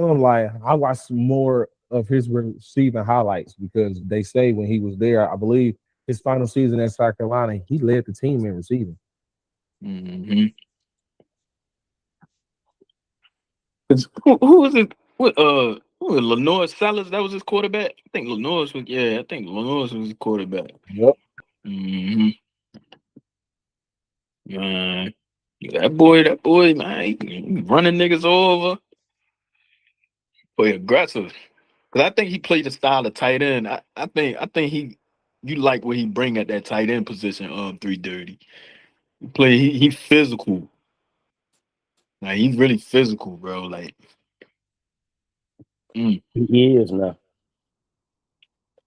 more of his receiving highlights because they say when he was there, I believe his final season at South Carolina, he led the team in receiving. Mm-hmm. Who was it? Who was Lenore Sellers? That was his quarterback. I think Lenore was. Yeah, I think Lenore was his quarterback. Yep. Mm-hmm. Man, that boy, man, he running niggas over. Boy, aggressive. Because I think he played the style of tight end. I think you like what he bring at that tight end position. 330. He physical. Like he's really physical, bro. Like, mm, He is now.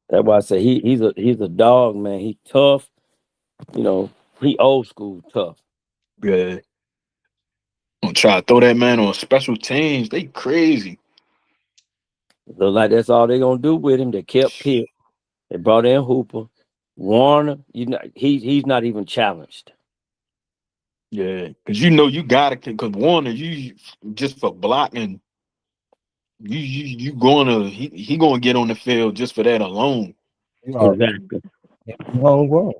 That's why I say he's a dog, man. He tough. You know, he old school tough. yeah. Gonna try to throw that man on special teams. They crazy. Look like that's all they gonna do with him. They kept Pitt. They brought in Hooper, Warner. He's not even challenged. Yeah, because you gotta, because Warner, you just for blocking, you he gonna get on the field just for that alone. He already Exactly. homegrown.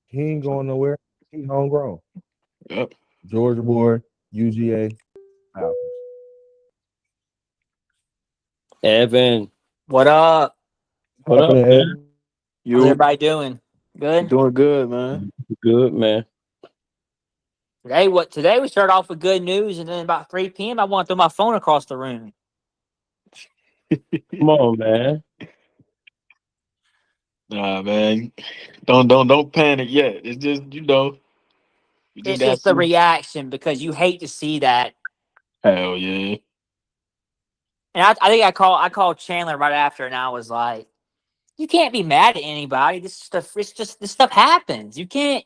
He ain't going nowhere. He homegrown. Yep. Georgia boy, UGA, Falcons. Evan, What up? what up, Happening, man? Evan? How's You everybody doing? Good. doing good, man. Good, man. Today we started off with good news, and then about 3 p.m. I want to throw my phone across the room. Come on, man. Nah, man. Don't panic yet. It's just you just It's got just the to. reaction because you hate to see that. Hell yeah. And I think I called Chandler right after, and I was like, "You can't be mad at anybody. This stuff happens. You can't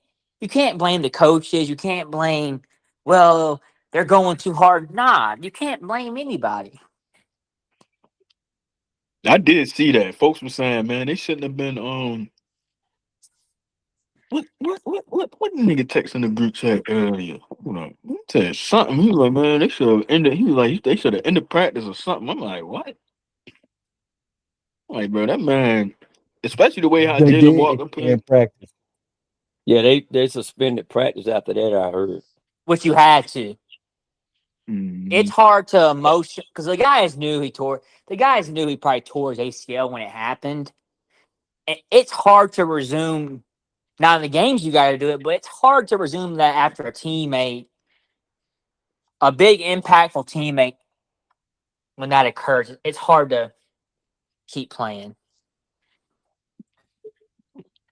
blame the coaches. You can't blame. Well, they're going too hard. Nah, you can't blame anybody. I did see that. Folks were saying, man, they shouldn't have been what nigga texting the group chat earlier? Hold on. He said something. He was like, man, they should have ended. He was like, they should have ended practice or something. I'm like, what? I'm like, bro, that man, especially the way how They Jalen did Walker played. extend practice. Yeah, they suspended practice after that. I heard. Which you had to. It's Mhm. hard to emotion because the guys knew he probably tore his ACL when it happened. It's hard to resume. Now in the games you got to do it, but it's hard to resume that after a big impactful teammate, when that occurs. It's hard to keep playing.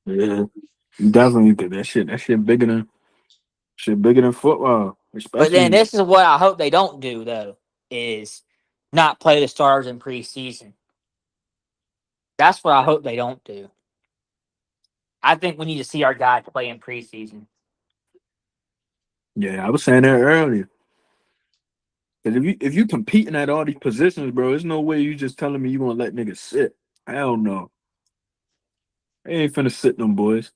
Yeah, definitely. Cause that shit bigger than football, But then especially. this is what I hope they don't do though, is not play the stars in preseason. That's what I hope they don't do. I think we need to see our guys play in preseason. Yeah, I was saying that earlier. Cause if you competing at all these positions, bro, there's no way you just telling me you gonna let niggas sit. Hell no. They ain't finna sit them boys.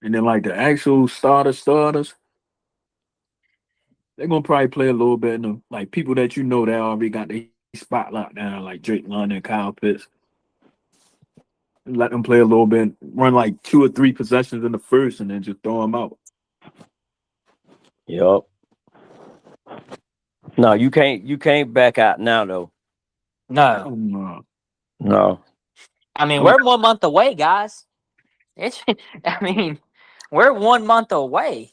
And then like the actual starters, they're gonna probably play a little bit in the like people that that already got their spot locked down, like Drake London, Kyle Pitts. Let them play a little bit, run like 2 or 3 possessions in the first, and then just throw them out. Yup. No, you can't back out now though. No, Hell no. No. I mean I'm, we're 1 month away, guys. It's, I mean, we're 1 month away.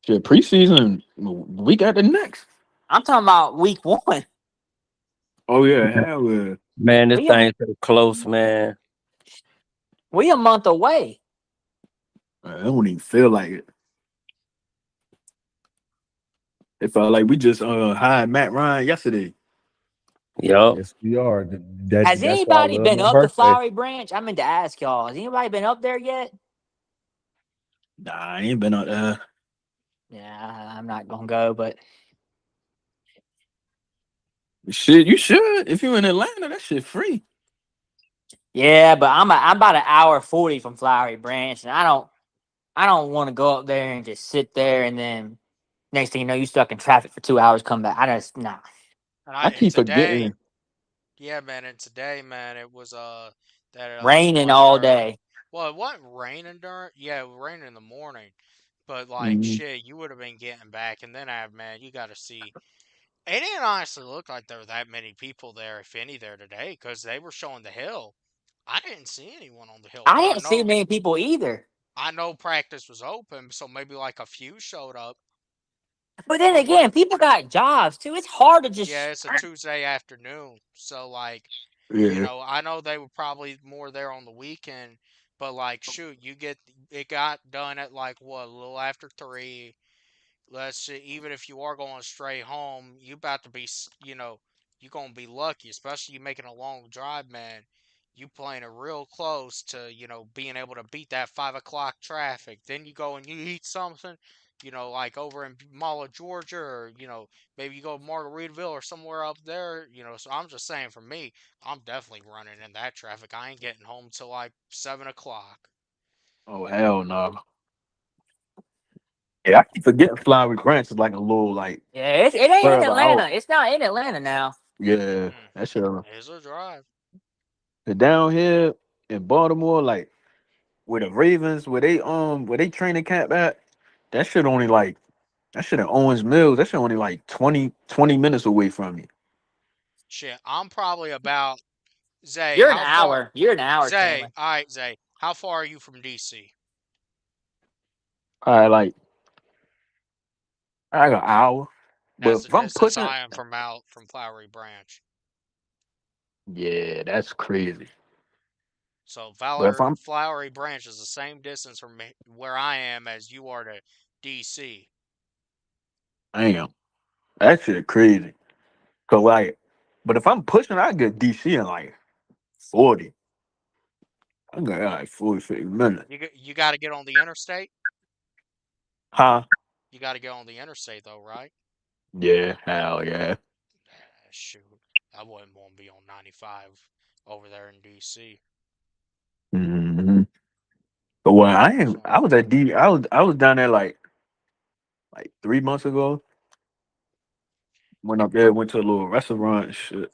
shit, preseason week after next. I'm talking about week 1. Oh yeah, hell yeah. Man, this We a, thing's so close, man. we a month away. I don't even feel like it. It felt like we just hired Matt Ryan yesterday. Yup. Yes, we are. Has That's why I anybody love been my up to birthday. Flowery Branch? I meant to ask y'all. Has anybody been up there yet? Nah, I ain't been out there. Yeah, I'm not gonna go, but Shit, you should. If you in Atlanta, that shit free. yeah, but I'm about an hour 40 from Flowery Branch, and I don't want to go up there and just sit there and then Next thing you know, you stuck in traffic for 2 hours. Come back. I just nah. I And keep today, forgetting. yeah, man, and today, man, it was that Raining one all during. day. Well, it wasn't raining during. Yeah, it was raining in the morning, but like Mhm. shit, you would have been getting back, and then man, you got to see. It didn't honestly look like there were that many people there, if any, there today, because they were showing the hill. I didn't see anyone on the hill, I but didn't see many people either. I know practice was open, so maybe like a few showed up. But then But again, people got jobs too. It's hard to yeah, just. it's a Tuesday afternoon, so like, Yeah. I know they were probably more there on the weekend, but like, shoot, it got done at like what, a little after 3. Let's see, even if you are going straight home, you about to be, you gonna be lucky, especially you making a long drive, man. You playing it real close to, being able to beat that 5 o'clock traffic. Then you go and you eat something, like over in Mall of Georgia, or maybe you go to Margaritaville or somewhere up there. So I'm just saying, for me, I'm definitely running in that traffic. I ain't getting home till like 7 o'clock. Oh hell no. Yeah, I keep forgetting Flowery Branch is like a little like Yeah, it ain't in further Atlanta. out. It's not in Atlanta now. Yeah, Mm, that shit. it's a drive. Down here in Baltimore, like where the Ravens, where they training camp at, that shit only like that shit at Owens Mills. That shit only like 20 minutes away from me. Shit, I'm probably about Zay. You're an How far? hour. You're an hour, Zay, Chandler. all right, Zay. How far are you from DC? All right, like I got an hour, That's but the if I'm distance pushing, I am from Flowery Branch. yeah, that's crazy. So But if I'm Flowery Branch is the same distance from where I am as you are to DC. damn, that shit crazy. Cause like, but if I'm pushing, I get DC in like 40. I got like 40, 50 minutes. You got to get on the interstate. Huh? You got to get on the interstate though, right? Yeah, hell yeah. Shoot, I wouldn't want to be on 95 over there in DC. hmm But when So I was at D, I was down there like 3 months ago. Went up there, went to a little restaurant and shit,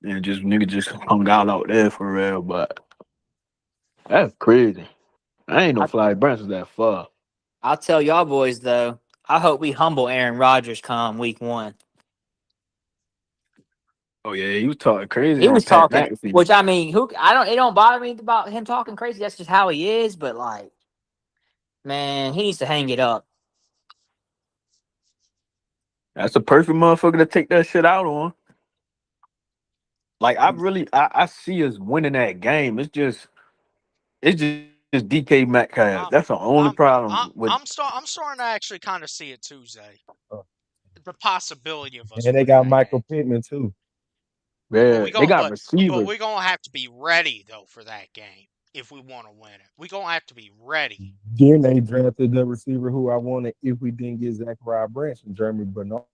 and just nigga just hung out there for real. But that's crazy. I ain't no I, Fly Branch that far. I'll tell y'all boys though. I hope we humble Aaron Rodgers come week 1. Oh yeah, he was talking crazy He on was Pat talking, McAfee. which I mean, who I don't. It don't bother me about him talking crazy. That's just how he is. But like, man, he needs to hang it up. That's a perfect motherfucker to take that shit out on. Like I see us winning that game. It's just DK Metcalf. That's the I'm only I'm problem with. I'm starting to actually kind of see it Tuesday. Uh, The possibility of us And they winning got that Michael game. Pittman too. But Yeah, they got receivers. we gonna have to be ready though for that game if we want to win it. We gonna have to be ready. Then they drafted the receiver who I wanted if we didn't get Zachariah Branch and Jeremy Bernard.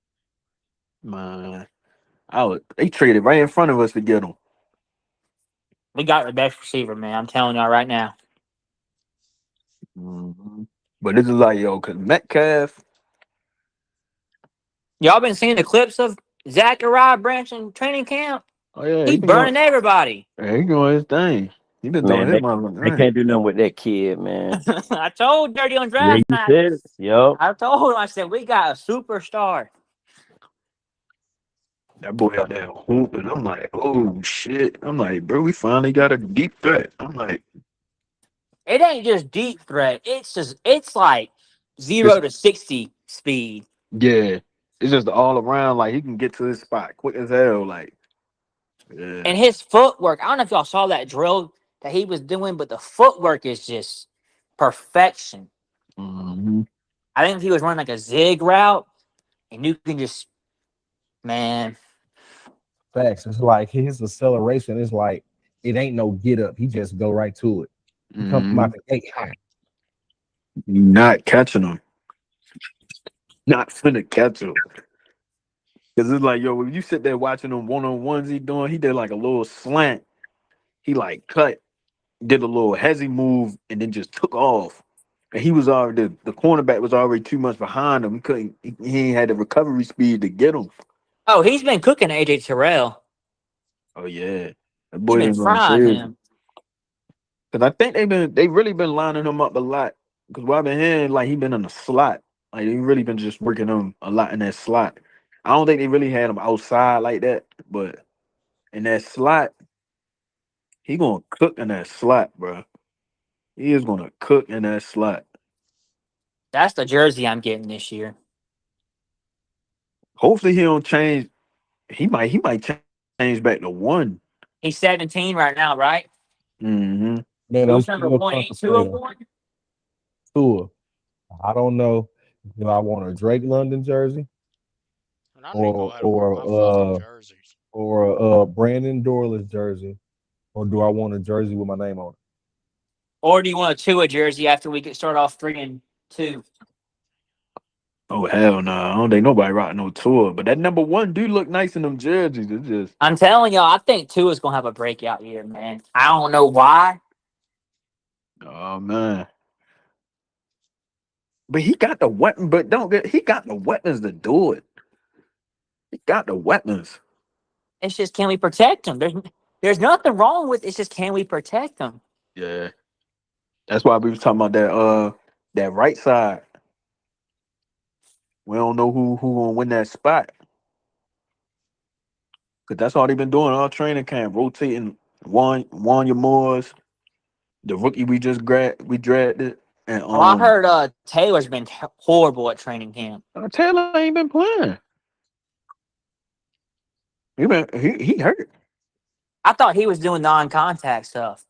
Man, they traded right in front of us to get him. We got the best receiver, man. I'm telling y'all right now. Mhm. But this is like yo, cause Metcalf. Y'all been seeing the clips of Zachariah Branch in training camp? Oh yeah, He he been doing. burning everybody. Yeah, he doing his thing. He been doing Man, his they motherfucking thing. can't do nothing with that kid, man. I told Dirty on Yeah, draft you night. said it. Yup. I told him, I said, we got a superstar. That boy out there hooping. I'm like, oh shit. I'm like, bro, we finally got a deep threat. I'm like, It ain't just deep threat. It's like it's 0 to 60 speed. yeah. It's just all around. Like he can get to his spot quick as hell. Like yeah. And his footwork, I don't know if y'all saw that drill that he was doing, but the footwork is just perfection. hmm I think if he was running like a zig route and you can just, man, Facts. It's like his acceleration is like it ain't no get up. He just go right to it. He come hmm out the gate hot. Not catching him. Not finna catch him. Cause it's like, yo, when you sit there watching them one on ones he did like a little slant. He like cut, did a little hezzy move, and then just took off. And he was already the cornerback was already too much behind him. He couldn't. He ain't had the recovery speed to get him. Oh, he's been cooking AJ Terrell. Oh yeah, that He's boy been been going frying crazy. him. Cause I think they really been lining him up a lot. Cause what I've been hearing, like he been in the slot. Like they really been just working him a lot in that slot. I don't think they really had him outside like that, but in that slot, he gonna cook in that slot, bro. He is gonna cook in that slot. That's the jersey I'm getting this year. Hopefully he don't change. He might change back to one. He's 17 right now, right? Mm-hmm. Man, I'm Who's number still 182 contemplating. one? Tua. I don't know if I want a Drake London jersey And I need to go or ahead and order or my fucking uh jerseys. or Brandon Dorless jersey, or do I want a jersey with my name on it? Or do you want a Tua jersey after we get start off 3-2? Oh hell no! I don't think nobody rocking no tour. But that number one do look nice in them jerseys. It's just I'm telling y'all, I think Tua's gonna have a breakout year, man. I don't know why. oh man. But he got the weapon. But don't get he got the weapons to do it. He got the weapons. It's just can we protect him? There's nothing wrong with it. It's just can we protect him? Yeah, that's why we was talking about that right side. We don't know who gonna win that spot because that's all they've been doing all training camp, rotating Wanya Moores, the rookie we drafted, and Oh, I heard Taylor's been horrible at training camp. Taylor ain't been playing. He hurt. I thought he was doing non-contact stuff.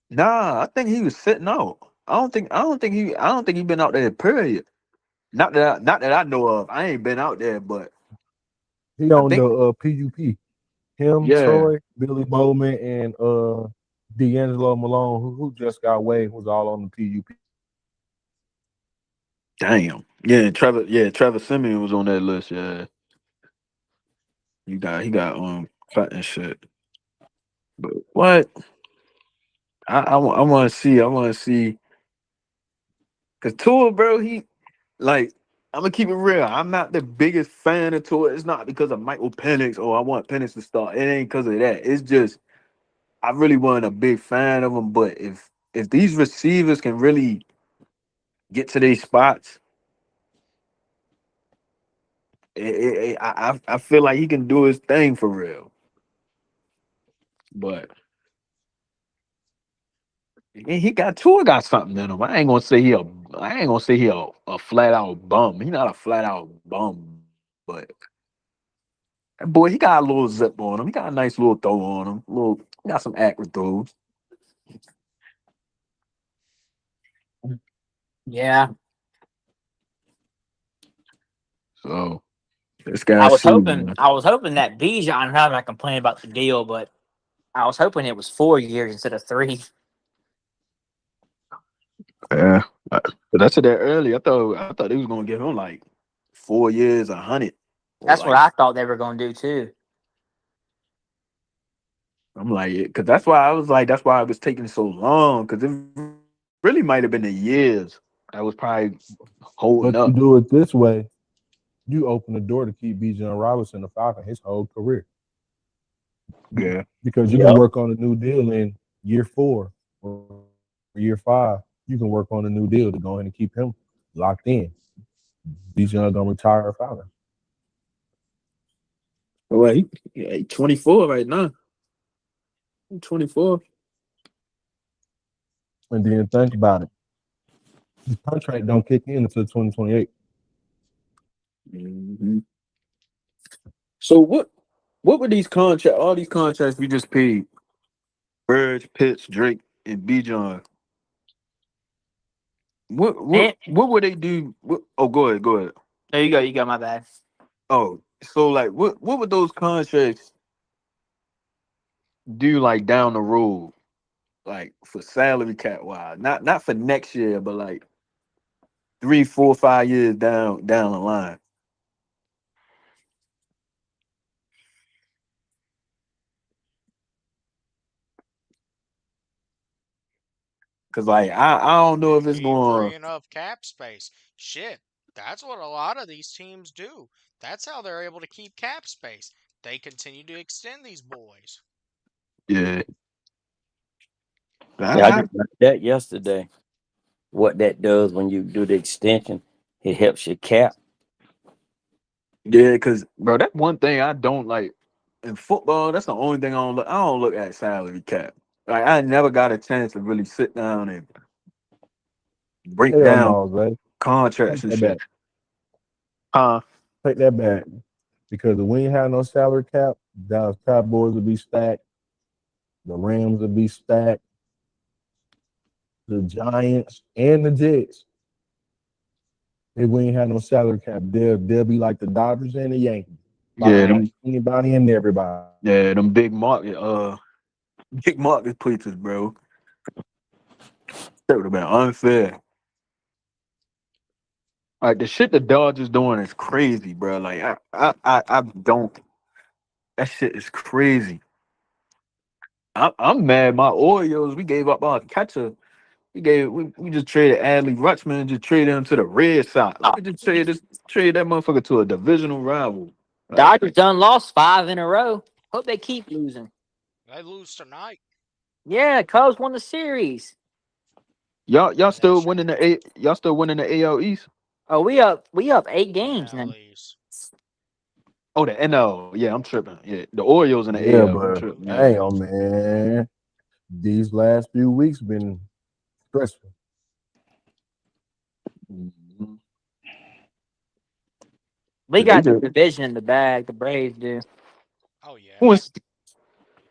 Nah, I think he was sitting out. I don't think he been out there. Period. Not that I know of. I ain't been out there, but He I on the think PUP. Him, yeah. Troy, Billy Bowman, and D'Angelo Malone, who just got waived, was all on the PUP. Damn. Yeah, Trevor. Yeah, Trevor Simeon was on that list. Yeah, he got cut and shit. But what? I want to see. I want to see. Cause Tua, bro, he like. I'm gonna keep it real. I'm not the biggest fan of Tua. It's not because of Michael Penix or I want Penix to start. It ain't because of that. It's just I really wasn't a big fan of him. But if these receivers can really get to these spots, I feel like he can do his thing for real. But he got Tua got something in him. I ain't gonna say he a flat out bum. He not a flat out bum, but that boy he got a little zip on him. He got a nice little throw on him. He got some accurate throws. Yeah, So this guy see man. I was hoping that Bijan. I'm not complaining about the deal, but I was hoping it was 4 years instead of 3. Yeah, but I said that earlier. I thought they was gonna give him like 4 years, 100, or That's what like I thought they were going to do too. I'm like, because that's why it was taking so long because it really might have been the years I was probably holding But you up. do it this way, you open the door to keep Bijan Robinson the Falcon his whole career Yeah, because you can work on a new deal in year 4 or year 5. You can work on a new deal to go ahead and keep him locked in. Bijan gonna retire a Falcon, well, he 24 right now. He 24. and then think about it. His contract don't kick in until 2028. hmm So what were these contracts? All these contracts we just paid: Bird, Pitts, Drake, and Bijan. What what And what would they do? Oh, go ahead, go ahead. there you go. You got my bad. Oh, so like what would those contracts do like down the road, like for salary cap wise? Not for next year, but like 3, 4, 5 years down the line. Cause like I don't know if it's Keep going. freeing up cap space. Shit, that's what a lot of these teams do. That's how they're able to keep cap space. They continue to extend these boys. Yeah, Yeah, I I, just learned that yesterday. What that does when you do the extension, it helps your cap. yeah. Cause bro, that's one thing I don't like in football. That's the only thing I don't look. I don't look at salary cap. Like I never got a chance to really sit down and break Hell down no, Zay. contracts Take and that shit. back. Huh? Take that back. Because if we ain't have no salary cap, Dallas Cowboys would be stacked. The Rams would be stacked. The Giants and the Jets. If we ain't had no salary cap, they'll be like the Dodgers and the Yankees, Yeah, buying them. anybody and everybody. Yeah, them big market places, bro. That would have been unfair. Like the shit the Dodgers doing is crazy, bro. Like I don't. That shit is crazy. I'm mad. My Orioles, we gave up our catcher. We just traded Adley Rutschman and just traded him to the Red Sox. Let me just trade that motherfucker to a divisional rival. Like Dodgers done lost 5 in a row. Hope they keep losing. They lose tonight. Yeah, Cubs won the series. y'all They still winning should. y'all still winning the AL East. Oh, we up 8 games now. NL East. Oh, the NL. Yeah, I'm tripping. Yeah, the Orioles in the Yeah, AL. I'm but tripping. Yeah. hang on, man. These last few weeks been stressful. Mhm. We They got the just division in the bag. The Braves do. Oh yeah. who was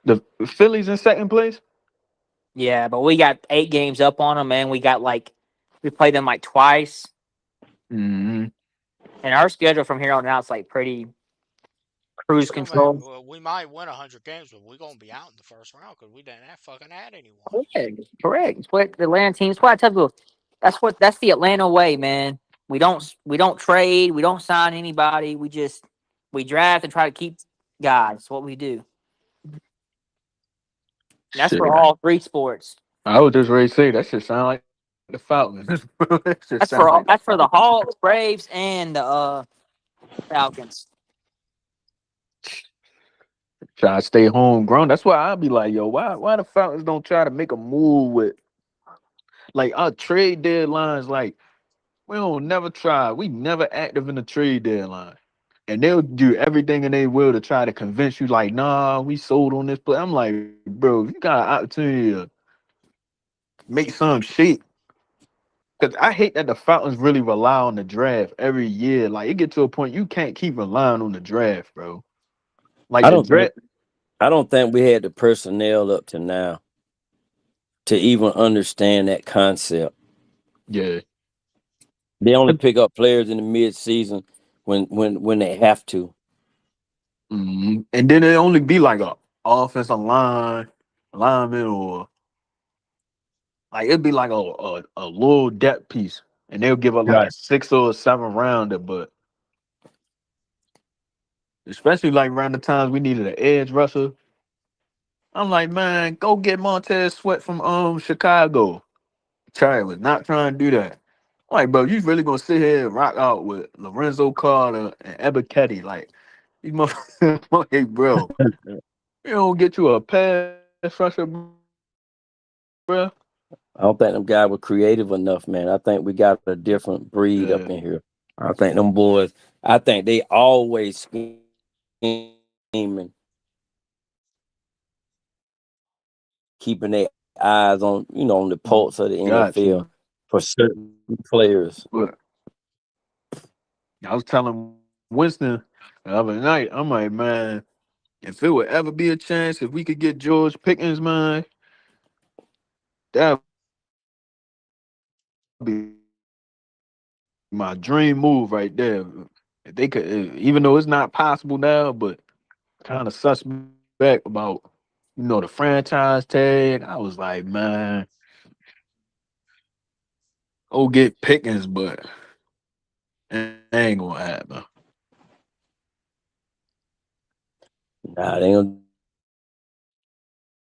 the Phillies in second place? Yeah, but we got 8 games up on them, man. We played them like twice, Hmm. and our schedule from here on out is like pretty cruise Still, man, control. we might win 100 games, but we're gonna be out in the first round because we didn't have fucking add anyone. Correct. It's what the Atlanta teams. What I tell people, that's the Atlanta way, man. We don't trade. We don't sign anybody. We draft and try to keep guys. That's what we do. And that's Shit. for all three sports. I was just ready to say that shit sound like the Falcons. That shit That's for sound all. like the That's for the Falcons. Hawks, Braves, and the Falcons. Try to stay homegrown. That's why I'll be like, yo, why the Falcons don't try to make a move with like our trade deadlines? Like we don't never try. We never active in the trade deadline. And they'll do everything in their will to try to convince you, like, nah, we sold on this play. I'm like, bro, if you got an opportunity to make some shape. Because I hate that the Falcons really rely on the draft every year. Like it get to a point you can't keep relying on the draft, bro. Like I the don't think draft, I don't think we had the personnel up to now to even understand that concept. yeah. They only pick up players in the mid season when they have to. Mhm. And then it only be like a offensive lineman, or like it'd be like a little depth piece, and they'll give up like a Right. 6 or 7 rounder. But especially like around the times we needed an edge rusher, I'm like, man, go get Montez Sweat from Chicago. Charlie was not trying to do that. I'm like, bro, you really gonna sit here and rock out with Lorenzo Carter and Ebiketie? Like, you motherfuckers, hey, bro, you don't get you a pass rusher, bro. I don't think them guys were creative enough, man. I think we got a different breed up Yeah. in here. I think them boys. I think they always scheming, keeping their eyes on on the pulse of the Got NFL to. for certain players. But I was telling Winston the other night, I'm like, man, if it would ever be a chance, if we could get George Pickens, man, that'd be my dream move right there. If they could, even though it's not possible now, but kind of suspect about, the franchise tag. I was like, man, go get Pickens, but it ain't gonna happen. Nah, they ain't gonna